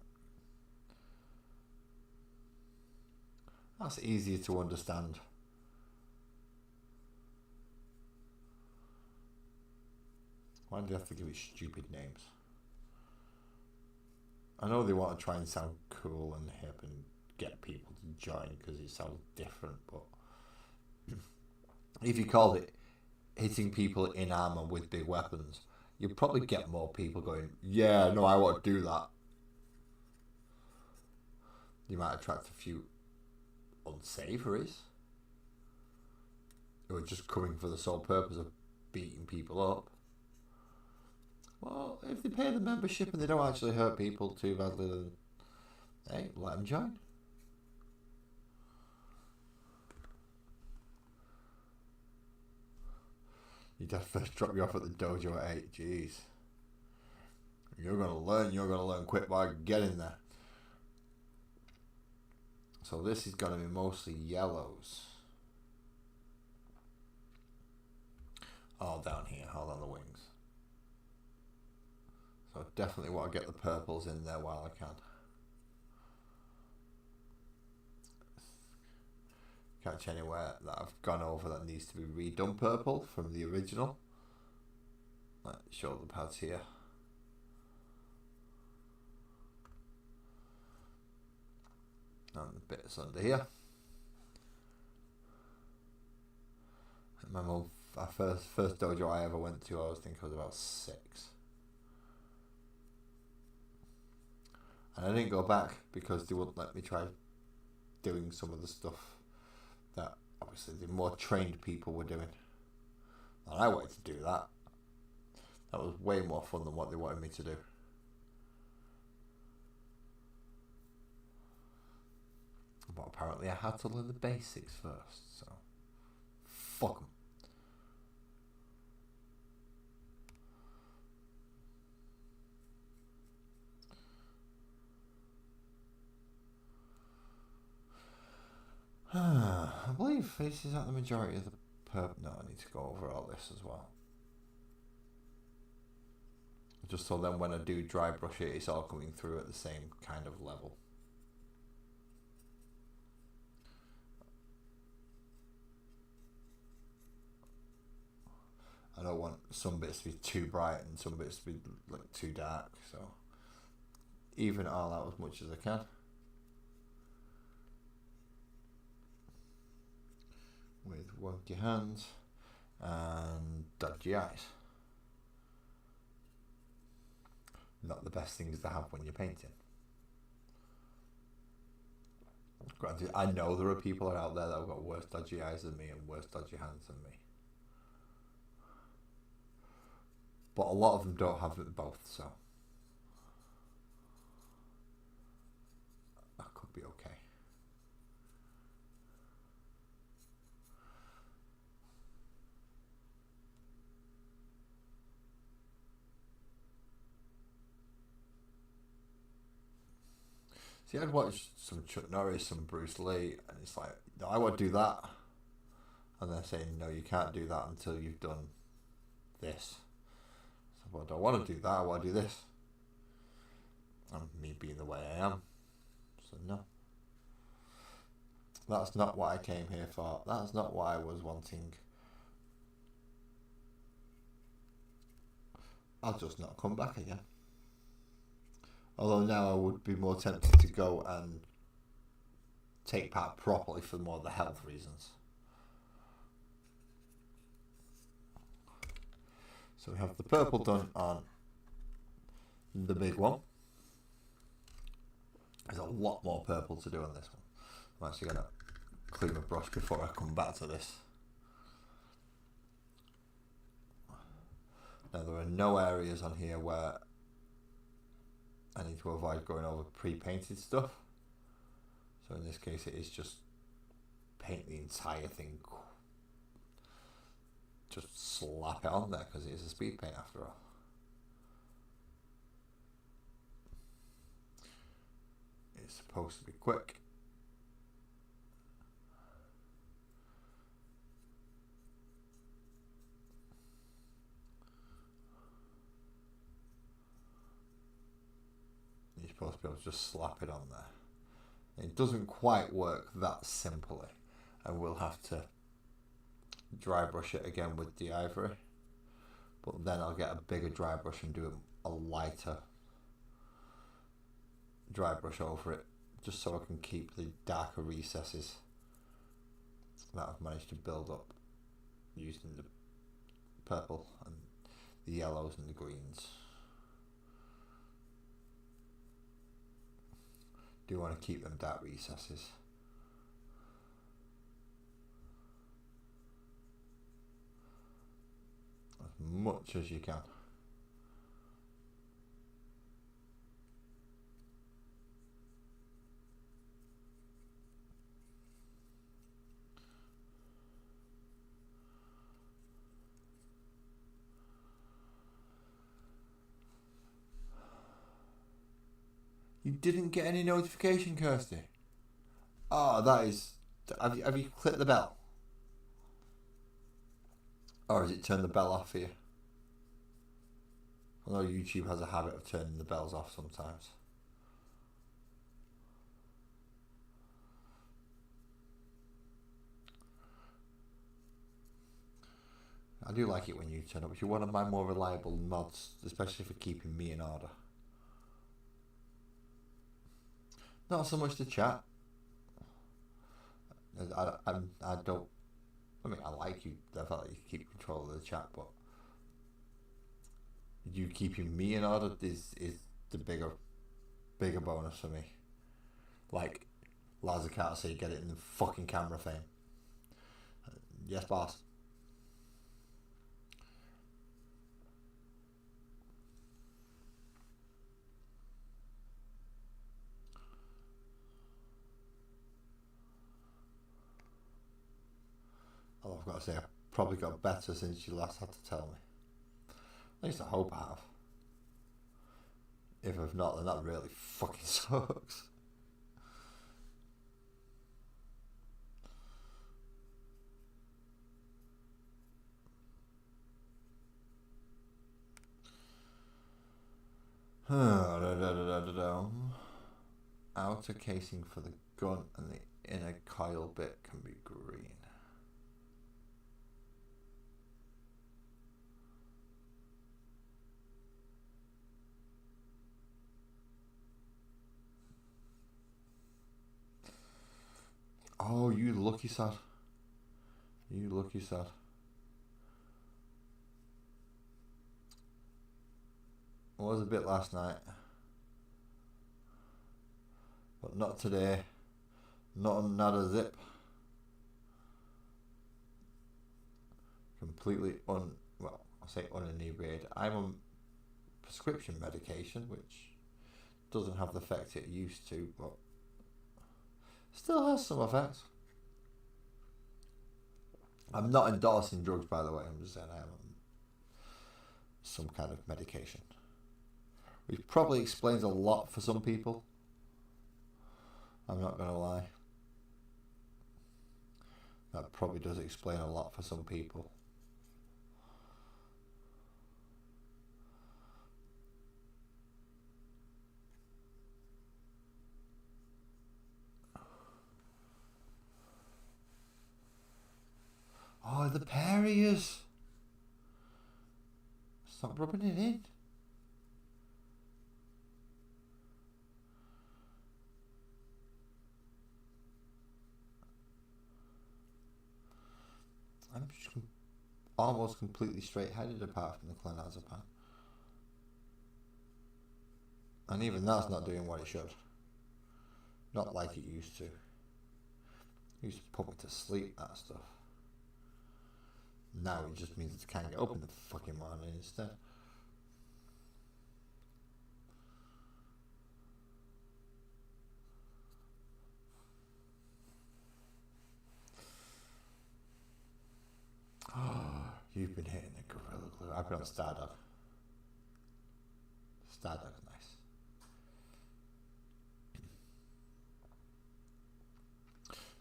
That's easier to understand. Why do they have to give it stupid names? I know they want to try and sound cool and hip and get people to join because it sounds different, but if you called it hitting people in armor with big weapons, you'd probably get more people going, yeah, no, I want to do that. You might attract a few unsavouries who are just coming for the sole purpose of beating people up. Well, if they pay the membership and they don't actually hurt people too badly, then hey, let them join. Your dad first dropped you off at the dojo at 8. Jeez. You're going to learn quick by getting there. So this is going to be mostly yellows. All down here, all on the wings. So I definitely want to get the purples in there while I can. Catch anywhere that I've gone over that needs to be redone purple from the original. Like shoulder pads here. And the bits under here. I remember our first dojo I ever went to, I think I was about 6. And I didn't go back because they wouldn't let me try doing some of the stuff that obviously the more trained people were doing. And I wanted to do that. That was way more fun than what they wanted me to do. But apparently I had to learn the basics first, so fuck them. I believe this is at the majority of the purple. No, I need to go over all this as well. Just so then when I do dry brush it, it's all coming through at the same kind of level. I don't want some bits to be too bright and some bits to be like too dark, so even it all out as much as I can. With wonky hands and dodgy eyes. Not the best things to have when you're painting. Granted, I know there are people out there that have got worse dodgy eyes than me and worse dodgy hands than me. But a lot of them don't have it both, so that could be okay. See, I'd watch some Chuck Norris, some Bruce Lee, and it's like, no, I want to do that. And they're saying, no, you can't do that until you've done this. So, well, I don't want to do that, I want to do this. And me being the way I am. So, no. That's not what I came here for. That's not what I was wanting. I'll just not come back again. Although now I would be more tempted to go and take part properly for more of the health reasons. So we have the purple done on the big one. There's a lot more purple to do on this one. I'm actually going to clean my brush before I come back to this. Now there are no areas on here where I need to avoid going over pre-painted stuff. So in this case it is just paint the entire thing. Just slap it on there because it is a speed paint after all. It's supposed to be quick. You're supposed to be able to just slap it on there. It doesn't quite work that simply. I will have to dry brush it again with the ivory, but then I'll get a bigger dry brush and do a lighter dry brush over it, just so I can keep the darker recesses that I've managed to build up using the purple and the yellows and the greens. Do want to keep them dark recesses. As much as you can. You didn't get any notification, Kirsty? Oh, that is... Have you clicked the bell? Or has it turned the bell off for you? Although YouTube has a habit of turning the bells off sometimes. I do like it when you turn up. You're one of my more reliable mods, especially for keeping me in order. Not so much the chat. I don't... I mean, I like you, the fact that you keep control of the chat, but you keeping me in order is the bigger bonus for me. Like, Lazarcat say, get it in the fucking camera frame. Yes, boss. Oh, I've got to say, I've probably got better since you last had to tell me. At least I hope I have. If I've not, then that really fucking sucks. Outer casing for the gun and the inner coil bit can be green. Oh, you lucky sod. You lucky sod. I was a bit last night. But not today. Not a zip. Completely I say uninebriated. I'm on prescription medication, which doesn't have the effect it used to, but still has some effects. I'm not endorsing drugs, by the way. I'm just saying I am on some kind of medication, which probably explains a lot for some people. I'm not going to lie. That probably does explain a lot for some people. Oh, the Perriers! Stop rubbing it in. I'm just almost completely straight-headed apart from the clonazepam. And even that's not doing what it should. Not like it used to. It used to put me to sleep, that stuff. Now it just means I can't get up in the fucking morning instead. You've been hitting the Gorilla Glue. I've been on Stardog. Stardog's nice.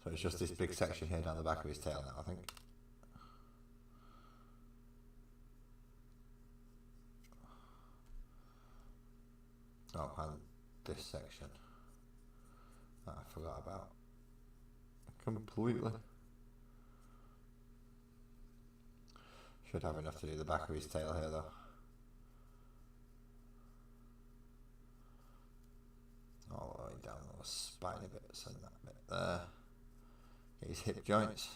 So it's just this big section here down the back of his tail now, I think. Oh, and this section that I forgot about completely. Should have enough to do the back of his tail here though. All the way down those spiny bits and that bit there. His hip joints.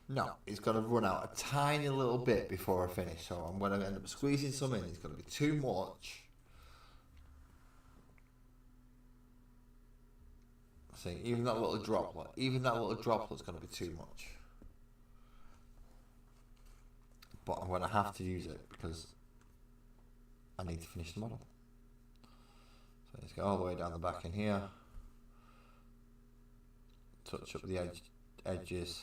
No, he's got to run out a tiny little bit before I finish, so I'm going to end up squeezing some in. It's going to be too much. See, even that little droplet's going to be too much. But I'm going to have to use it because I need to finish the model. So let's go all the way down the back in here. Touch up the edges.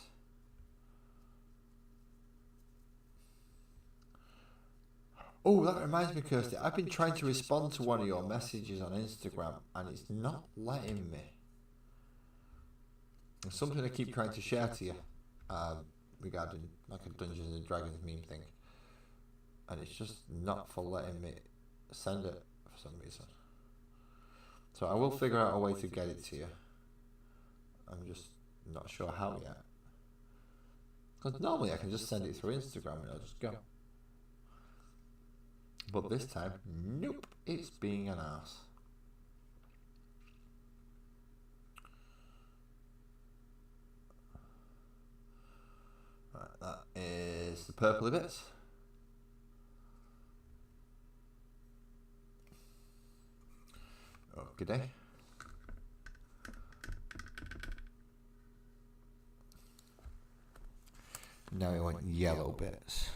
Oh, that reminds me, Kirsty, I've been trying to respond to one of your messages on Instagram and it's not letting me. There's something I keep trying to share to you regarding like a Dungeons and Dragons meme thing. And it's just not for letting me send it for some reason. So I will figure out a way to get it to you. I'm just not sure how yet. Because normally I can just send it through Instagram and I'll just go. But this time, nope, it's being an ass. Right, that is the purpley bits. Oh, good day. Now we want yellow bits.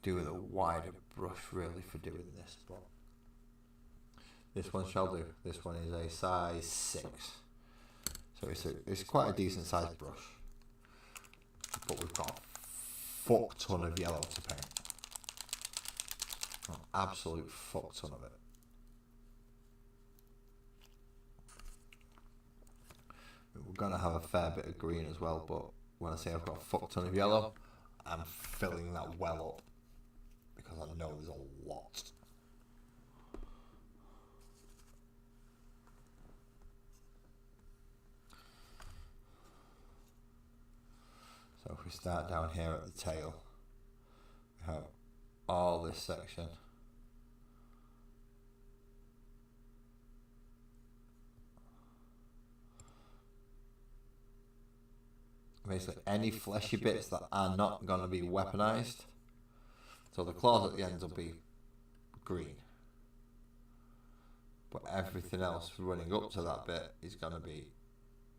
Do with a wider brush really for doing this, but this one shall do. This one is a size 6, so it's quite a decent sized brush, but we've got a fuck ton of yellow to paint, an absolute fuck ton of it. We're gonna have a fair bit of green as well, but when I say I've got a fuck ton of yellow, I'm filling that well up. Because I know there's a lot. So if we start down here at the tail, we have all this section. Basically any fleshy bits that are not going to be weaponized. So the claws at the ends will be green, but everything else running up to that bit is going to be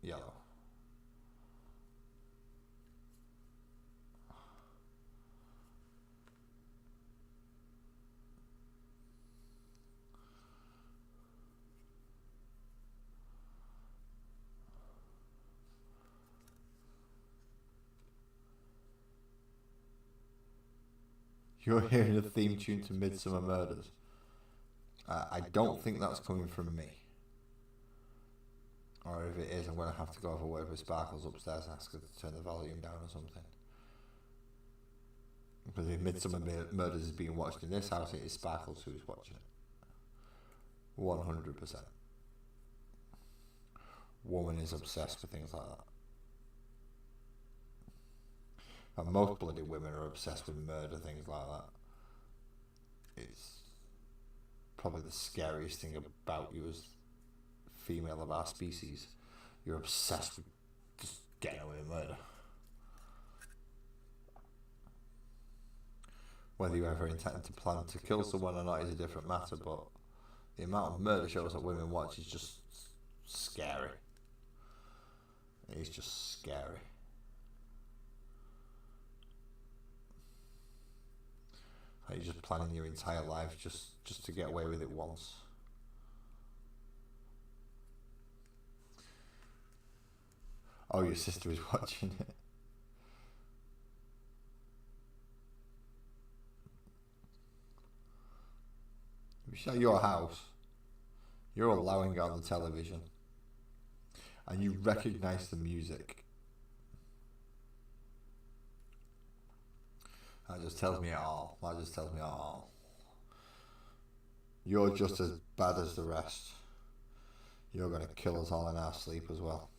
yellow. You're hearing a theme tune to Midsummer Murders. I don't think that's coming from me. Or if it is, I'm going to have to go have a word with Sparkles upstairs and ask her to turn the volume down or something. Because if Midsummer Murders is being watched in this house, it is Sparkles who's watching it. 100%. Woman is obsessed with things like that. And most bloody women are obsessed with murder, things like that. probably the scariest thing about you as female of our species. You're obsessed with just getting away with murder. Whether you ever intend to plan to kill someone or not is a different matter, but the amount of murder shows that women watch is just scary. It's just scary. Like you're just planning your entire life just to get away with it once. Oh, your sister is watching it. If you show your house, you're allowing it on the television, and you recognise the music. That just tells me it all. That just tells me all. You're just as bad as the rest. You're going to kill us all in our sleep as well.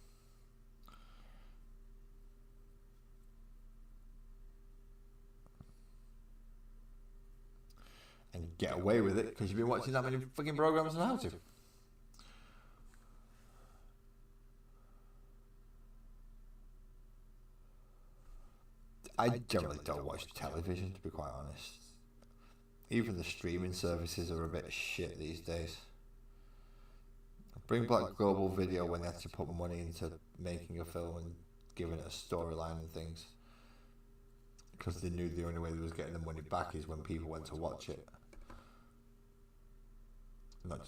And get away with it because you've been watching that many fucking programs on how to. I generally don't watch television, to be quite honest. Even the streaming services are a bit shit these days. Bring back Global Video when they had to put money into making a film and giving it a storyline and things. Because they knew the only way they was getting the money back is when people went to watch it. Not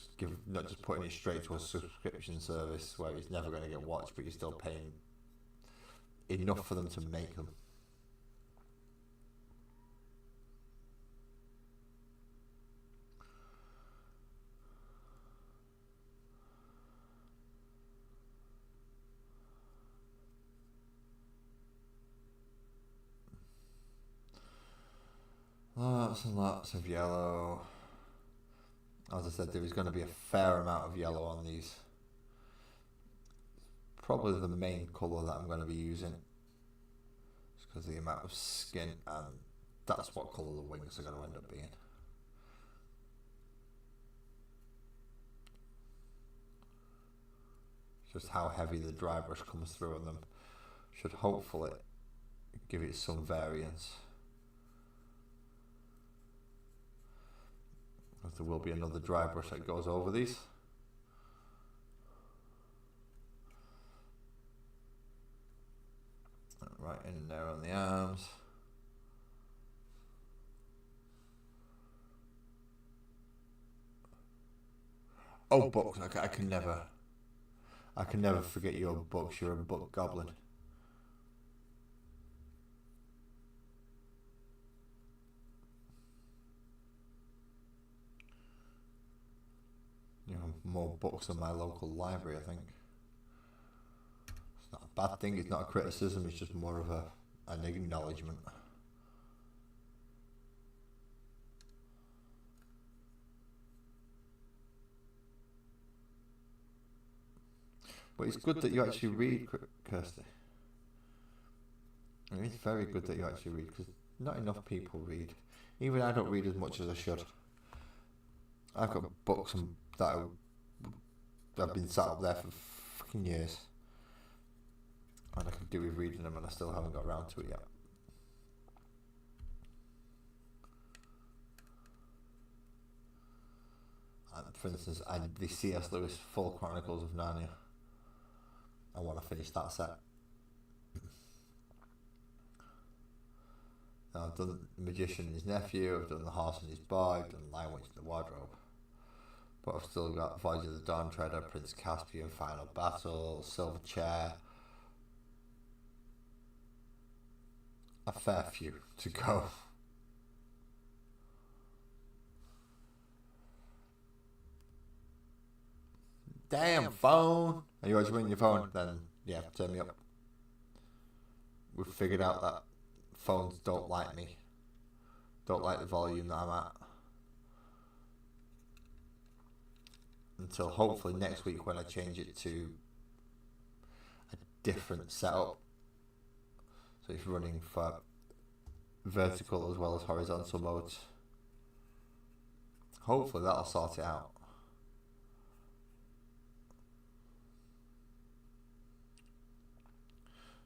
just putting it straight to a subscription service where it's never going to get watched, but you're still paying enough for them to make them. Lots and lots of yellow. As I said, there is going to be a fair amount of yellow on these. Probably the main colour that I'm going to be using. Just because of the amount of skin, and that's what colour the wings are going to end up being. Just how heavy the dry brush comes through on them should hopefully give it some variance. There will be another dry brush that goes over these. Right in there on the arms. Oh, books! I can never forget your books. You're a book goblin. More books than my local library, I think. It's not a bad thing, it's not a criticism, it's just more of an acknowledgement. But it's good that you actually read, Kirsty. It's very good that you actually read, because not enough people read. Even I don't read as much as I should. I've got books that I've been sat up there for fucking years, and I could do with reading them, and I still haven't got around to it yet. And for instance, the C.S. Lewis Full Chronicles of Narnia. I want to finish that set. Now I've done The Magician and His Nephew, I've done The Horse and His Boy, I've done Lion, Witch and the Wardrobe. But I've still got Voyage of the Dawn Treader, Prince Caspian, Final Battle, Silver Chair. A fair few to go. Damn phone! Are you watching your phone? Then yeah, turn me up. We've figured out that phones don't like me. Don't like the volume that I'm at. Until hopefully next week when I change it to a different setup. So it's running for vertical as well as horizontal modes. Hopefully that'll sort it out.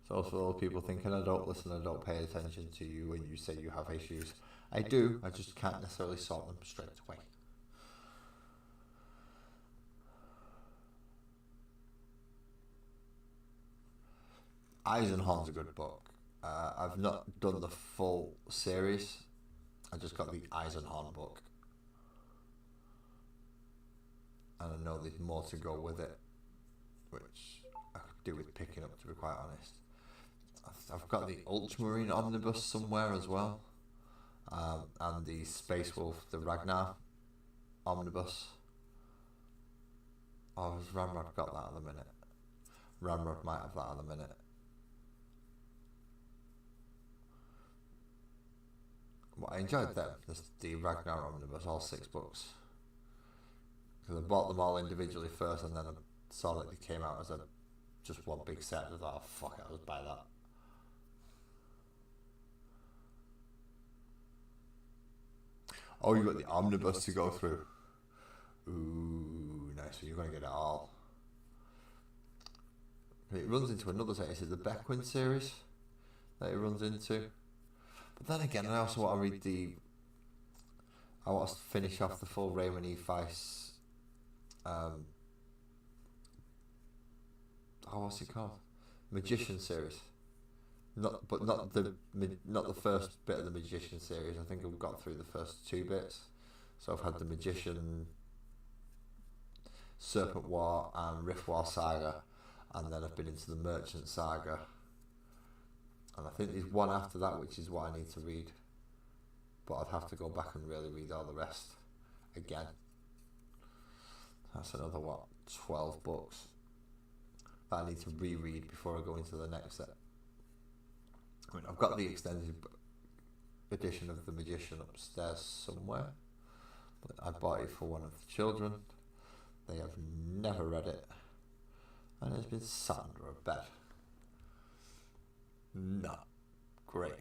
So for all people thinking I don't listen, I don't pay attention to you when you say you have issues. I do, I just can't necessarily sort them straight away. Eisenhorn's a good book. I've not done the full series. I just got the Eisenhorn book. And I know there's more to go with it, which I could do with picking up, to be quite honest. I've got the Ultramarine Omnibus somewhere as well. And the Space Wolf, the Ragnar Omnibus. Oh, has Ramrod got that at the minute? Ramrod might have that at the minute. Well, I enjoyed them, the Ragnar Omnibus, all 6 books. Because I bought them all individually first, and then I saw that they came out as just one big set. I thought, oh fuck it, I'll just buy that. Oh, you got the Omnibus to go through. Ooh, nice. So you're going to get it all. It runs into another series. It's the Beckwin series that it runs into. But then again, I also want to read I want to finish off the full Raymond E. Weiss. What's it called? Magician series. Not the first bit of the Magician series. I think I've got through the first 2 bits. So I've had the Magician, Serpent War, and Rift War saga, and then I've been into the Merchant saga. And I think there's one after that, which is what I need to read. But I'd have to go back and really read all the rest again. That's another, 12 books that I need to reread before I go into the next set. I mean, I've got the extended edition of The Magician upstairs somewhere. I bought it for one of the children. They have never read it. And it's been sat under a bed. Not great.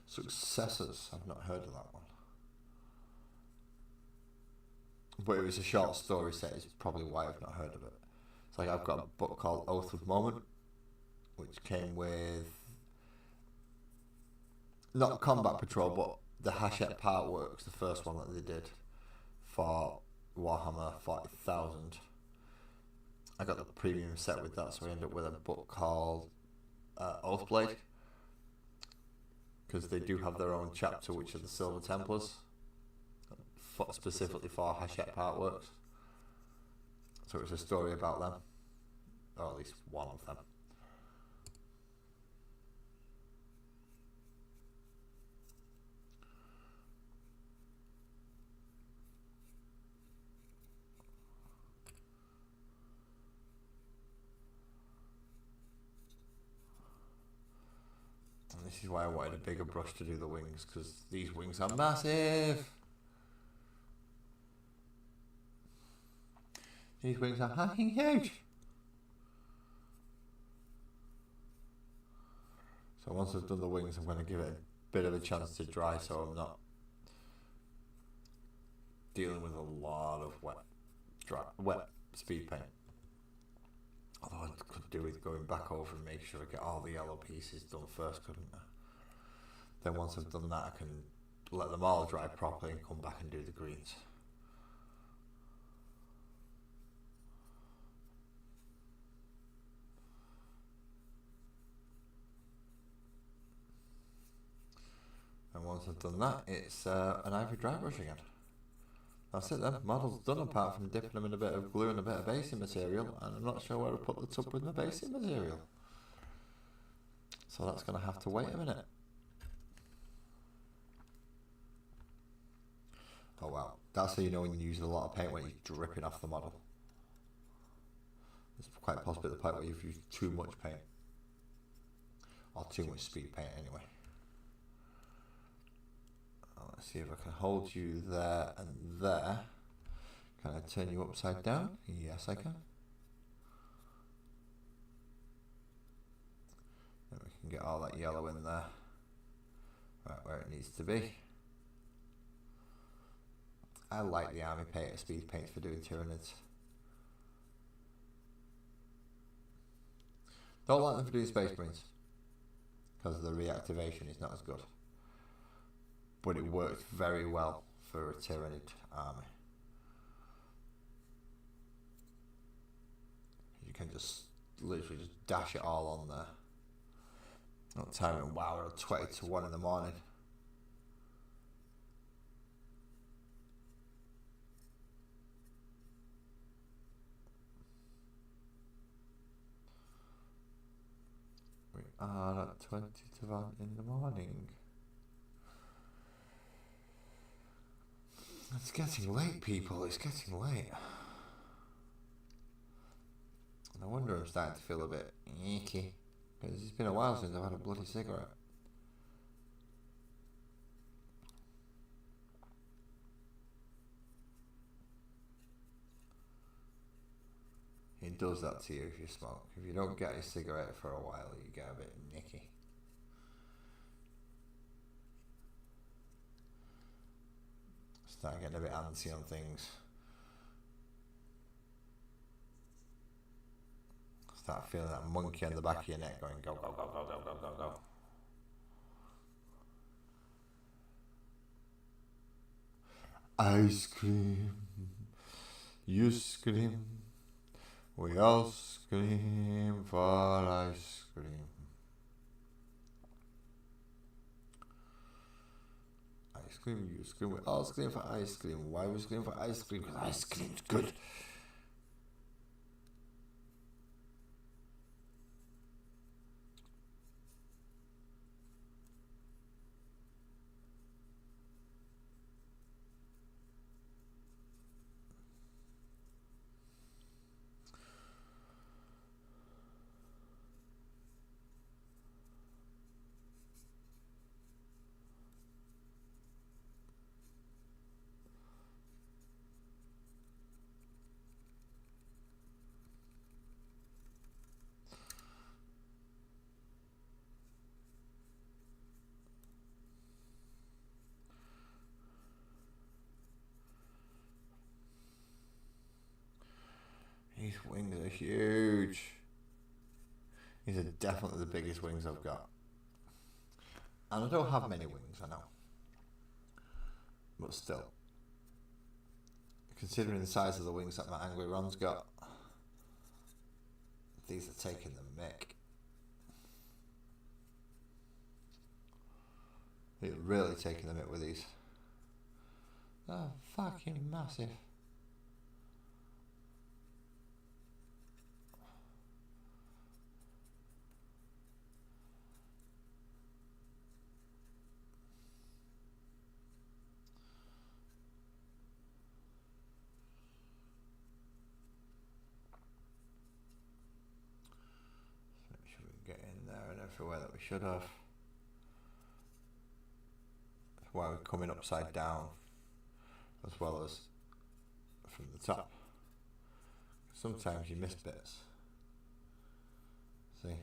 Successors, I've not heard of that one. But it was a short story set, is probably why I've not heard of it. It's like I've got a book called Oath of Moment, which came with not Combat Patrol, but the Hachette Part Works, the first one that they did for Warhammer 40,000. I got the premium set with that, so I ended up with a book called Oathblade, because they do have their own chapter, which are the Silver Templars, specifically for Hachette Part Works. So it's a story about them, or at least one of them. This is why I wanted a bigger brush to do the wings, because these wings are massive. These wings are fucking huge. So once I've done the wings, I'm going to give it a bit of a chance to dry, so I'm not dealing with a lot of wet speed paint. Although I could do with going back over and make sure I get all the yellow pieces done first, couldn't I? Then once I've done that, I can let them all dry properly and come back and do the greens. And once I've done that, it's an ivory dry brush again. That's it then, model's done apart from dipping them in a bit of glue and a bit of basing material, and I'm not sure where to put the tub with the basing material. So that's going to have to wait a minute. Oh wow, that's how you know when you use a lot of paint, when it's dripping off the model. It's quite possibly the point where you've used too much paint. Or too much speed paint anyway. Let's see if I can hold you there and there. Can I turn you upside down? Yes, I can. And we can get all that yellow in there. Right, where it needs to be. I like the army painter speed paints for doing Tyranids. Don't like them for doing Space Marines because the reactivation is not as good. But it works very well for a Tyranid army. You can just literally just dash it all on there. Not time it, wow, we're 20 to 1 in the morning. We are at 20 to 1 in the morning. It's getting late, people, it's getting late. No wonder I'm starting to feel a bit icky. Because it's been a while since I've had a bloody cigarette. It does that to you if you smoke. If you don't get a cigarette for a while, you get a bit nicky. Start getting a bit antsy on things. Start feeling that monkey on the back of your neck going go, go, go, go, go, go, go, go. Ice cream, you scream, we all scream for ice cream. Ice cream, you scream, we all scream for ice cream. Why we scream for ice cream? Because ice cream's good. These wings are huge. These are definitely the biggest wings I've got. And I don't have many wings, I know. But still. Considering the size of the wings that my Angry Ron's got, these are taking the mick. They're really taking the mick with these. They're fucking massive. Get in there and everywhere that we should have. That's why we're coming upside down as well as from the top. Sometimes you miss bits. See?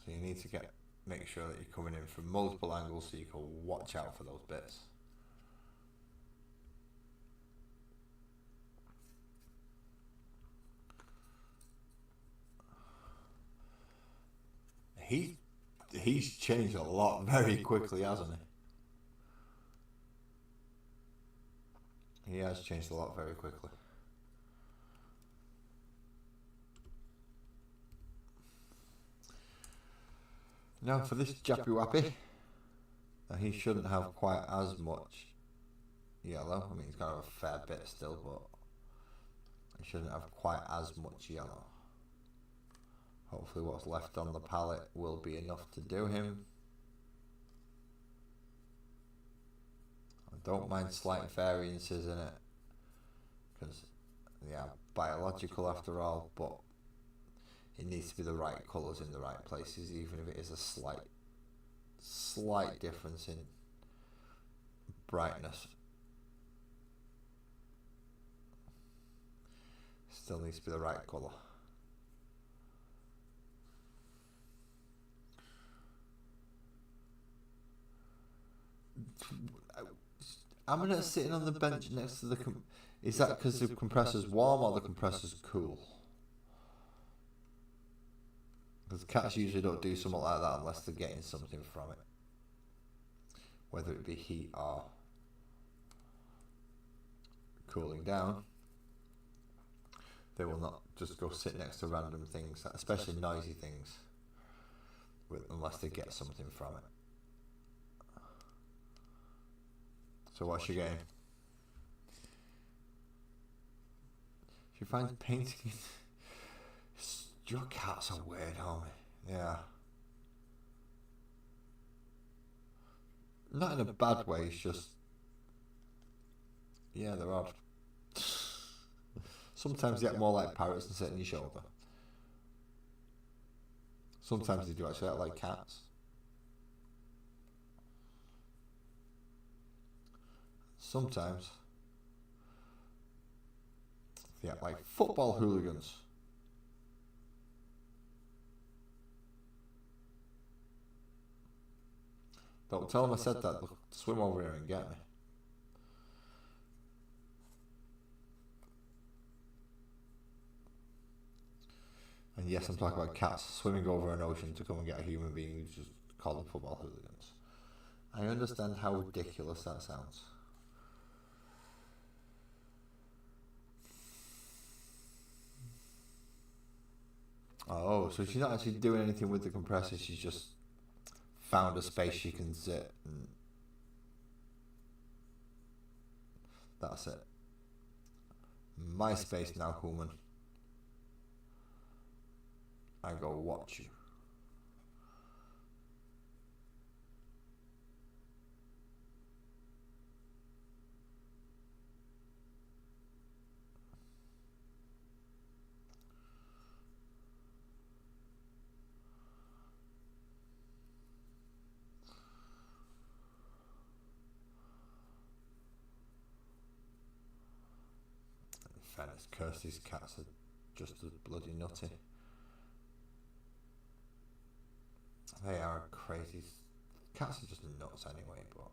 So you need to make sure that you're coming in from multiple angles so you can watch out for those bits. He's changed a lot very quickly, hasn't he? He has changed a lot very quickly. Now for this Jappy Wappy, he shouldn't have quite as much yellow. I mean, he's got a fair bit still, but he shouldn't have quite as much yellow. Hopefully what's left on the palette will be enough to do him. I don't mind slight variances in it, because they are biological after all, but it needs to be the right colours in the right places, even if it is a slight difference in brightness. Still needs to be the right colour. I'm sitting on the bench next to the. Is that because the compressor's warm or the compressor's cool? Because cats usually don't do something like that unless they're getting something from it, whether it be heat or cooling down. They will not just go sit next to random things, especially noisy things, unless they get something from it. So what's she getting? She finds painting. Your cats are weird, homie. Yeah. Not in a bad way, it's just... Yeah, they're odd. Sometimes they act more like parrots and sit on your shoulder. Sometimes they do actually act like cats. Sometimes they act like football hooligans. Don't tell them I said that. They'll swim over here and get me. And yes, I'm talking about cats swimming over an ocean to come and get a human being who's just call them football hooligans. I understand how ridiculous that sounds. Oh, so she's not actually doing anything with the compressor, she's just found a space she can sit and that's it. My space now, human. I go watch you. In fairness, curse these cats are just as bloody nutty. They are crazy. Cats are just nuts anyway, but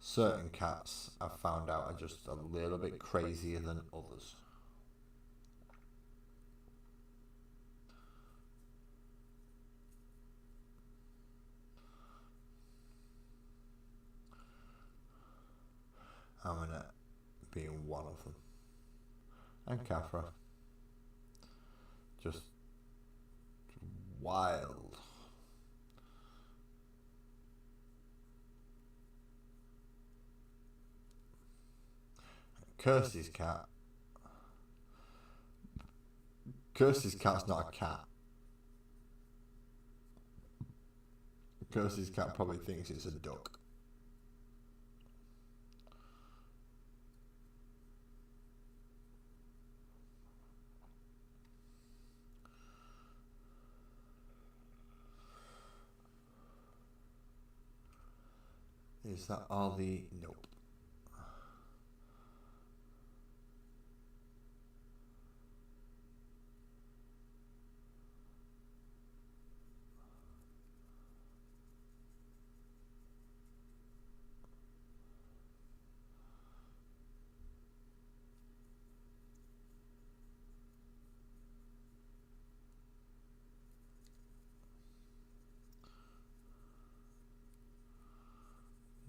certain cats I've found out are just a little bit crazier than others. Aminette being one of them. And Kafra. Just wild. Kirsty's cat. Kirsty's cat's not a cat. Kirsty's cat probably thinks it's a duck. Is that all the... Nope.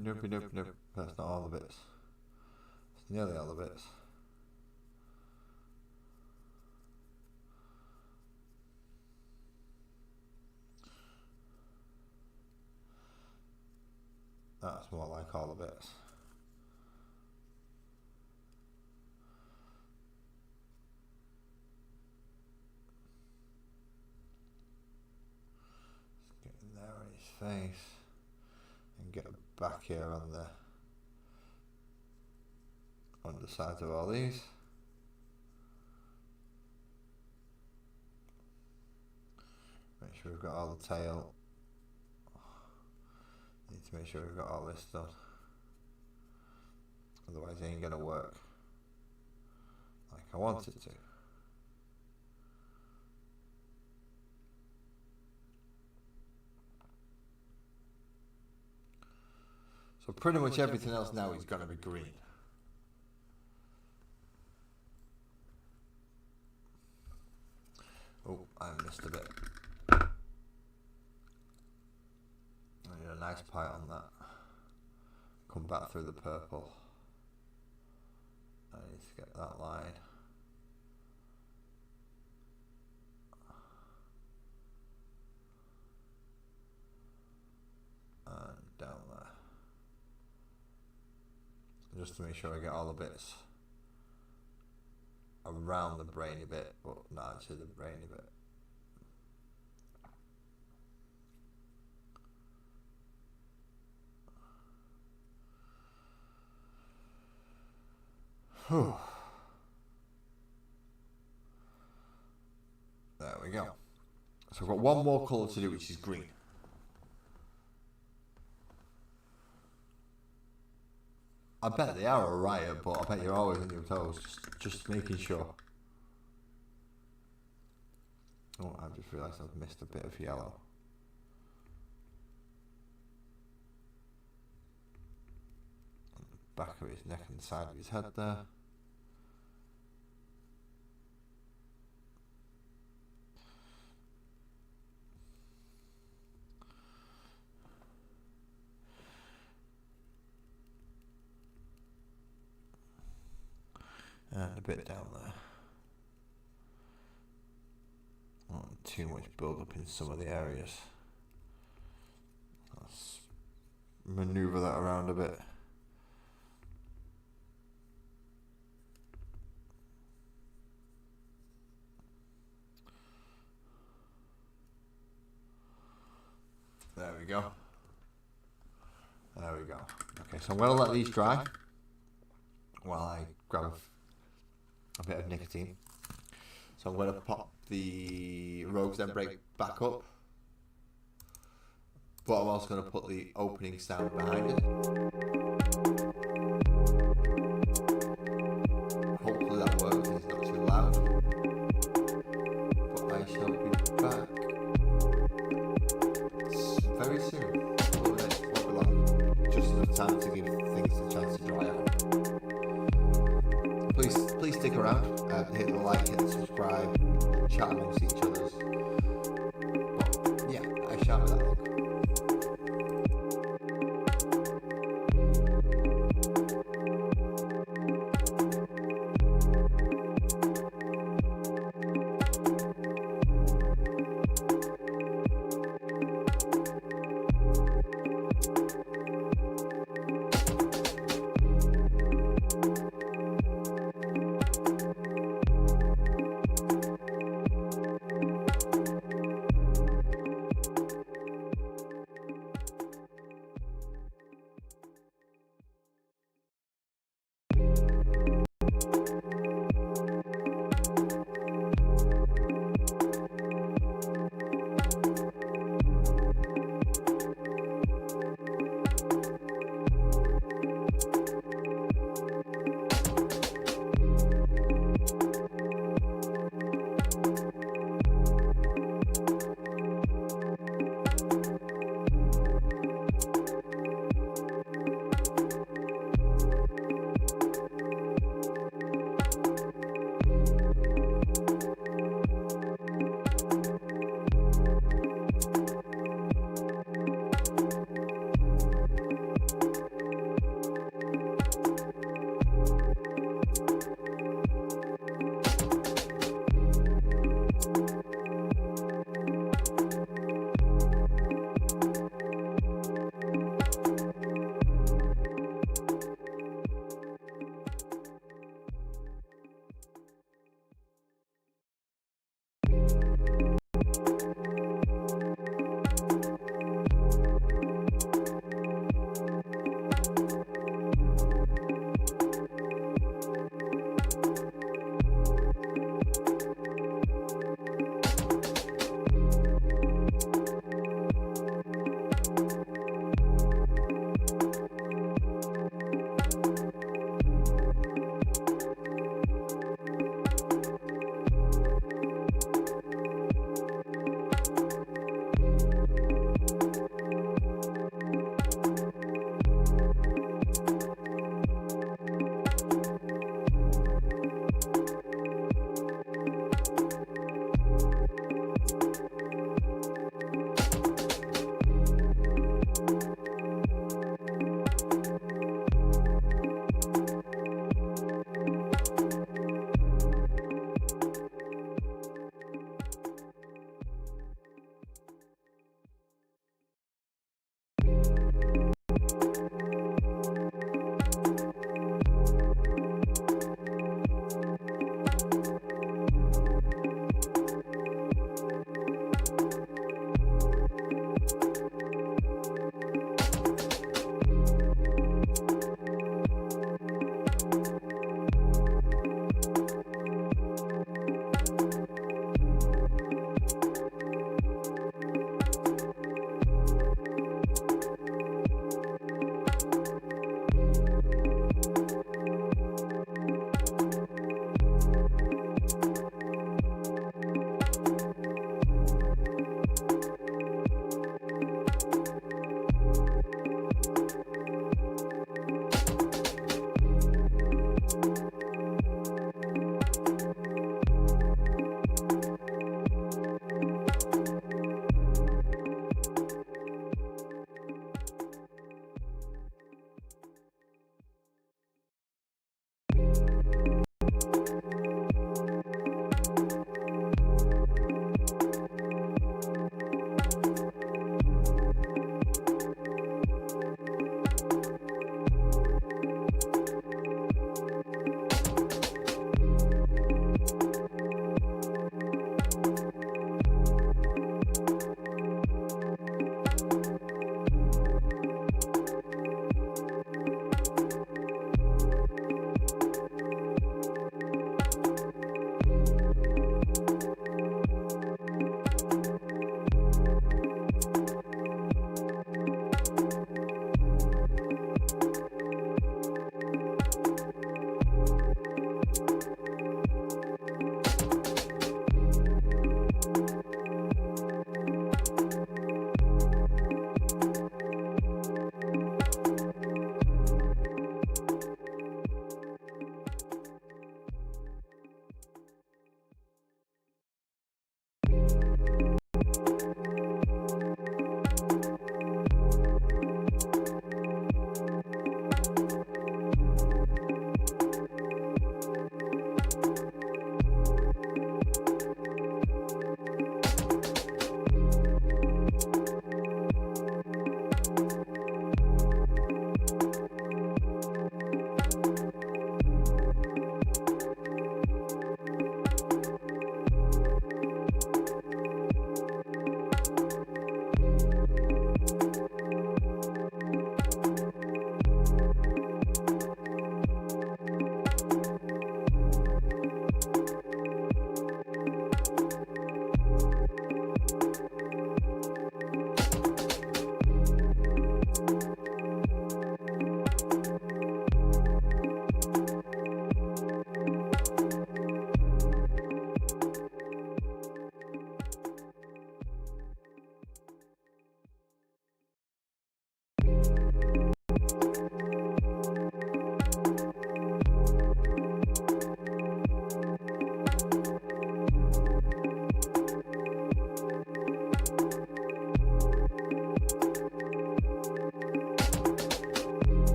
Nope, nope, nope. That's not all the bits. It's nearly all the bits. That's more like all the bits. Just get in there on his face and get back here on the underside of all these. Make sure we've got all the tail. Need to make sure we've got all this done. Otherwise it ain't gonna work like I want it to. So pretty much everything else now is going to be green. Oh, I missed a bit. I need a nice pie on that. Come back through the purple. I need to get that line. And down there. Just to make sure I get all the bits around the brainy bit, but not actually the brainy bit. Whew. There we go. So I've got one more colour to do, which is green. I bet they are a riot, but I bet you're always on your toes, just making sure. Oh, I just realised I've missed a bit of yellow. On the back of his neck and the side of his head there. And a bit down there. Not too much build up in some of the areas. Let's manoeuvre that around a bit. There we go. There we go. Okay, so I'm going to let these dry while I grab a bit of nicotine. So I'm going to pop the Rogue's Den brake back up, but I'm also going to put the opening sound behind it. Hopefully that works, it's not too loud. But I shall be back very soon. Just enough time to give things a chance to dry out. Please stick around, hit the like, hit the subscribe, chat amongst each other. But yeah, I shan't be that long.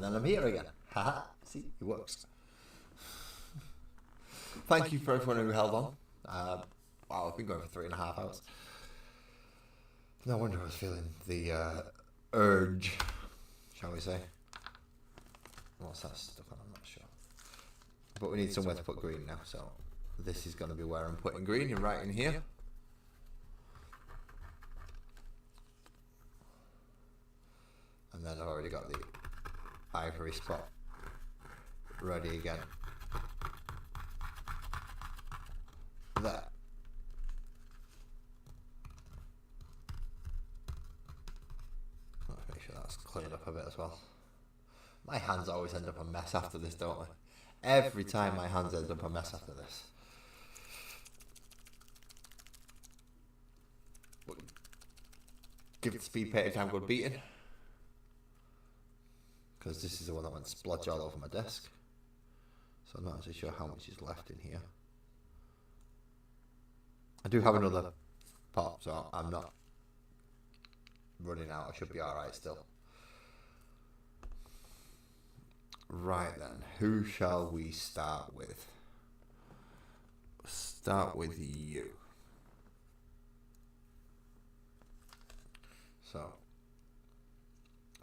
then I'm here again. Haha, see, it works. Thank you for everyone who held on. Wow, I've been going for 3.5 hours. No wonder I was feeling the urge, shall we say. What's that stuff on? I'm not sure. But we need somewhere to put green now, so this is going to be where I'm putting green, and right in here. And then I've already got the ivory spot ready again. There. Let's make sure that's cleared up a bit as well. My hands always end up a mess after this, don't they? Every time my hands end up a mess after this. But give the speed paint a damn good beating. Because this is the one that went splodge all over my desk. So I'm not actually sure how much is left in here. I do have another pot, so I'm not running out. I should be alright still. Right then, who shall we start with? Start with you. So,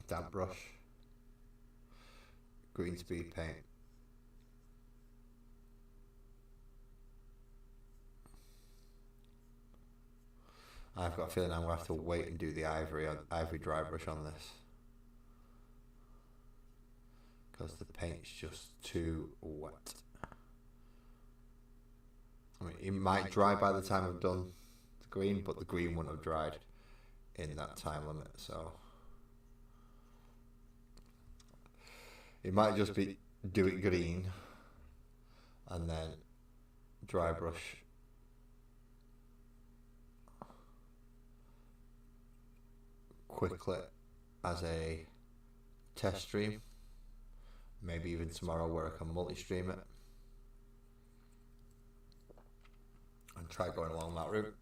damp brush, green speed paint. I've got a feeling I'm going to have to wait and do the ivory dry brush on this. Because the paint's just too wet. I mean, it might dry by the time I've done the green, but the green wouldn't have dried in that time limit, so it might just be do it green and then dry brush quickly as a test stream. Maybe even tomorrow where I can multi-stream it and try going along that route.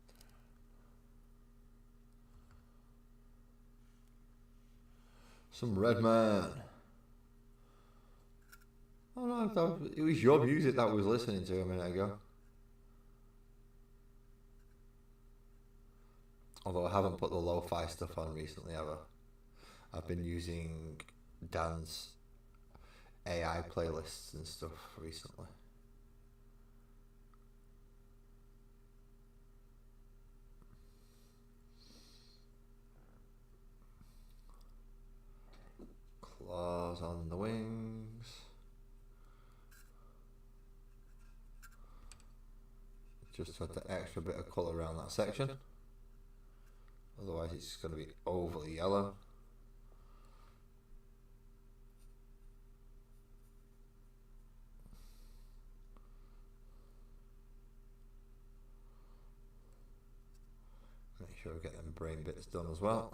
Some Red Man. Oh no, it was your music that I was listening to a minute ago. Although I haven't put the lo-fi stuff on recently ever. I've been using Dan's AI playlists and stuff recently. Claws on the wings. Just to add the extra bit of colour around that section. Otherwise it's going to be overly yellow. Make sure we get them brain bits done as well.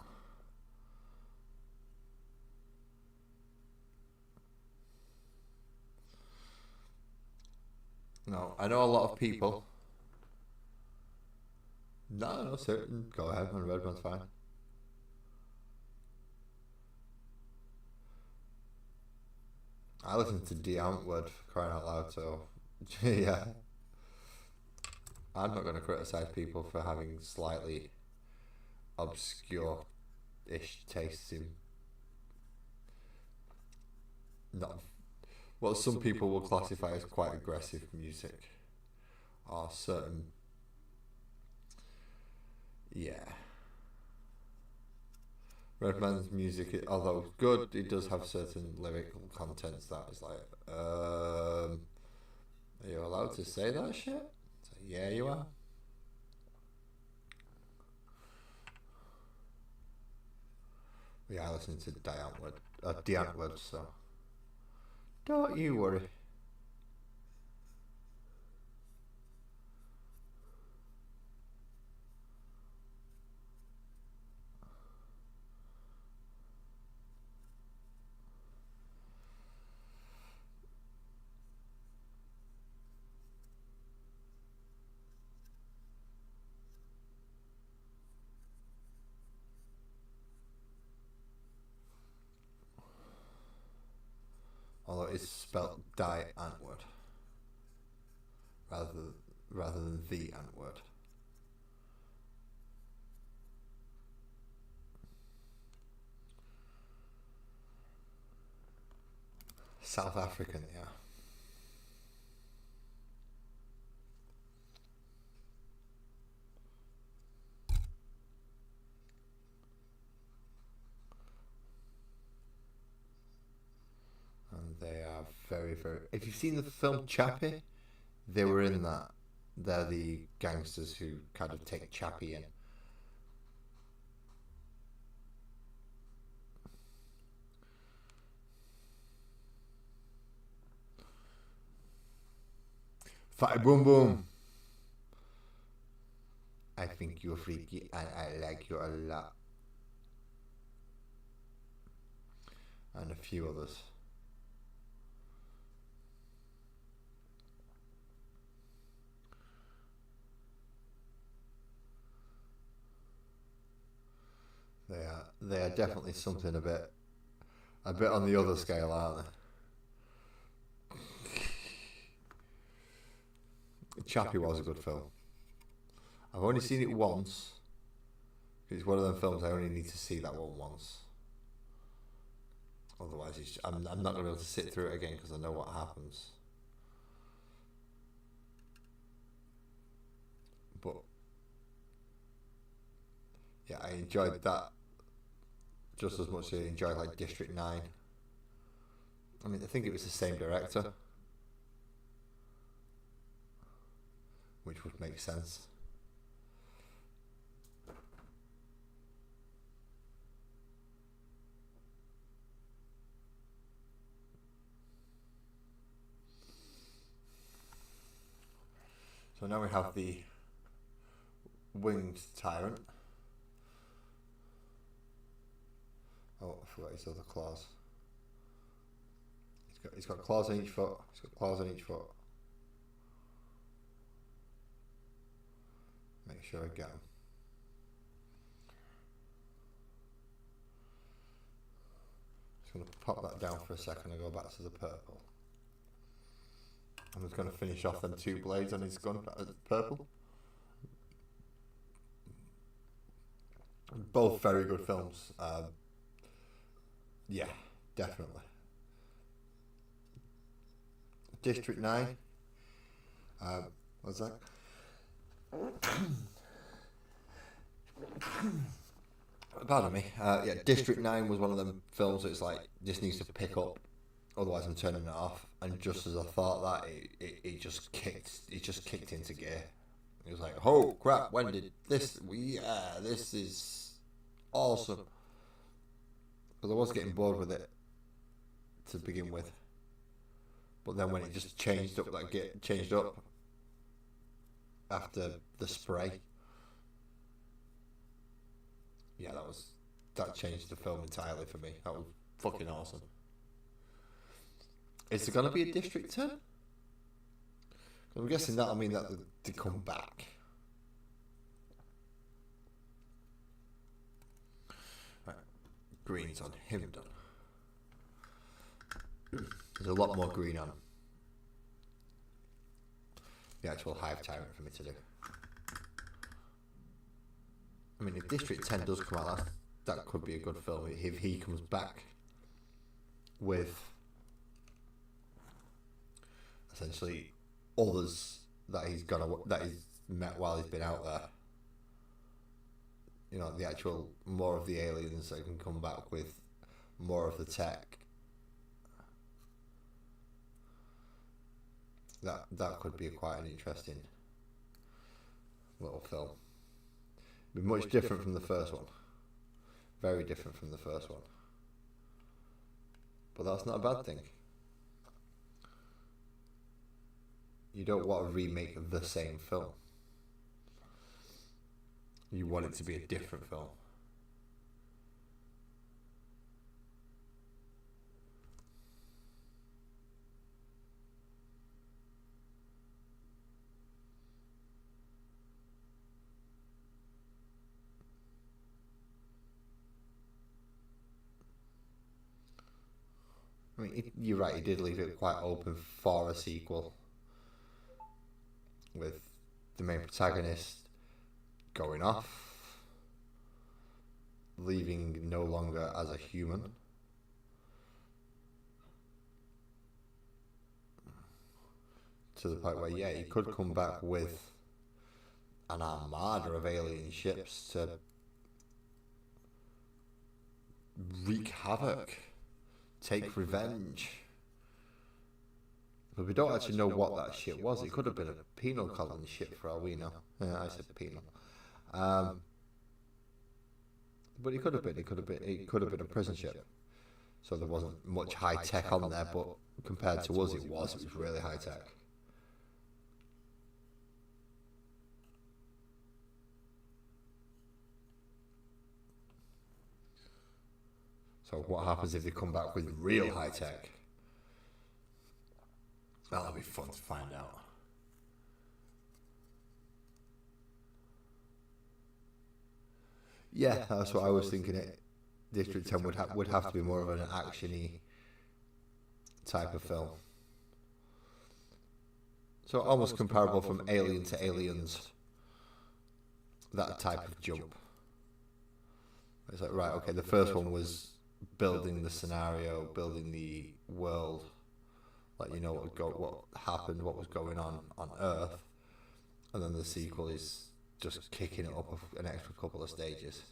No, I know a lot of people. No, certain. Go ahead, and red one's fine. I listen to D'Antwoord for crying out loud, so yeah. I'm not going to criticize people for having slightly obscure-ish tastes in not what some people will classify as quite aggressive music, or certain, yeah. Redman's music, although good, it does have certain lyrical contents that is like, are you allowed to say that shit? So, yeah, you are. Yeah, I listen to D'Antwoord, so don't you worry. is spelled die Antwoord rather than the Antwoord. South African, yeah. And they are very, very... If you've seen the film Chappie, they were in that. They're the gangsters who kind of take Chappie in. Fatty Boom Boom. I think you're freaky and I like you a lot. And a few others. They are definitely something a bit on the other scale, aren't they? Chappie was a good film. I've only seen it once. It's one of them films I only need to see that one once. Otherwise, I'm not going to be able to sit through it again because I know what happens. But yeah, I enjoyed that just as much as I enjoyed like District 9. I mean, I think it was the same director, which would make sense. So now we have the winged tyrant. Oh, I forgot his other claws. He's got claws on each foot. He's got claws on each foot. Make sure I get him. Just going to pop that down for a second and go back to the purple. I'm just going to finish off them 2 blades on his gun, purple. Both very good films. Yeah, definitely. District 9. What's that? Pardon me. Yeah, District 9 was one of them films that it's like, this needs to pick up, otherwise I'm turning it off. And just as I thought that, it just kicked into gear. It was like, oh crap, when did this? This is awesome. Because I was getting bored with it to begin with. But then when it just changed up after the spray, yeah, that changed the film entirely for me. That was fucking awesome. Is there gonna be a District 10? I'm guessing that'll mean that they come back. Right, green's on him done. There's a lot more green on the actual Hive Tyrant for me to do. I mean, if District 10 does come out, that could be a good film. If he comes back with essentially others that he's met while he's been out there. You know, the actual more of the aliens that can come back with more of the tech. That could be quite an interesting little film. Be much different from the first one. Very different from the first one. But that's not a bad thing. You don't want to remake the same film. You want it to be a different film. I mean, you're right, he did leave it quite open for a sequel, with the main protagonist going off, leaving no longer as a human. To the point where, yeah, he could come back with an armada of alien ships to wreak havoc, take revenge. But we don't actually know what that ship was. It could have been a penal colony ship for all we know. I said penal. But it could have been. It could have been a prison ship. So there wasn't much high tech on there, but compared to us, it was really high tech. So what happens if they come back with real high tech? That'll be fun to find out. Yeah, that's what I was thinking. District 10 would have to be more of an action-y type of film. So almost comparable from Alien to Aliens. That type of jump. It's like, right, okay, the first one was building the scenario, building the world, let you know what happened, what was going on Earth, and then the sequel is just kicking it up an extra couple of stages.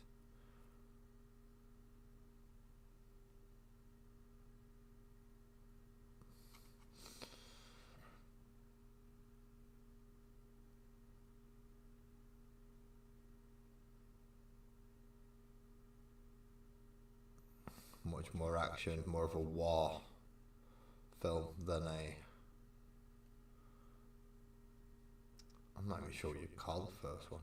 Much more action, more of a war film than a... I'm not even sure what you'd call the first one.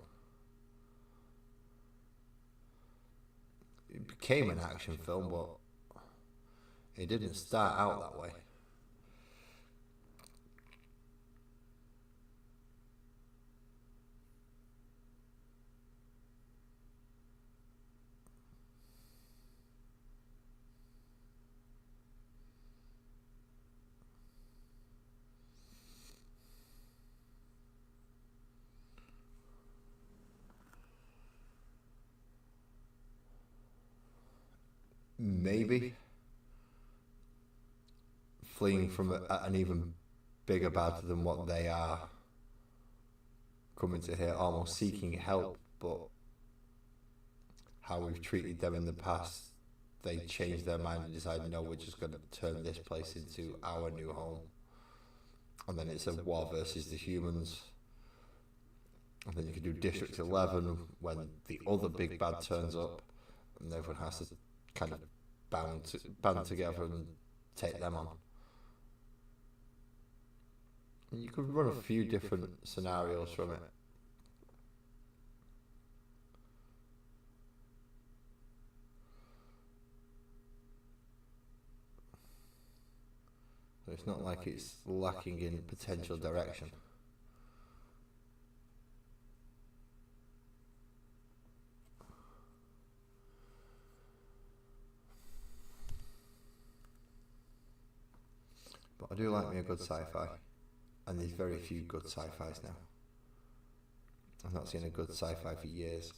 It became an action film, but it didn't start out that way. Maybe fleeing from an even bigger bad than what they are, coming to here almost seeking help, but how we've treated them in the past, they changed their mind and decided, no, we're just going to turn this place into our new home. And then it's a war versus the humans. And then you can do District 11 when the other big bad turns up and everyone has to kind of band together and take them on. And you could run a few different scenarios from it. So it's not like it's lacking in potential direction. But I do like me a good sci-fi, and there's very few good sci-fis now. I've not seen a good sci-fi for years.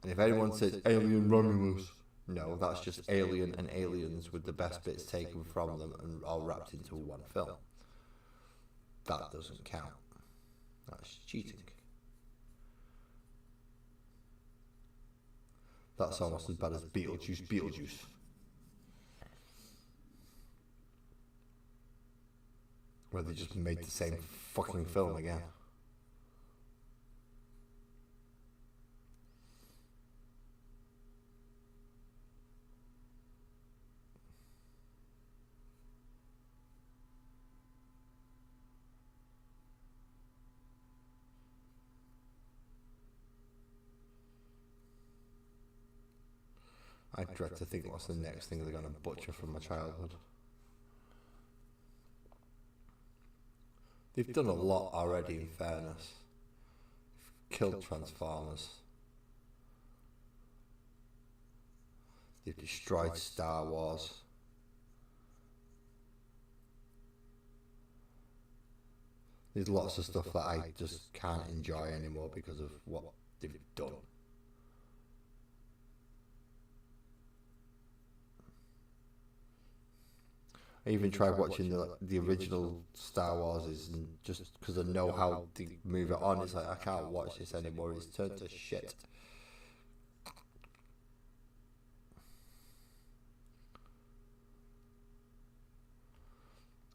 And if anyone says Alien Romulus, no, that's just Alien and Aliens with the best bits taken from them and all wrapped into one film. That doesn't count. That's cheating. That's almost as bad as Beetlejuice. Where they just made the same fucking film again. I dread to think what's the next thing they're going to butcher from my childhood. They've done a lot already, in fairness. They've killed Transformers. They've destroyed Star Wars. There's lots of stuff that I just can't enjoy anymore because of what they've done. I even tried watching the original Star Wars, and just because I know how they move it on, it's like I can't watch this anymore. It's turned to shit.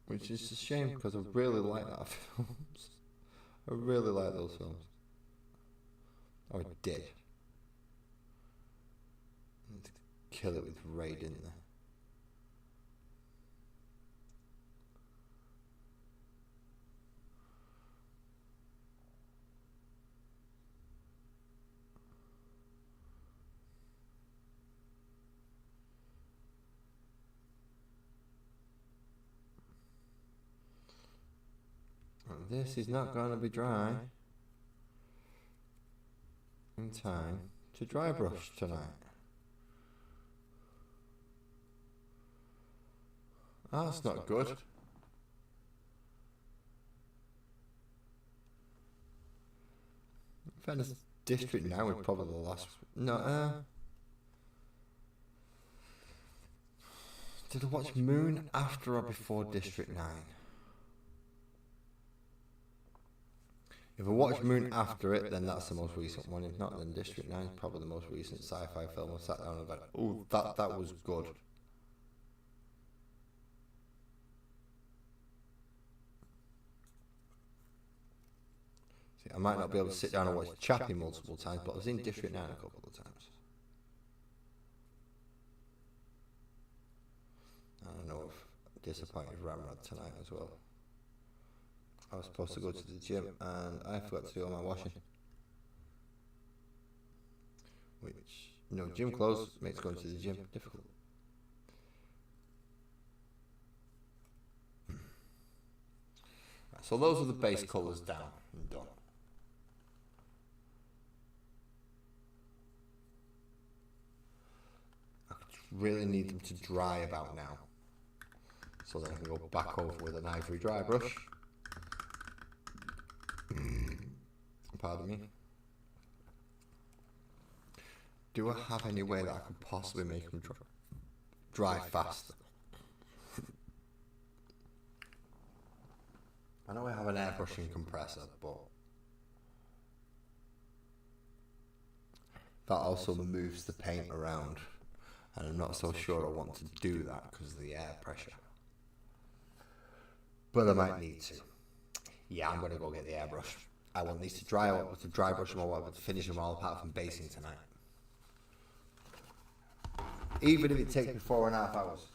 Which is a shame because I really like that films. I really like those films. Oh, I did. Kill it with Ray, didn't they? This is not going to be dry in time to dry brush tonight. Oh, that's not good. In fairness, District 9 was probably the last. No, did I watch Moon after or before District 9? If I watch Moon after it, then that's the most recent one. If not, then District 9 is probably the most recent sci-fi film I sat down and went, oh, that was good. See, I might not be able to sit down and watch Chappie multiple times, but I was in District 9 a couple of times. I don't know if disappointed Ramrod tonight as well. I was supposed to go to the gym and I forgot to do all my washing. Which, gym clothes makes going to the gym difficult. Right, so those are the base colours down and done. I really need them to dry about now. So then I can go back over with an ivory dry brush. Pardon me. Do I have any way that I could possibly make them dry faster? I know I have an airbrushing compressor, but that also moves the paint around, and I'm not so sure I want to do that because of the air pressure. But I might need to. Yeah, I'm going to go get the airbrush. I want these to dry out, to dry brush them all out, to finish them all apart from basing tonight. Even if it takes me 4.5 hours.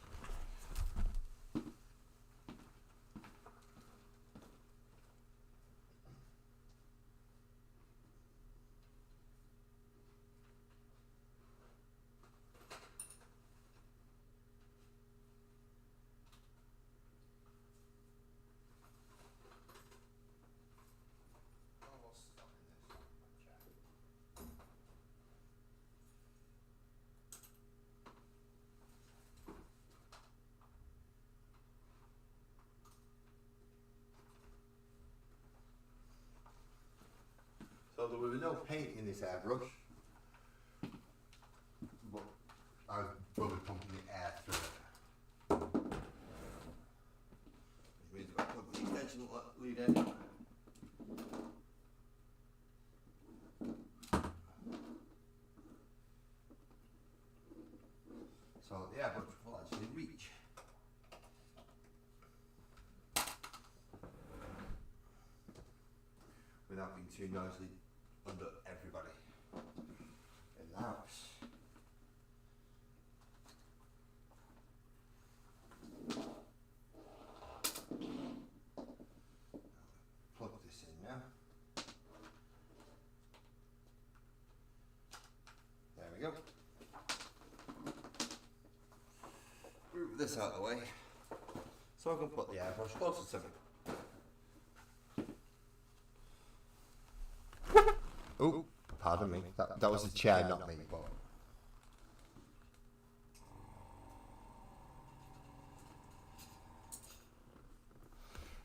So there was no paint in this airbrush, but I was probably pumping the air through it. Which means I've got to plug the extension lead in. So the airbrush will actually reach. Without being too noisy under everybody in the house. Plug this in now. There we go. Move this out of the way so I can put the airbrush closer to me. Oh, pardon me. That was the chair, not me. But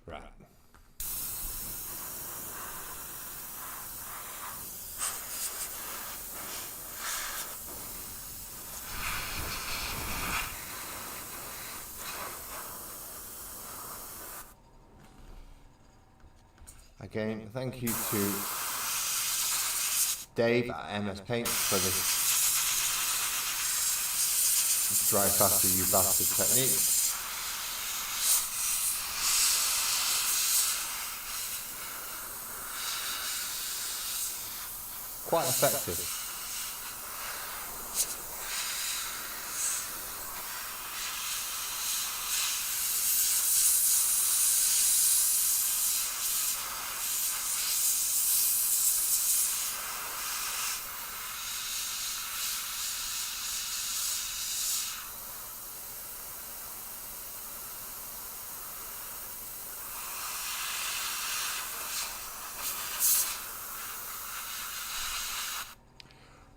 right. Again, thank you to Dave at MS Paints for this dry faster you bastard technique. Quite effective.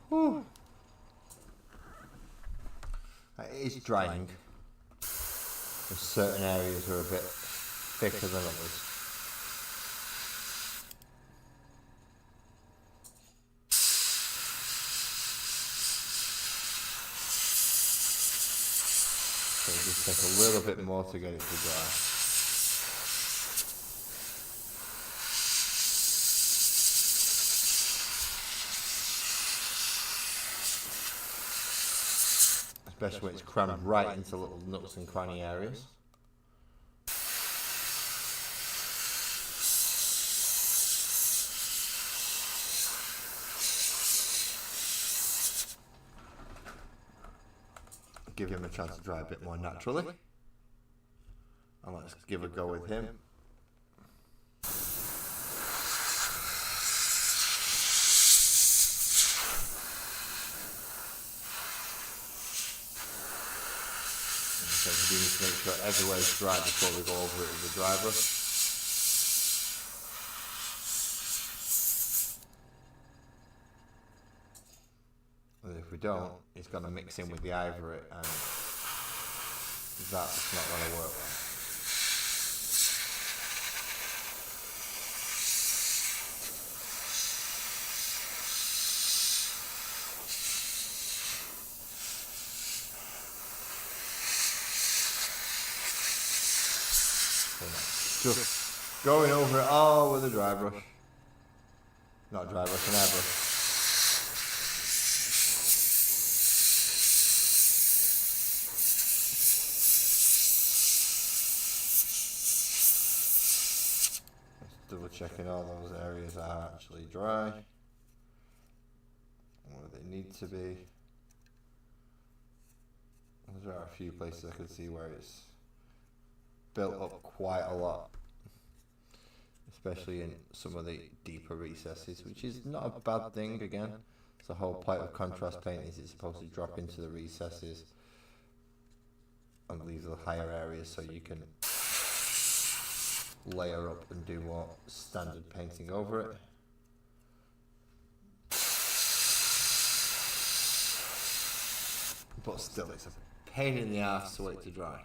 Whew. It is drying. There's certain areas are a bit thicker than others. So it just takes a little bit more to get it to dry. Especially when it's crammed right into little nooks and cranny areas. Give him a chance to dry a bit more naturally. And let's give a go with him. So we do need to make sure everywhere's dry before we go over it with the dry brush. And if we don't, it's going to mix in with the ivory and that's not going to work well. Just going over it all with a dry brush. Not a dry brush, an airbrush. Just double checking all those areas are actually dry. Where they need to be. There are a few places I could see where it's built up quite a lot, especially in some of the deeper recesses, which is not a bad thing. Again, it's the whole point of contrast paint is it's supposed to drop into the recesses and leave the higher areas so you can layer up and do more standard painting over it. But still, it's a pain in the ass to wait to dry.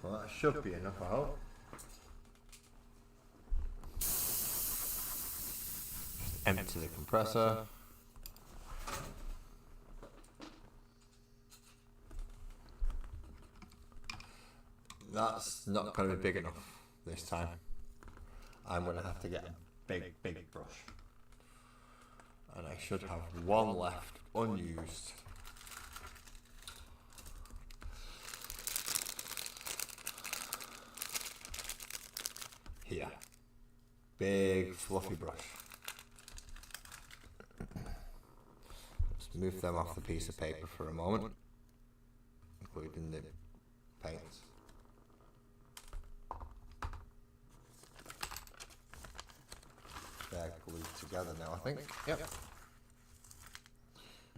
Well, that should be enough, I hope. Empty the compressor. That's not going to be big enough this time. I'm going to have to get a big brush. And I should have one left unused. Here. Big fluffy brush. Let's move them off the piece of paper for a moment, including the paints. They're glued together now, I think. Yep.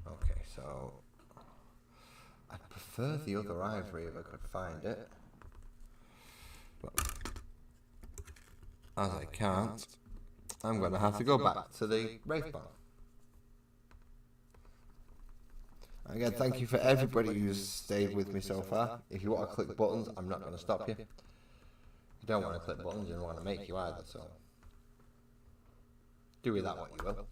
Okay, so I'd prefer the other ivory if I could find it. But as I can't, I'm going to have to go back to the Wraith bar. Again, thank you for everybody who's stayed with me so far. If you want to click buttons, I'm not going to stop you. If you don't want to click buttons, I don't want to make you either, so do with that what you will.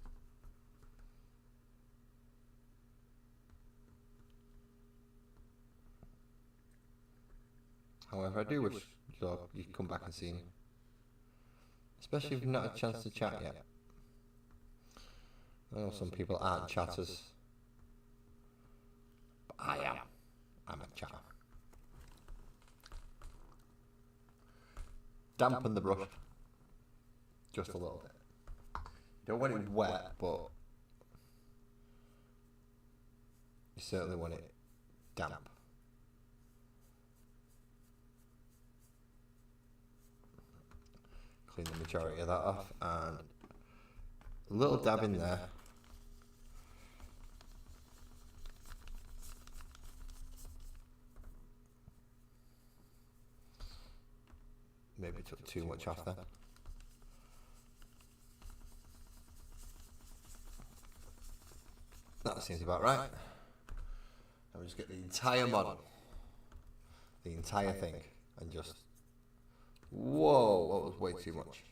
However, I do wish you could come back and see me. Especially if you've not had a chance to chat yet. I know some people aren't chatters. But I am. I'm a chatter. Dampen the brush. Just a little bit. You don't want it wet, but you certainly want it damp. Clean the majority of that off, and a little dab in there. Maybe took too much off there. That seems about right. I'll just get the entire model, the entire thing, and just, whoa, that was way too much.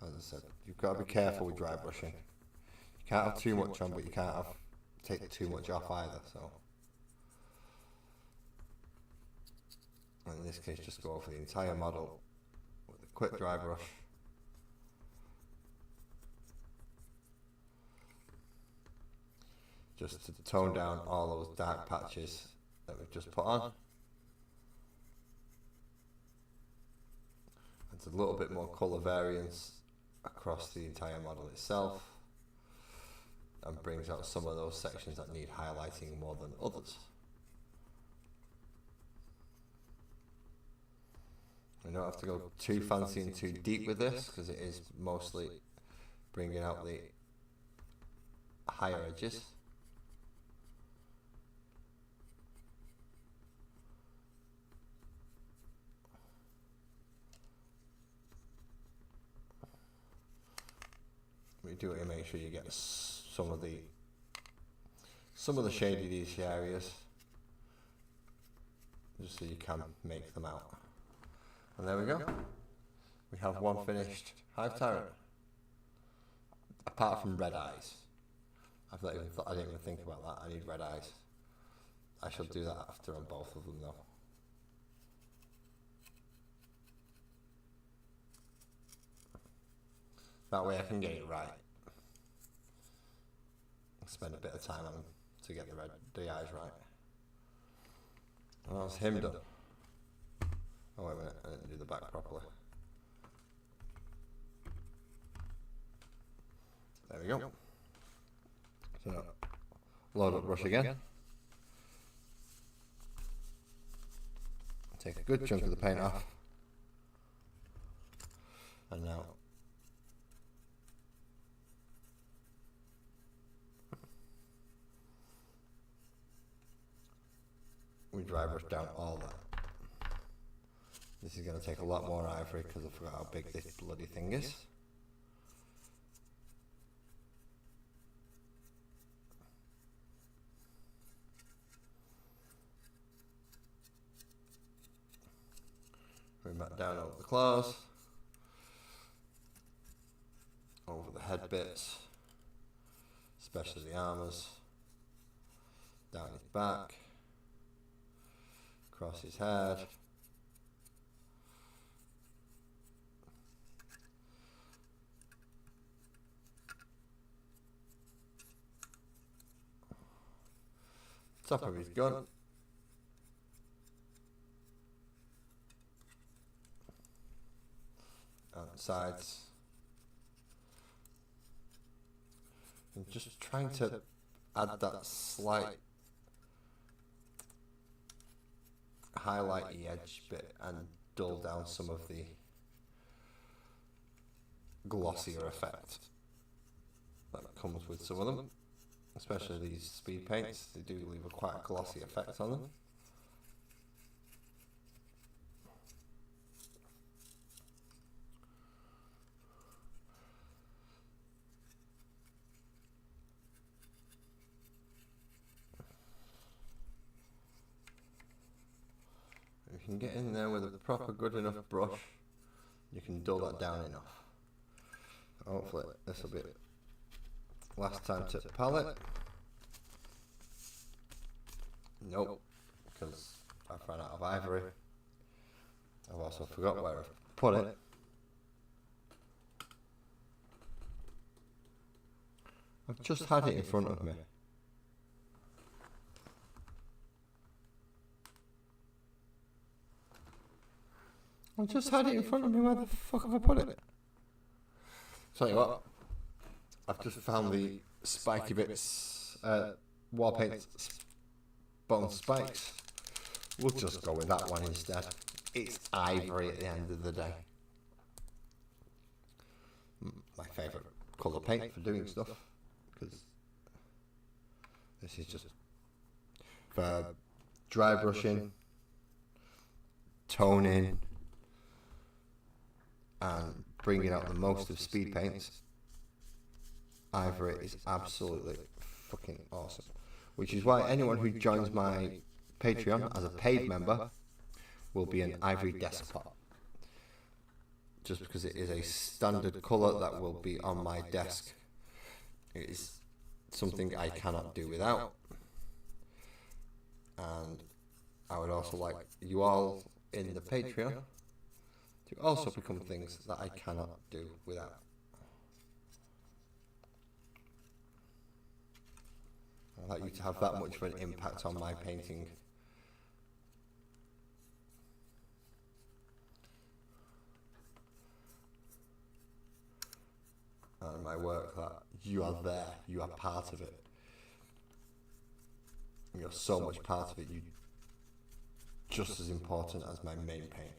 As I said, you've got to be careful with dry brushing. You can't have too much on, but you can't take too much off either. So, and in this case, just go over the entire model with a quick dry brush. Just to tone down all those dark patches that we've just put on. It's a little bit more colour variance across the entire model itself, and brings out some of those sections that need highlighting more than others. We don't have to go too fancy and too deep with this, because it is mostly bringing out the higher edges. We do it to make sure you get some of the shaded areas, just so you can make them out. And there we go. We have one finished Hive Tyrant. Apart from red eyes, I didn't even think about that. I need red eyes. I shall do that after on both of them though. That way I can get it right. Spend a bit of time on them to get the eyes right. Well, that's him done. Oh wait a minute, I didn't do the back properly. There we go. So, load up brush again. Take a good chunk of the paint off. And now we dry brush down all that. This is going to take a lot more ivory because I forgot how big this bloody thing is. Bring that down over the claws, over the head bits, especially the armours, down his back, across his head, top of his gun, and sides, and just trying to add that slight highlighty edge bit and dull down some of the glossier effect that comes with some of them, especially these speed paints. They do leave a quite glossy effect on them. can get in there with a proper good enough brush. You can dull that down enough. Hopefully this will be last time to palette. Nope, because I've run out of ivory. I've also forgot where I've put it. I've just had it in front of me. I've just had it in front of me. Where the fuck have I put it? Tell you what, I've just found the spiky bits, wall paint bone spikes. We'll just go with that one instead. It's ivory at the end of the day. My favourite colour paint for doing stuff, because this is just for dry brushing, toning, and bringing out the most of speed paints. Ivory is absolutely fucking awesome, which is why anyone who joins my Patreon as a paid member will be an ivory desktop, just because it is a standard colour that will be on my desk. It is something I cannot do without, and I would also like you all in the Patreon to also become things that I cannot do without. I'd like you to have that much of an impact on my painting. And my work, that you are there, you are part of it. You're so much part of it, you're just as important as my main paint.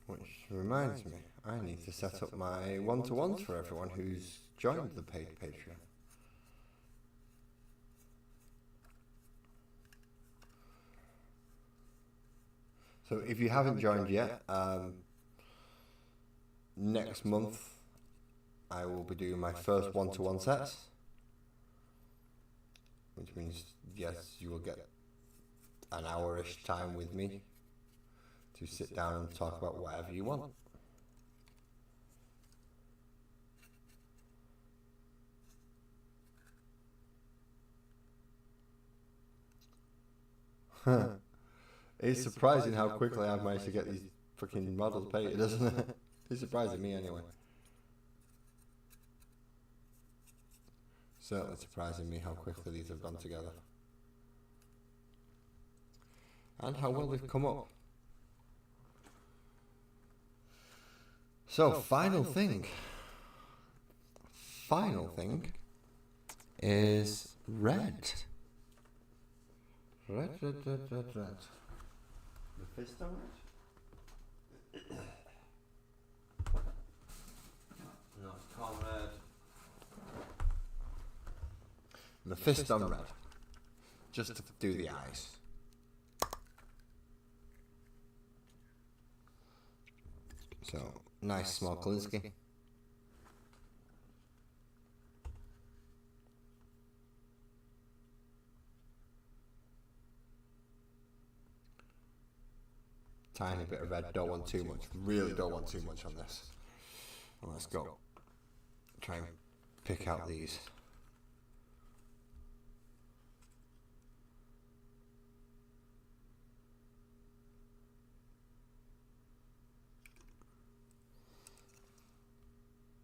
Which reminds me, I need to set up my one-to-ones for everyone who's joined the paid Patreon. So if you haven't joined yet, next month I will be doing my first one-to-one sets, which means, yes, you will get an hour-ish time with me to sit down and talk about whatever you want. It's surprising how quickly I've managed to get these fucking models painted, isn't it? It's surprising me anyway. Certainly surprising me how quickly these have gone together. And how well they've come up. So, final thing is red. Red. Mephisto red? No, it's called red. Mephisto red. Just to do the eyes. So, nice small Klinsky. Tiny bit of red, don't want too much. Really don't want too much on this. Well, let's go. Try and pick out these.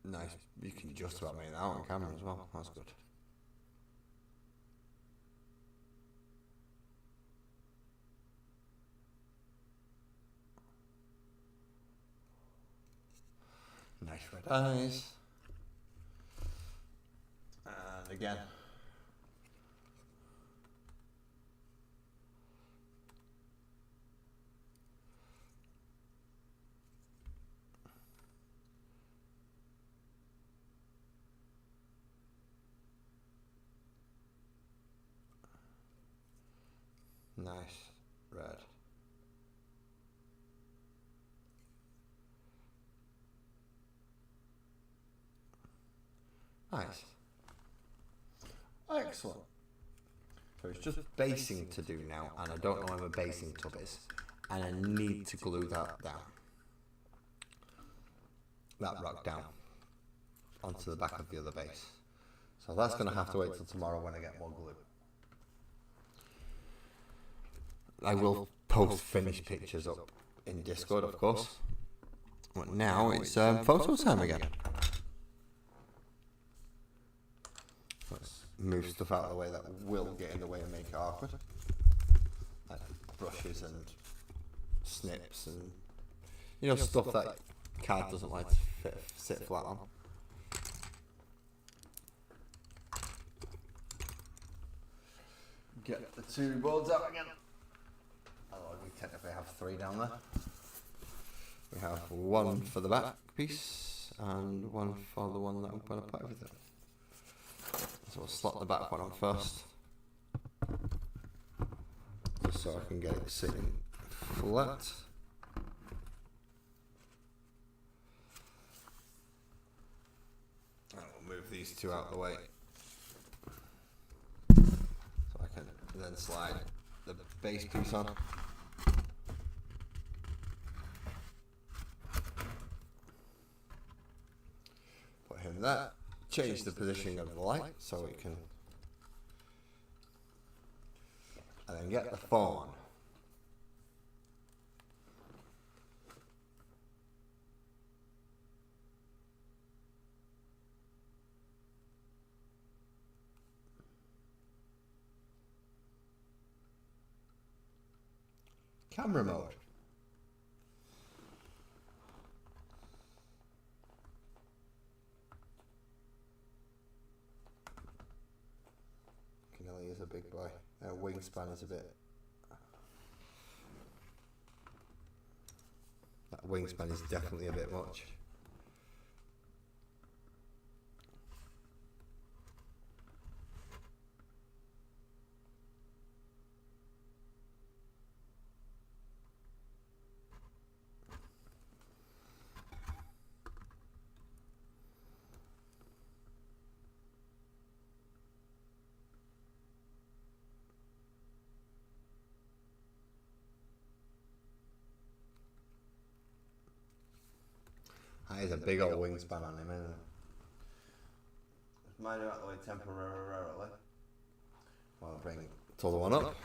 Nice. You can just about make that out on camera as well. That's good. Nice red eyes. And again. Nice red. Nice. Excellent. So it's just basing to do now, and I don't know where my basing tub is, and I need to glue that down. That rock down onto the back of the other base. So that's going to have to wait till tomorrow when I get more glue. I will post finished pictures up in Discord, of course. But now it's photo time again. Let's move stuff out of the way that will get in the way and make it awkward. Like brushes and snips and, you know, stuff that card doesn't like to sit flat on. Get the two boards out again. We technically have three down there. We have one for the back piece and one for the one that I'm going to put everything. So we'll slot the back one on first, just so I can get it sitting flat. And we'll move these two out of the way, so I can then slide the base piece on. Put him there. Change the positioning of the light so it can, and then get the phone. Camera mode. Is a big boy. Wingspan is a bit. That wingspan is definitely a bit much. That is a big old wingspan on him, isn't it? Mine out the way temporarily. Well, I'll bring the other one up.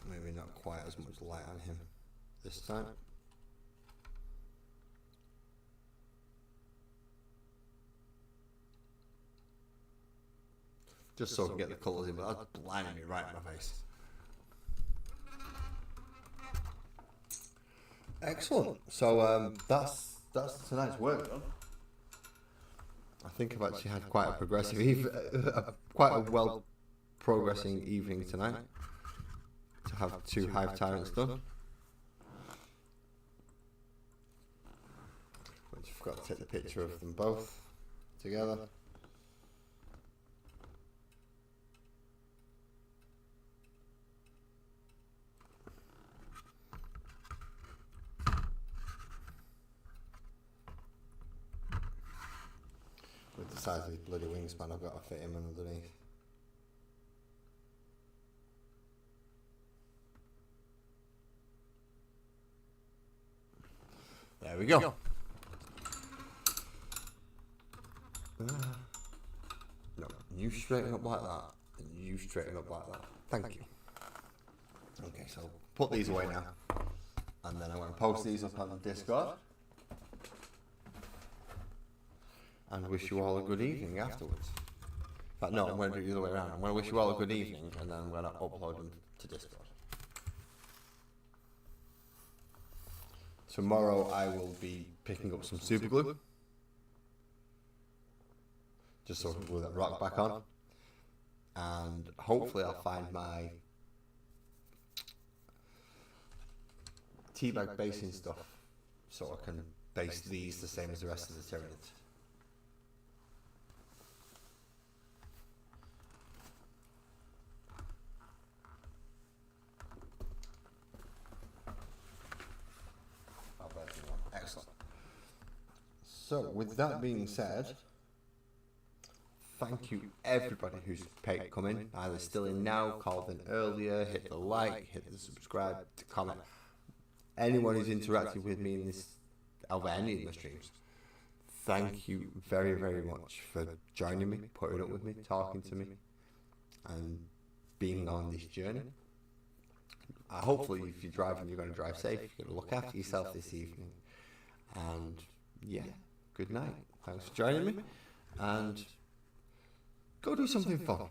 Maybe not quite as much light on him this time. Just so I can get the colours in, but that's blinding me right in my face. Excellent. So that's tonight's work done. I think I've actually had quite a progressive, quite a well progressing evening tonight. To have two hive tyrants done. Which I've got to take the picture of them both together. With the size of his bloody wingspan, I've got to fit him underneath. There we go. No, you straighten up like that, and you straighten up like that. Thank you. Okay, so put these away now, and then I'm going to post these up on the Discord, and wish you all a good evening afterwards. In fact, no, I'm going to do it the other way around. I'm going to wish you all a good evening, and then I'm going to upload them to Discord. Tomorrow I will be picking up some super glue, just so I can glue that rock back on, and hopefully I'll find my teabag basing stuff, so I can base these the same as the rest of the Tyranids. Excellent. So, with that being said, thank you everybody who's come in, either still in now, called in earlier, hit the like, hit the subscribe, the comment. Anyone who's interacted with me in this, over any of my streams, thank you very, very much for joining me, putting up with me, talking to me, and being on this journey. Hopefully, if you're driving, you're going to drive safe. You're going to look after yourself this evening. And yeah, good night. Thanks for joining me. And go do something fun.